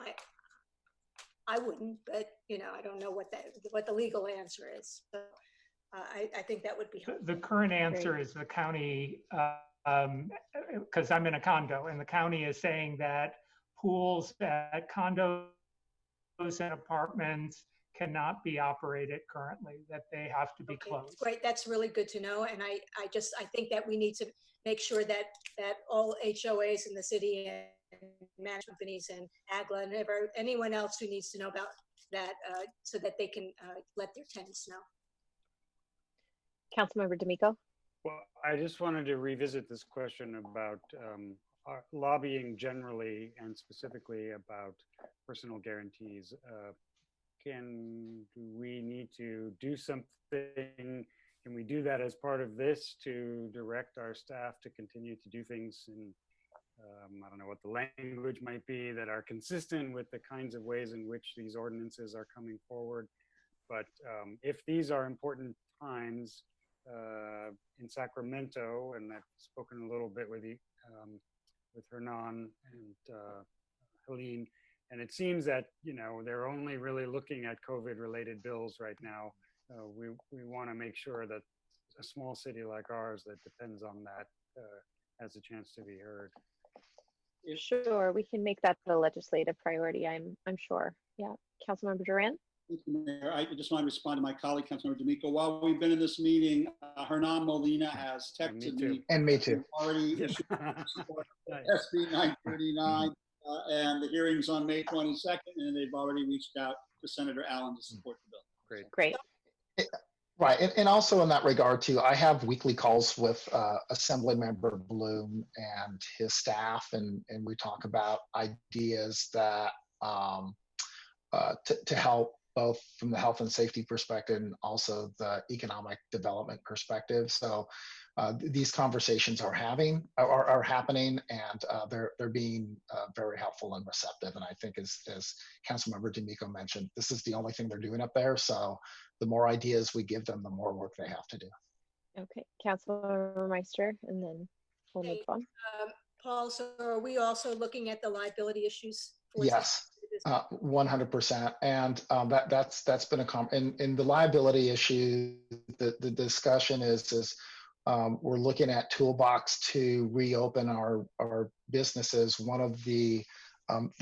I wouldn't, but you know, I don't know what the legal answer is. So I think that would be helpful. The current answer is the county, because I'm in a condo, and the county is saying that pools at condos and apartments cannot be operated currently, that they have to be closed. Great, that's really good to know. And I think that we need to make sure that all HOAs in the city and management companies and AGLA and anyone else who needs to know about that, so that they can let their tenants know. Councilmember D'Amico. Well, I just wanted to revisit this question about lobbying generally and specifically about personal guarantees. Do we need to do something? Can we do that as part of this to direct our staff to continue to do things in, I don't know what the language might be, that are consistent with the kinds of ways in which these ordinances are coming forward? But if these are important times in Sacramento, and I've spoken a little bit with Hernan and Helene, and it seems that, you know, they're only really looking at COVID-related bills right now. We want to make sure that a small city like ours that depends on that has a chance to be heard. Sure, we can make that the legislative priority, I'm sure. Yeah, Councilmember Duran. Thank you, Mayor. I just want to respond to my colleague, Councilmember D'Amico. While we've been in this meeting, Hernan Molina has texted me. And me too. Already issued SB 939 and the hearings on May 22nd, and they've already reached out to Senator Allen to support the bill. Great. Right, and also in that regard too, I have weekly calls with Assemblymember Bloom and his staff, and we talk about ideas that to help both from the health and safety perspective and also the economic development perspective. So these conversations are happening, and they're being very helpful and receptive. And I think as Councilmember D'Amico mentioned, this is the only thing they're doing up there. So the more ideas we give them, the more work they have to do. Okay, Councilmember Meister, and then we'll move on. Paul, so are we also looking at the liability issues? Yes. 100%, and that's been in the liability issue. The discussion is we're looking at toolbox to reopen our businesses. One of the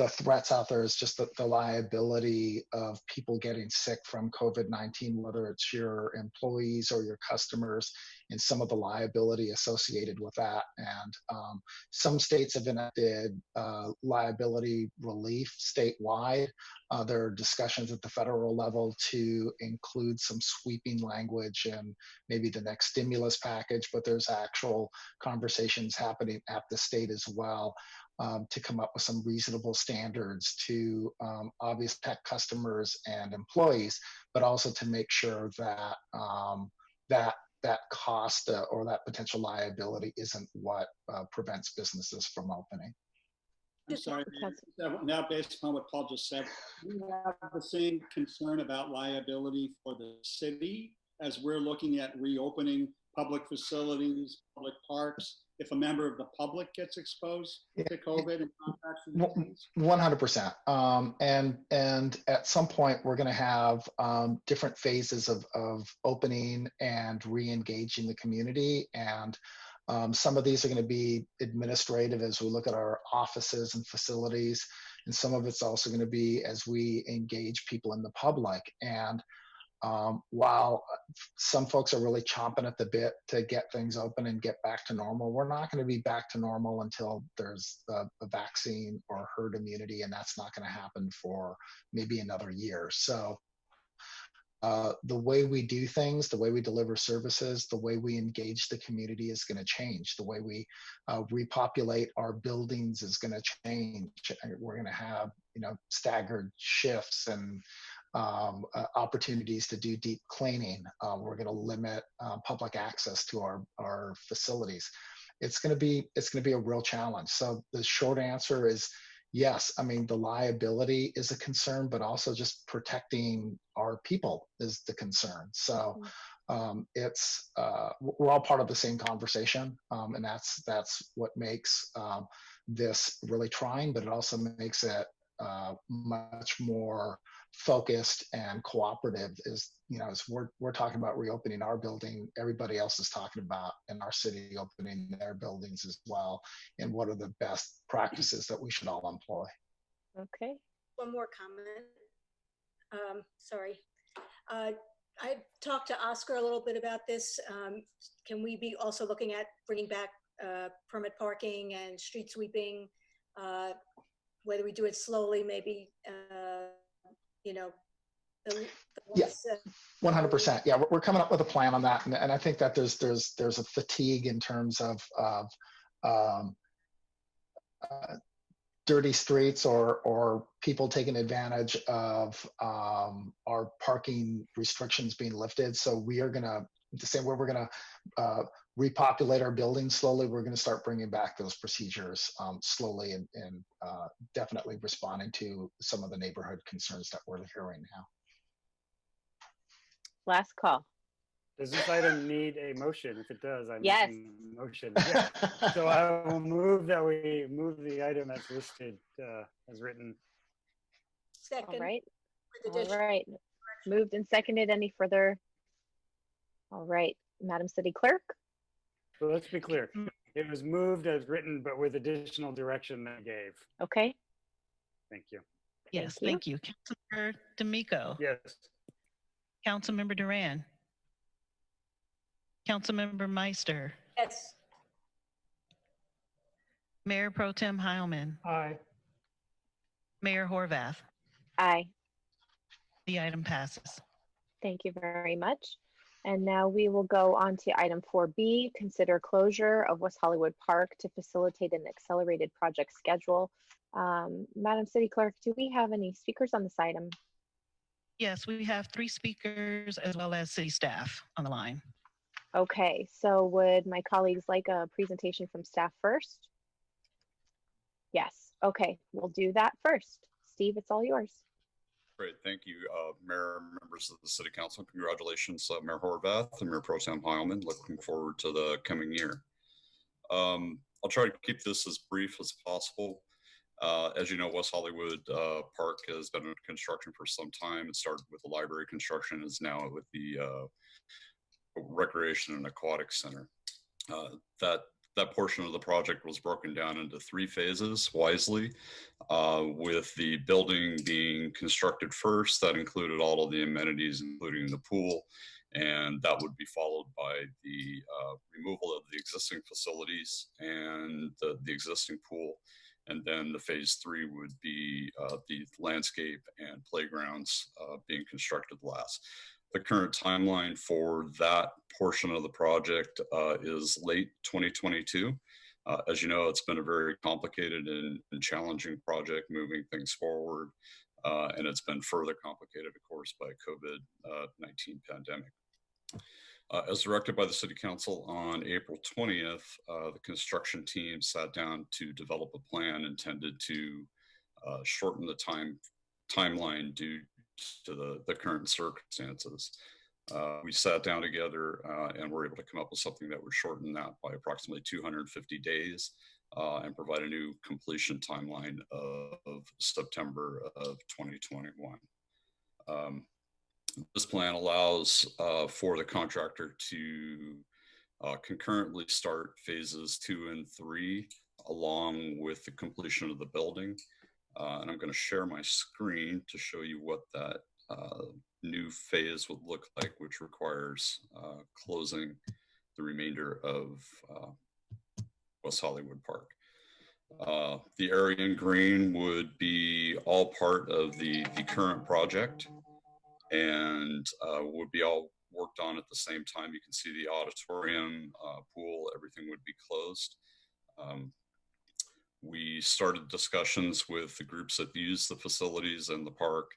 threats out there is just the liability of people getting sick from COVID-19, whether it's your employees or your customers, and some of the liability associated with that. And some states have enacted liability relief statewide. There are discussions at the federal level to include some sweeping language in maybe the next stimulus package, but there's actual conversations happening at the state as well. To come up with some reasonable standards to obviously protect customers and employees, but also to make sure that that cost or that potential liability isn't what prevents businesses from opening. I'm sorry, now based upon what Paul just said, we have the same concern about liability for the city as we're looking at reopening public facilities, public parks. If a member of the public gets exposed to COVID and contacts the disease? 100%. And at some point, we're going to have different phases of opening and re-engaging the community. And some of these are going to be administrative as we look at our offices and facilities. And some of it's also going to be as we engage people in the public. And while some folks are really chomping at the bit to get things open and get back to normal, we're not going to be back to normal until there's a vaccine or herd immunity, and that's not going to happen for maybe another year. So the way we do things, the way we deliver services, the way we engage the community is going to change. The way we repopulate our buildings is going to change. We're going to have, staggered shifts and opportunities to do deep cleaning. We're going to limit public access to our facilities. It's going to be a real challenge. So the short answer is yes. I mean, the liability is a concern, but also just protecting our people is the concern. So we're all part of the same conversation, and that's what makes this really trying. But it also makes it much more focused and cooperative. As we're talking about reopening our building, everybody else is talking about in our city opening their buildings as well, and what are the best practices that we should all employ. Okay. One more comment. Sorry. I talked to Oscar a little bit about this. Can we be also looking at bringing back permit parking and street sweeping, whether we do it slowly, maybe, Yes, 100%. Yeah, we're coming up with a plan on that, and I think that there's a fatigue in terms of dirty streets or people taking advantage of our parking restrictions being lifted. So we are gonna, the same way we're gonna repopulate our buildings slowly, we're gonna start bringing back those procedures slowly and definitely responding to some of the neighborhood concerns that we're hearing now. Last call. Does this item need a motion? If it does, I'm yes. making a motion. Yeah. So I will move that we move the item as listed, as written. Second. All right. All right. Moved and seconded. Any further? All right, Madam City Clerk. So let's be clear. It was moved as written, but with additional direction that I gave. Okay. Thank you. Yes, thank you. Councilmember D'Amico. Yes. Councilmember Duran. Councilmember Meister. Yes. Mayor Pro Tem Heilman. Aye. Mayor Horvath. Aye. The item passes. Thank you very much. And now we will go on to item 4B, consider closure of West Hollywood Park to facilitate an accelerated project schedule. Madam City Clerk, do we have any speakers on this item? Yes, we have 3 speakers as well as city staff on the line. Okay, so would my colleagues like a presentation from staff first? Yes, okay, we'll do that first. Steve, it's all yours. Great, thank you, Mayor, members of the City Council. Congratulations, Mayor Horvath and Mayor Pro Tem Heilman. Looking forward to the coming year. I'll try to keep this as brief as possible. As you know, West Hollywood Park has been under construction for some time. It started with the library construction, is now with the Recreation and Aquatic Center. That portion of the project was broken down into 3 phases wisely, with the building being constructed first. That included all of the amenities, including the pool, and that would be followed by the removal of the existing facilities and the existing pool. And then the phase 3 would be the landscape and playgrounds being constructed last. The current timeline for that portion of the project is late 2022. As you know, it's been a very complicated and challenging project moving things forward, and it's been further complicated, of course, by COVID-19 pandemic. As directed by the City Council on April 20th, the construction team sat down to develop a plan intended to shorten the timeline due to the current circumstances. We sat down together and were able to come up with something that would shorten that by approximately 250 days and provide a new completion timeline of September of 2021. This plan allows for the contractor to concurrently start phases 2 and 3 along with the completion of the building. And I'm going to share my screen to show you what that new phase would look like, which requires closing the remainder of West Hollywood Park. The area in green would be all part of the current project and would be all worked on at the same time. You can see the auditorium, pool, everything would be closed. We started discussions with the groups that use the facilities and the park.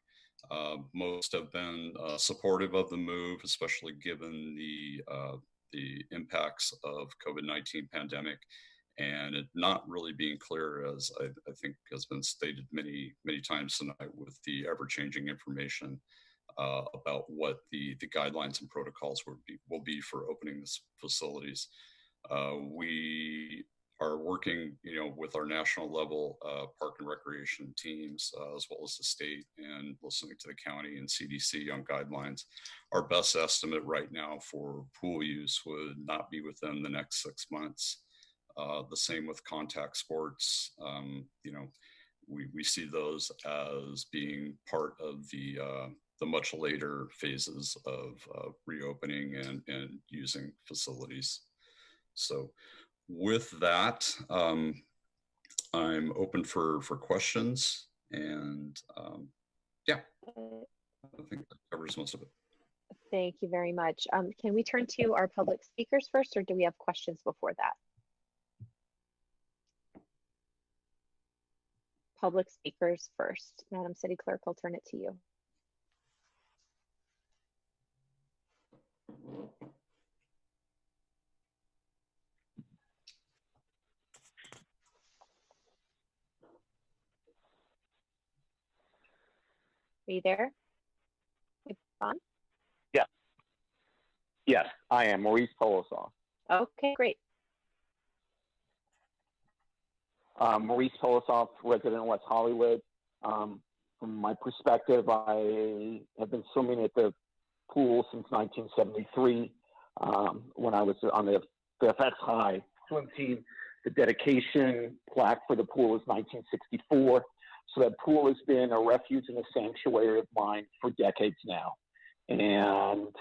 Most have been supportive of the move, especially given the impacts of COVID-19 pandemic, and it not really being clear, as I think has been stated many times tonight, with the ever-changing information about what the guidelines and protocols will be for opening these facilities. We are working, with our national level park and recreation teams, as well as the state, and listening to the county and CDC on guidelines. Our best estimate right now for pool use would not be within the next 6 months. The same with contact sports. We see those as being part of the much later phases of reopening and using facilities. So with that, I'm open for questions, and yeah, I think that covers most of it. Thank you very much. Can we turn to our public speakers first, or do we have questions before that? Public speakers first. Madam City Clerk, I'll turn it to you. Are you there? Yvonne? Yeah. Yes, I am. Maurice Polosoff. Okay, great. Maurice Polosoff, resident of West Hollywood. From my perspective, I have been swimming at the pool since 1973 when I was on the FX High swim team. The dedication plaque for the pool was 1964. So that pool has been a refuge and a sanctuary of mine for decades now. And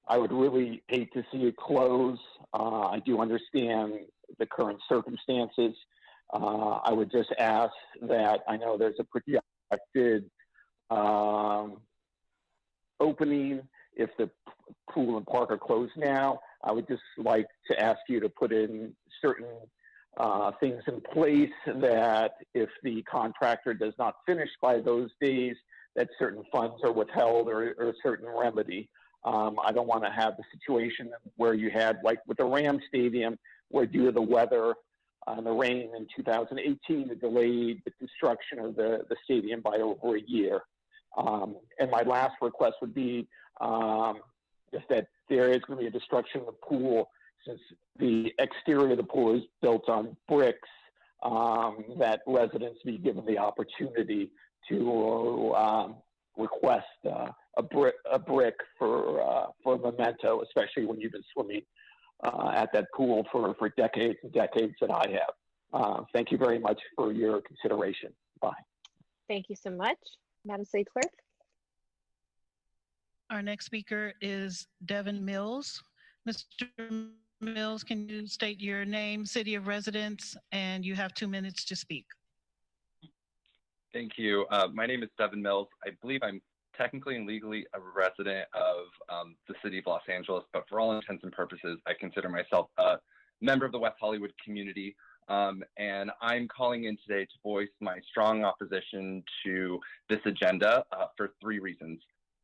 I would really hate to see it close. I do understand the current circumstances. I would just ask that, I know there's a projected opening if the pool and park are closed now. I would just like to ask you to put in certain things in place that if the contractor does not finish by those days, that certain funds are withheld or a certain remedy. I don't want to have the situation where you had, like with the Rams Stadium, where due to the weather and the rain in 2018, it delayed the construction of the stadium by over a year. And my last request would be if that there is going to be a destruction of the pool, since the exterior of the pool is built on bricks, that residents be given the opportunity to request a brick for a memento, especially when you've been swimming at that pool for decades and decades that I have. Thank you very much for your consideration. Bye. Thank you so much. Madam City Clerk. Our next speaker is Devin Mills. Mr. Mills, can you state your name, city of residence, and you have 2 minutes to speak. Thank you. My name is Devin Mills. I believe I'm technically and legally a resident of the city of Los Angeles, but for all intents and purposes, I consider myself a member of the West Hollywood community. And I'm calling in today to voice my strong opposition to this agenda for 3 reasons.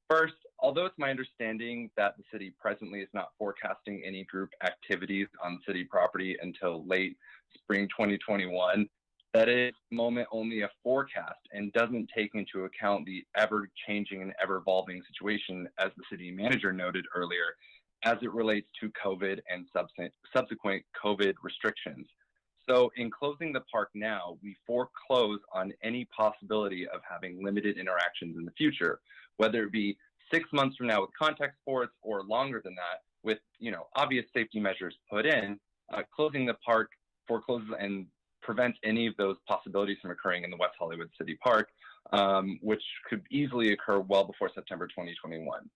First, although it's my understanding that the city presently is not forecasting any group activities on city property until late spring 2021, that is moment only a forecast and doesn't take into account the ever-changing and ever-evolving situation, as the city manager noted earlier, as it relates to COVID and subsequent COVID restrictions. So in closing the park now, we foreclose on any possibility of having limited interactions in the future, whether it be 6 months from now with contact sports or longer than that with, obvious safety measures put in. Closing the park forecloses and prevents any of those possibilities from occurring in the West Hollywood City Park, which could easily occur well before September 2021.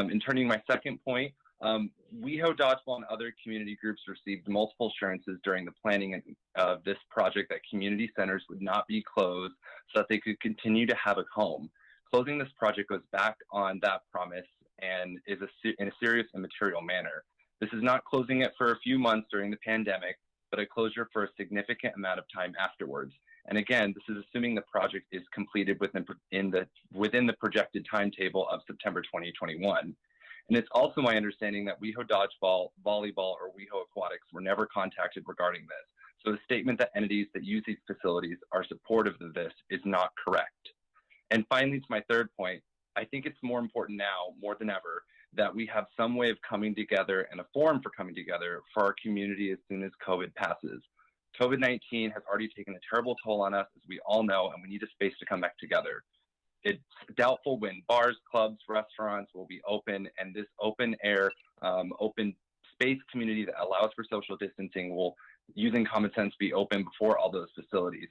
In turning my second point, WeHo Dodgeball and other community groups received multiple assurances during the planning of this project that community centers would not be closed so that they could continue to have a home. Closing this project goes back on that promise and is in a serious and material manner. This is not closing it for a few months during the pandemic, but a closure for a significant amount of time afterwards. And again, this is assuming the project is completed within the projected timetable of September 2021. And it's also my understanding that WeHo Dodgeball, Volleyball, or WeHo Aquatics were never contacted regarding this. So the statement that entities that use these facilities are supportive of this is not correct. And finally, to my third point, I think it's more important now, more than ever, that we have some way of coming together and a forum for coming together for our community as soon as COVID passes. COVID-19 has already taken a terrible toll on us, as we all know, and we need a space to come back together. It's doubtful when bars, clubs, restaurants will be open, and this open air, open space community that allows for social distancing will, using common sense, be open before all those facilities.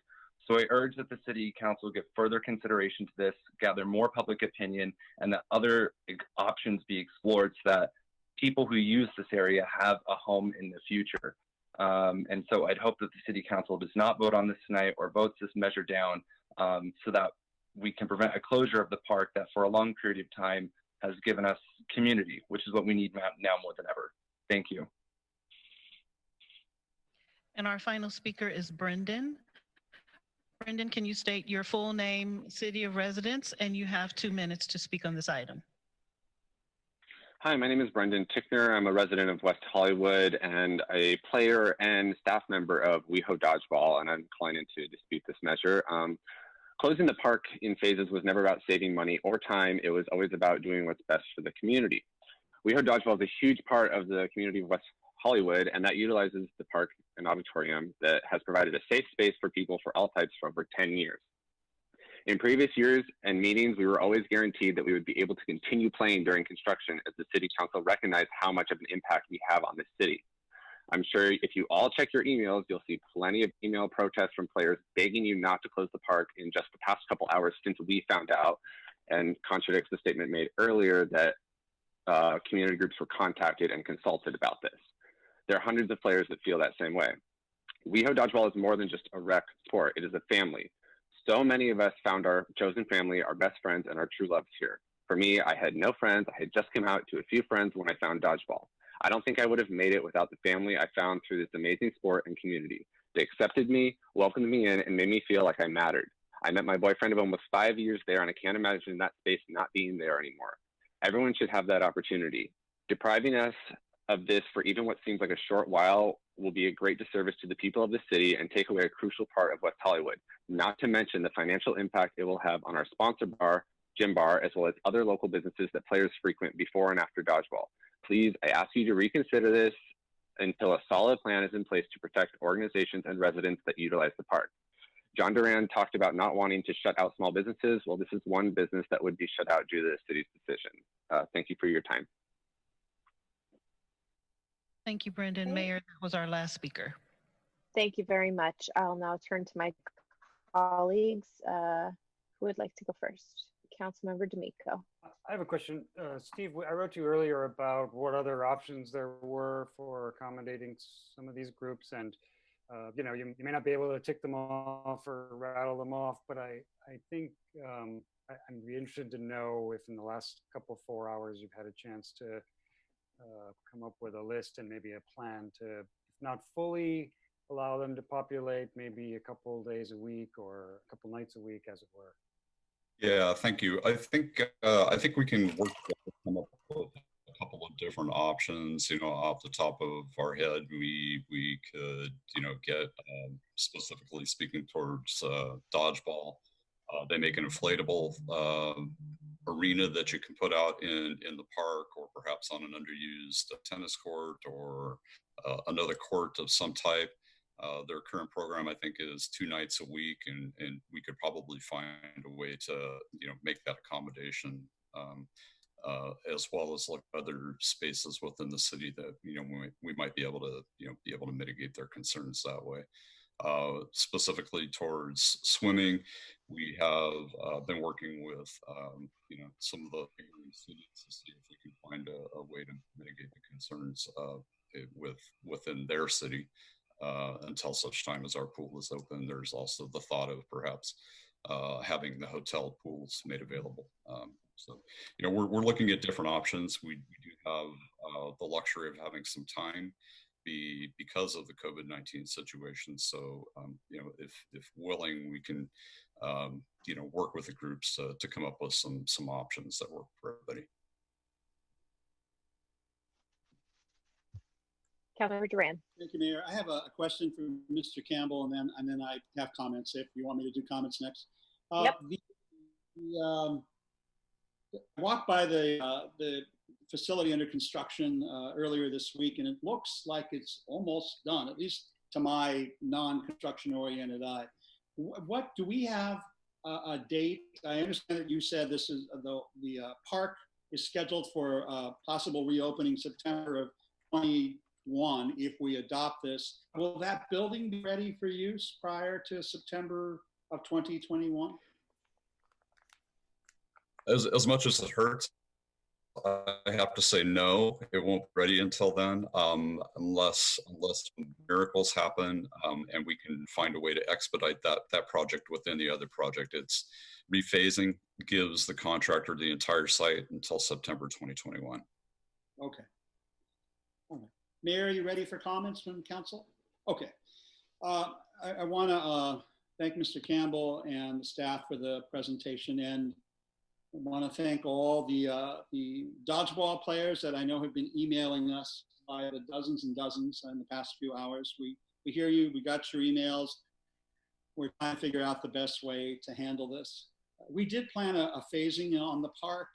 So I urge that the City Council give further consideration to this, gather more public opinion, and that other options be explored so that people who use this area have a home in the future. And so I'd hope that the City Council does not vote on this tonight or votes this measure down so that we can prevent a closure of the park that for a long period of time has given us community, which is what we need now more than ever. Thank you. And our final speaker is Brendan. Brendan, can you state your full name, city of residence, and you have 2 minutes to speak on this item. Hi, my name is Brendan Tickner. I'm a resident of West Hollywood and a player and staff member of WeHo Dodgeball, and I'm calling in to dispute this measure. Closing the park in phases was never about saving money or time. It was always about doing what's best for the community. WeHo Dodgeball is a huge part of the community of West Hollywood, and that utilizes the park and auditorium that has provided a safe space for people for all types for over 10 years. In previous years and meetings, we were always guaranteed that we would be able to continue playing during construction as the City Council recognized how much of an impact we have on this city. I'm sure if you all check your emails, you'll see plenty of email protests from players begging you not to close the park in just the past couple hours since we found out, and contradicts the statement made earlier that community groups were contacted and consulted about this. There are hundreds of players that feel that same way. WeHo Dodgeball is more than just a rec sport. It is a family. So many of us found our chosen family, our best friends, and our true loves here. For me, I had no friends. I had just come out to a few friends when I found Dodgeball. I don't think I would have made it without the family I found through this amazing sport and community. They accepted me, welcomed me in, and made me feel like I mattered. I met my boyfriend of almost 5 years there, and I can't imagine that space not being there anymore. Everyone should have that opportunity. Depriving us of this for even what seems like a short while will be a great disservice to the people of the city and take away a crucial part of West Hollywood, not to mention the financial impact it will have on our sponsor bar, gym bar, as well as other local businesses that players frequent before and after Dodgeball. Please, I ask you to reconsider this until a solid plan is in place to protect organizations and residents that utilize the park. John Duran talked about not wanting to shut out small businesses. Well, this is one business that would be shut out due to the city's decision. Thank you for your time. Thank you, Brendan. Mayor, that was our last speaker. Thank you very much. I'll now turn to my colleagues. Who would like to go first? Councilmember D'Amico. I have a question. Steve, I wrote to you earlier about what other options there were for accommodating some of these groups. And, you know, you may not be able to tick them off or rattle them off, but I think I'd be interested to know if in the last couple of 4 hours you've had a chance to come up with a list and maybe a plan to, if not fully allow them to populate, maybe a couple days a week or a couple nights a week, as it were. Yeah, thank you. I think we can work to come up with a couple of different options. You know, off the top of our head, we could, you know, get specifically speaking towards dodgeball. They make an inflatable arena that you can put out in the park, or perhaps on an underused tennis court, or another court of some type. Their current program, I think, is 2 nights a week, and we could probably find a way to, you know, make that accommodation, as well as look at other spaces within the city that, you know, we might be able to, you know, be able to mitigate their concerns that way. Specifically towards swimming, we have been working with, you know, some of the cities to see if we can find a way to mitigate the concerns within their city. Until such time as our pool is open. There's also the thought of perhaps having the hotel pools made available. So, you know, we're looking at different options. We do have the luxury of having some time because of the COVID-19 situation. So, you know, if willing, we can, you know, work with the groups to come up with some options that work for everybody. Councilmember Duran. Thank you, Mayor. I have a question for Mr. Campbell, and then I have comments if you want me to do comments next. Yep. I walked by the facility under construction earlier this week, and it looks like it's almost done, at least to my non-construction oriented eye. What do we have a date? I understand that you said this is the park is scheduled for possible reopening September of 2021 if we adopt this. Will that building be ready for use prior to September of 2021? As much as it hurts, I have to say no, it won't be ready until then, unless miracles happen, and we can find a way to expedite that project within the other project. It's rephasing gives the contractor the entire site until September 2021. Okay. All right. Mayor, are you ready for comments from council? Okay. I want to thank Mr. Campbell and the staff for the presentation, and I want to thank all the dodgeball players that I know have been emailing us by the dozens and dozens in the past few hours. We hear you, we got your emails. We're trying to figure out the best way to handle this. We did plan a phasing on the park,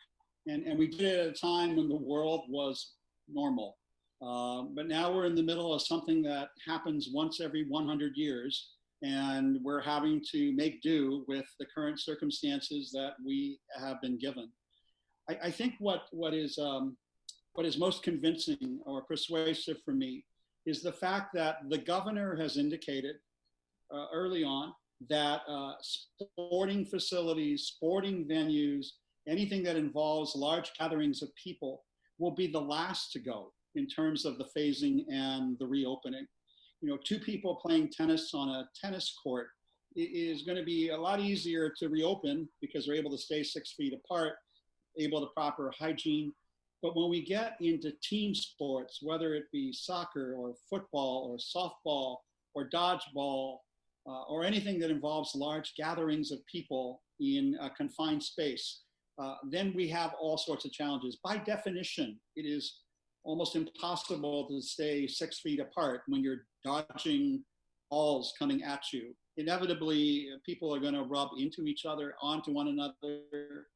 and we did it at a time when the world was normal. But now we're in the middle of something that happens once every 100 years. And we're having to make do with the current circumstances that we have been given. I think what is most convincing or persuasive for me is the fact that the governor has indicated early on that sporting facilities, sporting venues, anything that involves large gatherings of people will be the last to go in terms of the phasing and the reopening. You know, 2 people playing tennis on a tennis court is going to be a lot easier to reopen because they're able to stay 6 feet apart, able to proper hygiene. But when we get into team sports, whether it be soccer or football or softball or dodgeball or anything that involves large gatherings of people in a confined space, then we have all sorts of challenges. By definition, it is almost impossible to stay 6 feet apart when you're dodging balls coming at you. Inevitably, people are going to rub into each other, onto one another.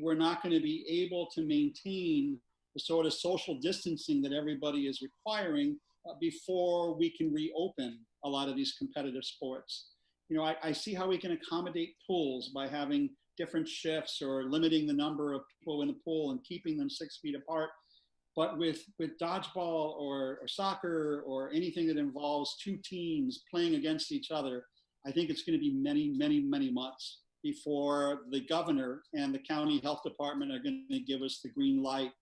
We're not going to be able to maintain the sort of social distancing that everybody is requiring before we can reopen a lot of these competitive sports. I see how we can accommodate pools by having different shifts or limiting the number of people in the pool and keeping them 6 feet apart. But with dodgeball or soccer or anything that involves two teams playing against each other, I think it's going to be many, many, many months before the governor and the county health department are going to give us the green light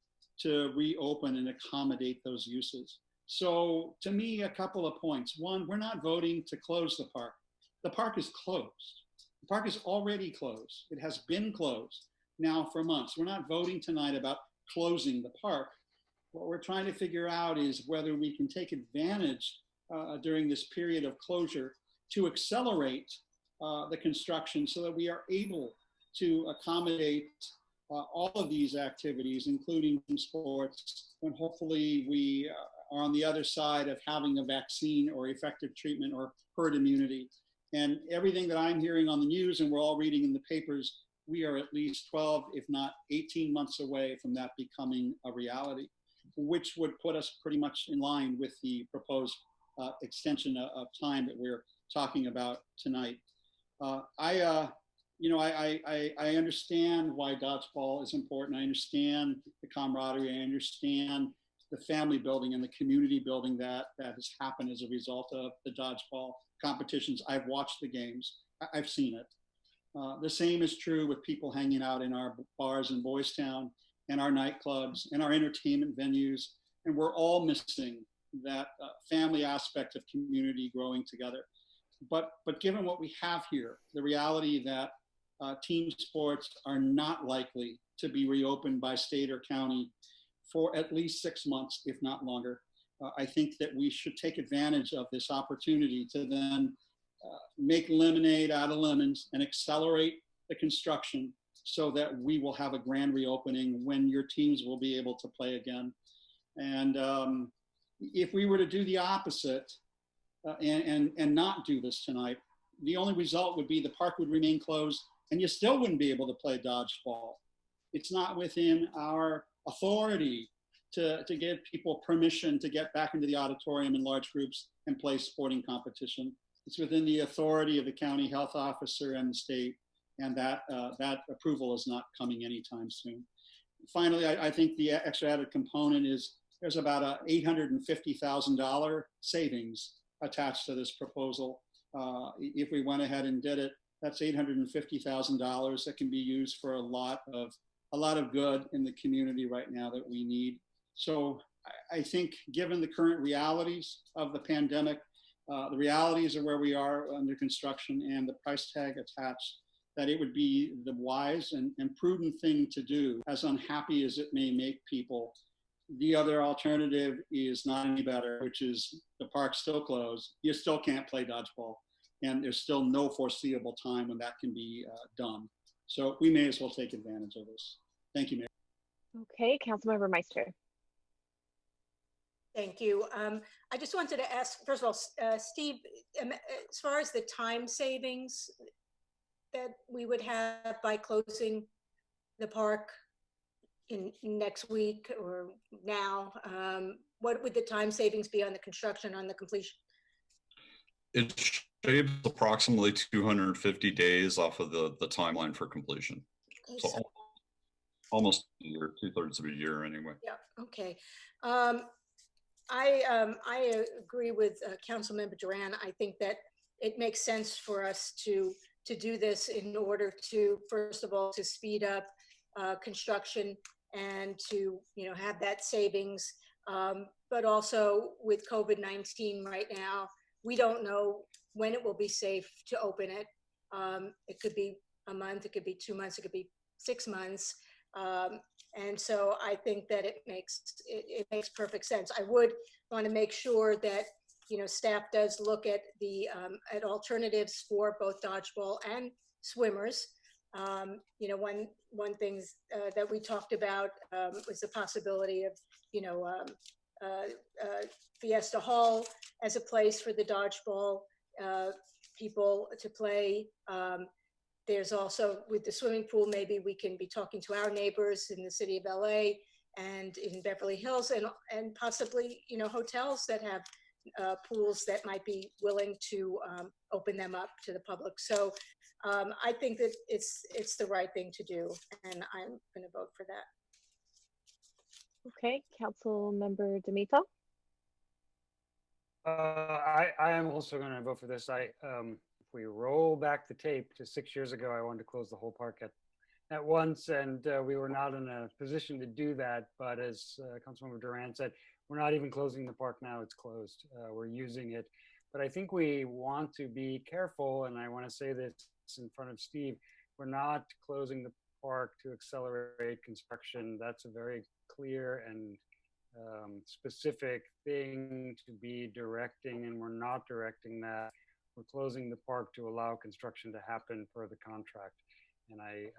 to reopen and accommodate those uses. So to me, a couple of points. One, we're not voting to close the park. The park is closed. The park is already closed. It has been closed now for months. We're not voting tonight about closing the park. What we're trying to figure out is whether we can take advantage during this period of closure to accelerate the construction so that we are able to accommodate all of these activities, including sports, when hopefully we are on the other side of having a vaccine or effective treatment or herd immunity. And everything that I'm hearing on the news and we're all reading in the papers, we are at least 12, if not 18 months away from that becoming a reality, which would put us pretty much in line with the proposed extension of time that we're talking about tonight. I understand why dodgeball is important. I understand the camaraderie. I understand the family building and the community building that has happened as a result of the dodgeball competitions. I've watched the games. I've seen it. The same is true with people hanging out in our bars in Boys Town and our nightclubs and our entertainment venues. And we're all missing that family aspect of community growing together. But given what we have here, the reality that team sports are not likely to be reopened by state or county for at least 6 months, if not longer, I think that we should take advantage of this opportunity to then make lemonade out of lemons and accelerate the construction so that we will have a grand reopening when your teams will be able to play again. And if we were to do the opposite and not do this tonight, the only result would be the park would remain closed and you still wouldn't be able to play dodgeball. It's not within our authority to give people permission to get back into the auditorium in large groups and play sporting competition. It's within the authority of the county health officer and the state, and that approval is not coming anytime soon. Finally, I think the extra added component is there's about a $850,000 savings attached to this proposal. If we went ahead and did it, that's $850,000 that can be used for a lot of good in the community right now that we need. So I think given the current realities of the pandemic, the realities of where we are under construction and the price tag attached, that it would be the wise and prudent thing to do, as unhappy as it may make people. The other alternative is not any better, which is the park's still closed. You still can't play dodgeball. And there's still no foreseeable time when that can be done. So we may as well take advantage of this. Thank you, Mayor. Okay, Councilmember Meister. Thank you. I just wanted to ask, first of all, Steve, as far as the time savings that we would have by closing the park in next week or now, what would the time savings be on the construction, on the completion? It shaves approximately 250 days off of the timeline for completion. Okay, so almost a year, 2/3 of a year anyway. Yeah, okay. I agree with Councilmember Duran. I think that it makes sense for us to do this in order to, first of all, to speed up construction and to have that savings. But also with COVID-19 right now, we don't know when it will be safe to open it. It could be a month, it could be 2 months, it could be 6 months. And so I think that it makes perfect sense. I would want to make sure that staff does look at the at alternatives for both dodgeball and swimmers. One thing that we talked about was the possibility of Fiesta Hall as a place for the dodgeball people to play. There's also, with the swimming pool, maybe we can be talking to our neighbors in the city of LA and in Beverly Hills and possibly, hotels that have, pools that might be willing to open them up to the public. So I think that it's the right thing to do, and I'm going to vote for that. Okay, Council Member D'Amico. I am also going to vote for this. If we roll back the tape to 6 years ago, I wanted to close the whole park at once, and we were not in a position to do that. But as Councilmember Duran said, we're not even closing the park now, it's closed. We're using it. But I think we want to be careful, and I want to say this in front of Steve, we're not closing the park to accelerate construction. That's a very clear and specific thing to be directing, and we're not directing that. We're closing the park to allow construction to happen per the contract. And I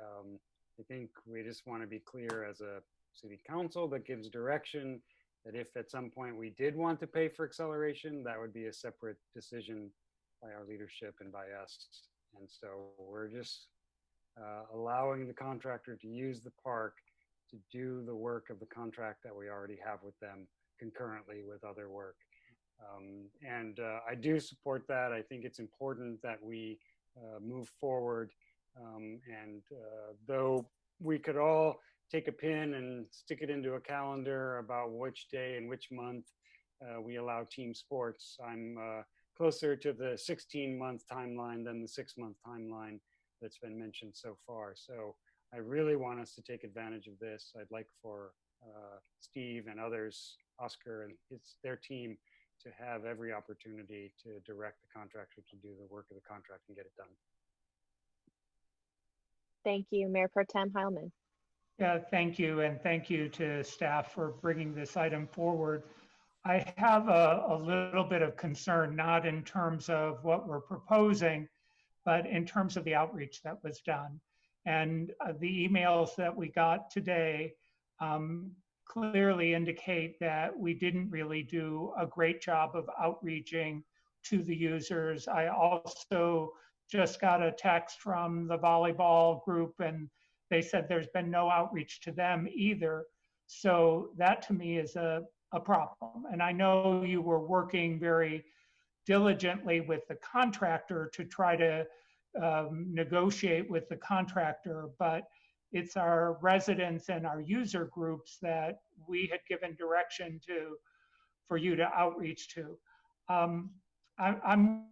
think we just want to be clear as a city council that gives direction that if at some point we did want to pay for acceleration, that would be a separate decision by our leadership and by us. And so we're just allowing the contractor to use the park to do the work of the contract that we already have with them concurrently with other work. I do support that. I think it's important that we move forward. Though we could all take a pin and stick it into a calendar about which day and which month we allow team sports, I'm closer to the 16-month timeline than the 6-month timeline that's been mentioned so far. So I really want us to take advantage of this. I'd like for Steve and others, Oscar and their team, to have every opportunity to direct the contractor to do the work of the contract and get it done. Thank you, Mayor Pro Tem Heilman. Yeah, thank you. And thank you to staff for bringing this item forward. I have a little bit of concern, not in terms of what we're proposing, but in terms of the outreach that was done. And the emails that we got today clearly indicate that we didn't really do a great job of outreaching to the users. I also just got a text from the volleyball group, and they said there's been no outreach to them either. So that to me is a problem. And I know you were working very diligently with the contractor to try to negotiate with the contractor, but it's our residents and our user groups that we had given direction to for you to outreach to. I'm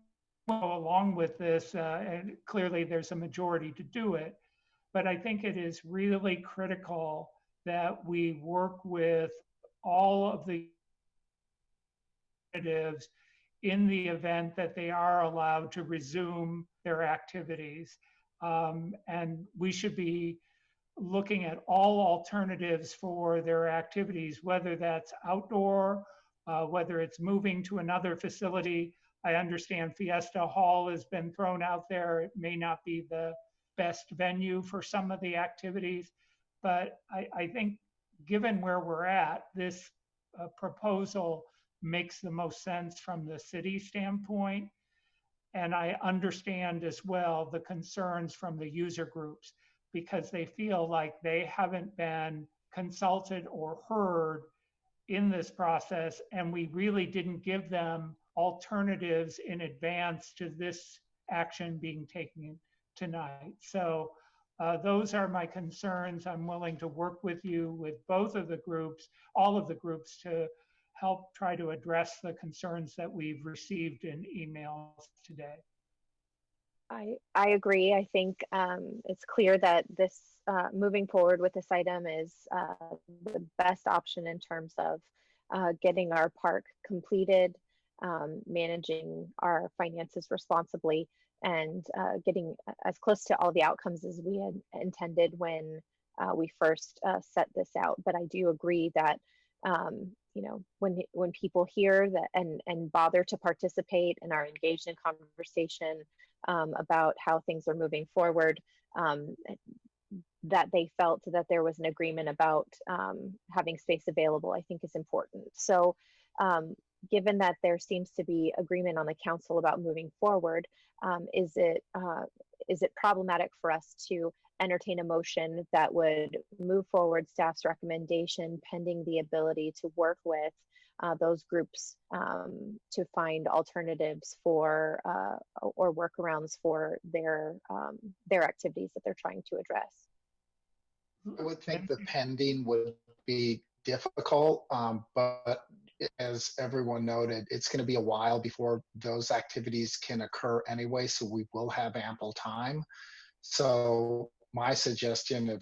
along with this, and clearly there's a majority to do it, but I think it is really critical that we work with all of the alternatives in the event that they are allowed to resume their activities. And we should be looking at all alternatives for their activities, whether that's outdoor, whether it's moving to another facility. I understand Fiesta Hall has been thrown out there. It may not be the best venue for some of the activities, but I think given where we're at, this proposal makes the most sense from the city standpoint. And I understand as well the concerns from the user groups, because they feel like they haven't been consulted or heard in this process, and we really didn't give them alternatives in advance to this action being taken tonight. So those are my concerns. I'm willing to work with you, with both of the groups, all of the groups, to help try to address the concerns that we've received in emails today. I agree. I think it's clear that this moving forward with this item is the best option in terms of getting our park completed, managing our finances responsibly, and getting as close to all the outcomes as we had intended when we first set this out. But I do agree that you know, when people hear that and bother to participate and are engaged in conversation about how things are moving forward, that they felt that there was an agreement about having space available, I think is important. So given that there seems to be agreement on the council about moving forward, is it problematic for us to entertain a motion that would move forward staff's recommendation pending the ability to work with those groups to find alternatives for or workarounds for their activities that they're trying to address. I would think the pending would be difficult, but as everyone noted, it's going to be a while before those activities can occur anyway, so we will have ample time. So my suggestion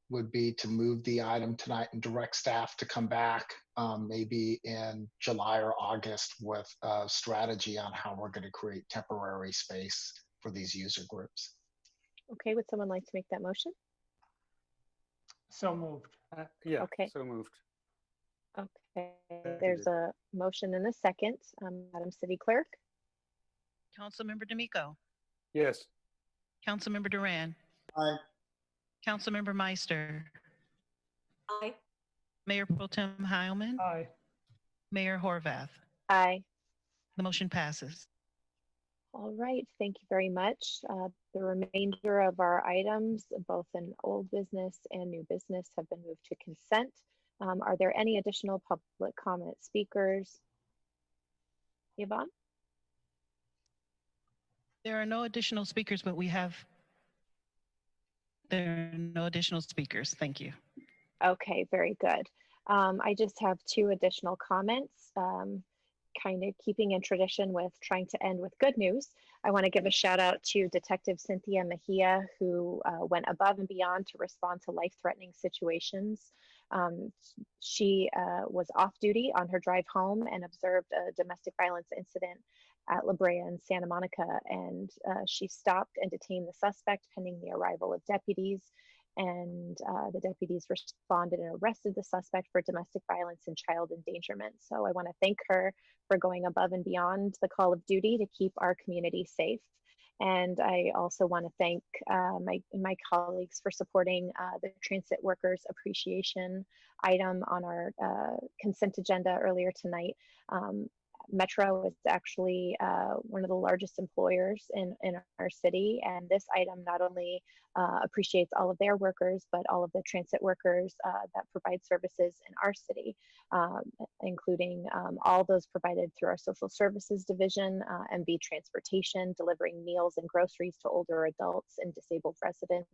would be to move the item tonight and direct staff to come back maybe in July or August with a strategy on how we're going to create temporary space for these user groups. Okay, would someone like to make that motion? So moved. Yeah, Okay. so moved. Okay, there's a motion and a second. Madam City Clerk? Councilmember D'Amico. Yes. Councilmember Duran. Aye. Councilmember Meister. Aye. Mayor Pro Tem Heilman. Aye. Mayor Horvath. Aye. The motion passes. All right, thank you very much. The remainder of our items, both in old business and new business, have been moved to consent. Are there any additional public comment speakers? Yvonne? There are no additional speakers, but there are no additional speakers. Thank you. Okay, very good. I just have two additional comments, kind of keeping in tradition with trying to end with good news. I want to give a shout out to Detective Cynthia Mejia, who went above and beyond to respond to life-threatening situations. She was off duty on her drive home and observed a domestic violence incident at La Brea in Santa Monica, and she stopped and detained the suspect pending the arrival of deputies. And the deputies responded and arrested the suspect for domestic violence and child endangerment. So I want to thank her for going above and beyond the call of duty to keep our community safe. And I also want to thank my colleagues for supporting the transit workers appreciation item on our consent agenda earlier tonight. Metro is actually one of the largest employers in our city, and this item not only appreciates all of their workers, but all of the transit workers that provide services in our city, including all those provided through our social services division, MB Transportation, delivering meals and groceries to older adults and disabled residents,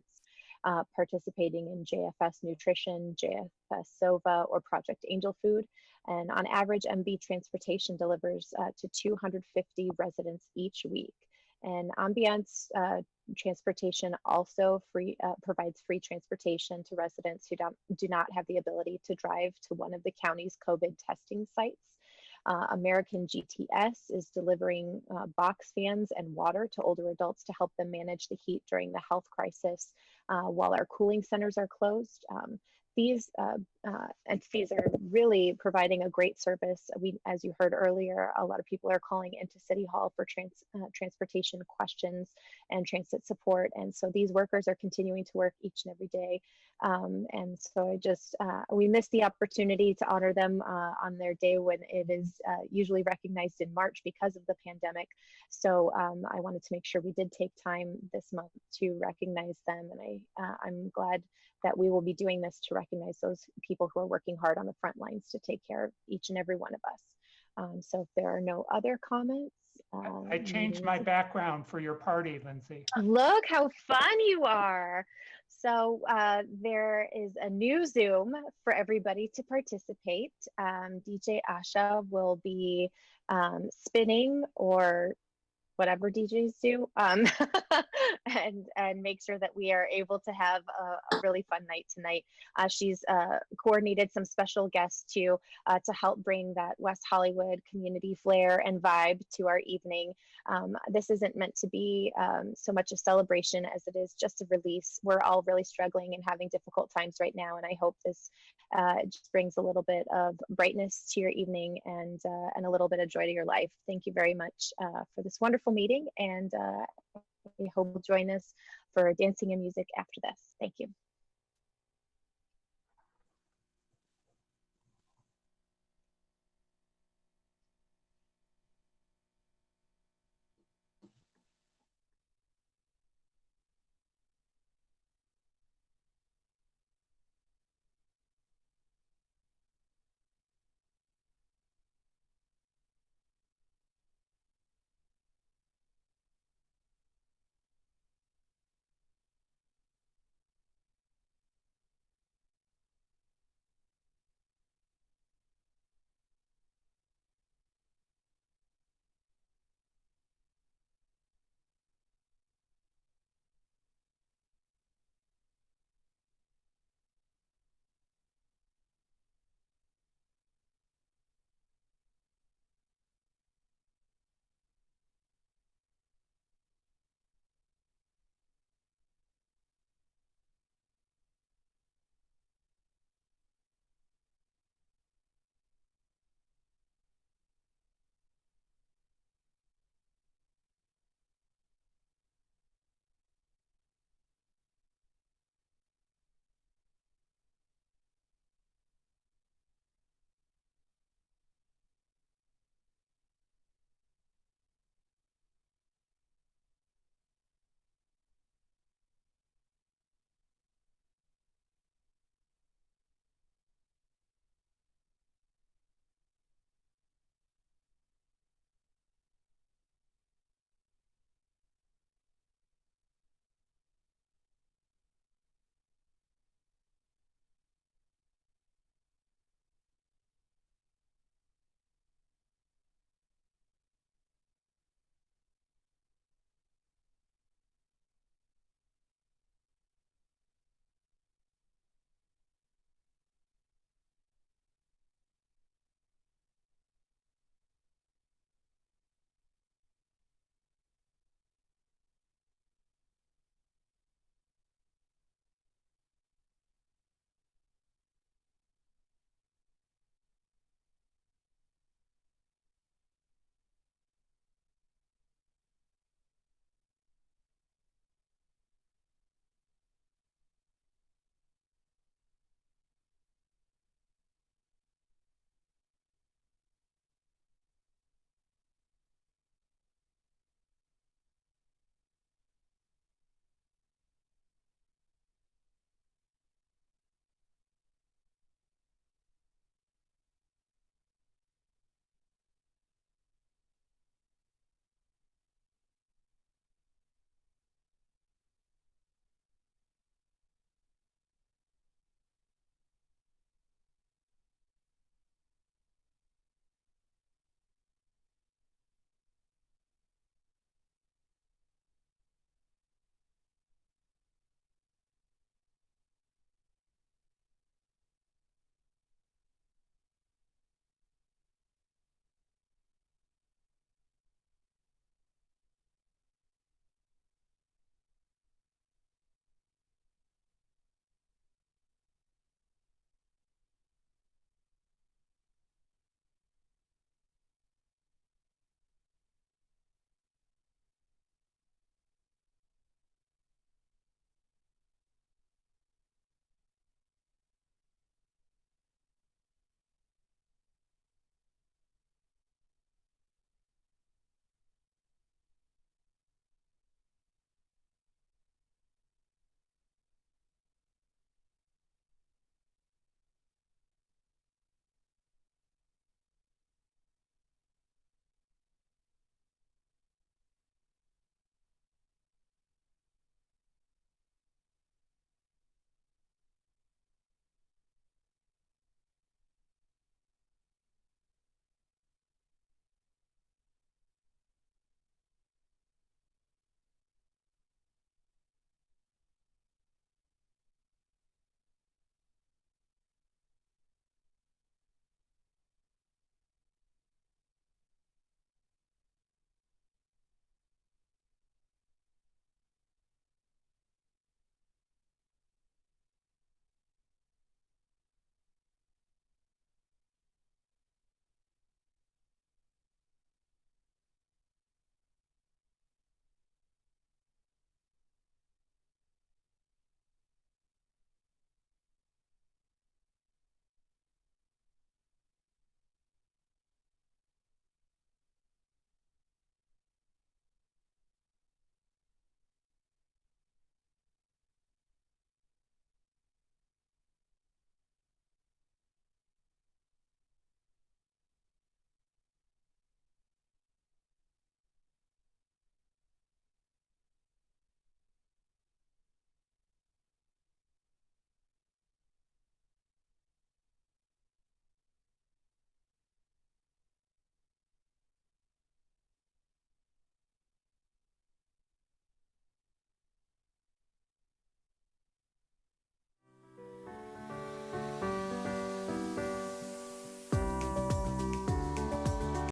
participating in JFS Nutrition, JFS Sova, or Project Angel Food. And on average, MB Transportation delivers to 250 residents each week. And Ambiance Transportation also provides free transportation to residents who do not have the ability to drive to one of the county's COVID testing sites. American GTS is delivering box fans and water to older adults to help them manage the heat during the health crisis while our cooling centers are closed. These entities are really providing a great service. As you heard earlier, a lot of people are calling into City Hall for transportation questions and transit support. And so these workers are continuing to work each and every day. And so we missed the opportunity to honor them on their day when it is usually recognized in March because of the pandemic. So I wanted to make sure we did take time this month to recognize them. And I'm glad that we will be doing this to recognize those people who are working hard on the front lines to take care of each and every one of us. So if there are no other comments. I changed my background for your party, Lindsay. Look how fun you are. So there is a new Zoom for everybody to participate. DJ Asha will be spinning or whatever DJs do, and make sure that we are able to have a really fun night tonight. She's coordinated some special guests to help bring that West Hollywood community flair and vibe to our evening. This isn't meant to be so much a celebration as it is just a release. We're all really struggling and having difficult times right now, and I hope this just brings a little bit of brightness to your evening and a little bit of joy to your life. Thank you very much for this wonderful meeting, and we hope you'll join us for dancing and music after this. Thank you.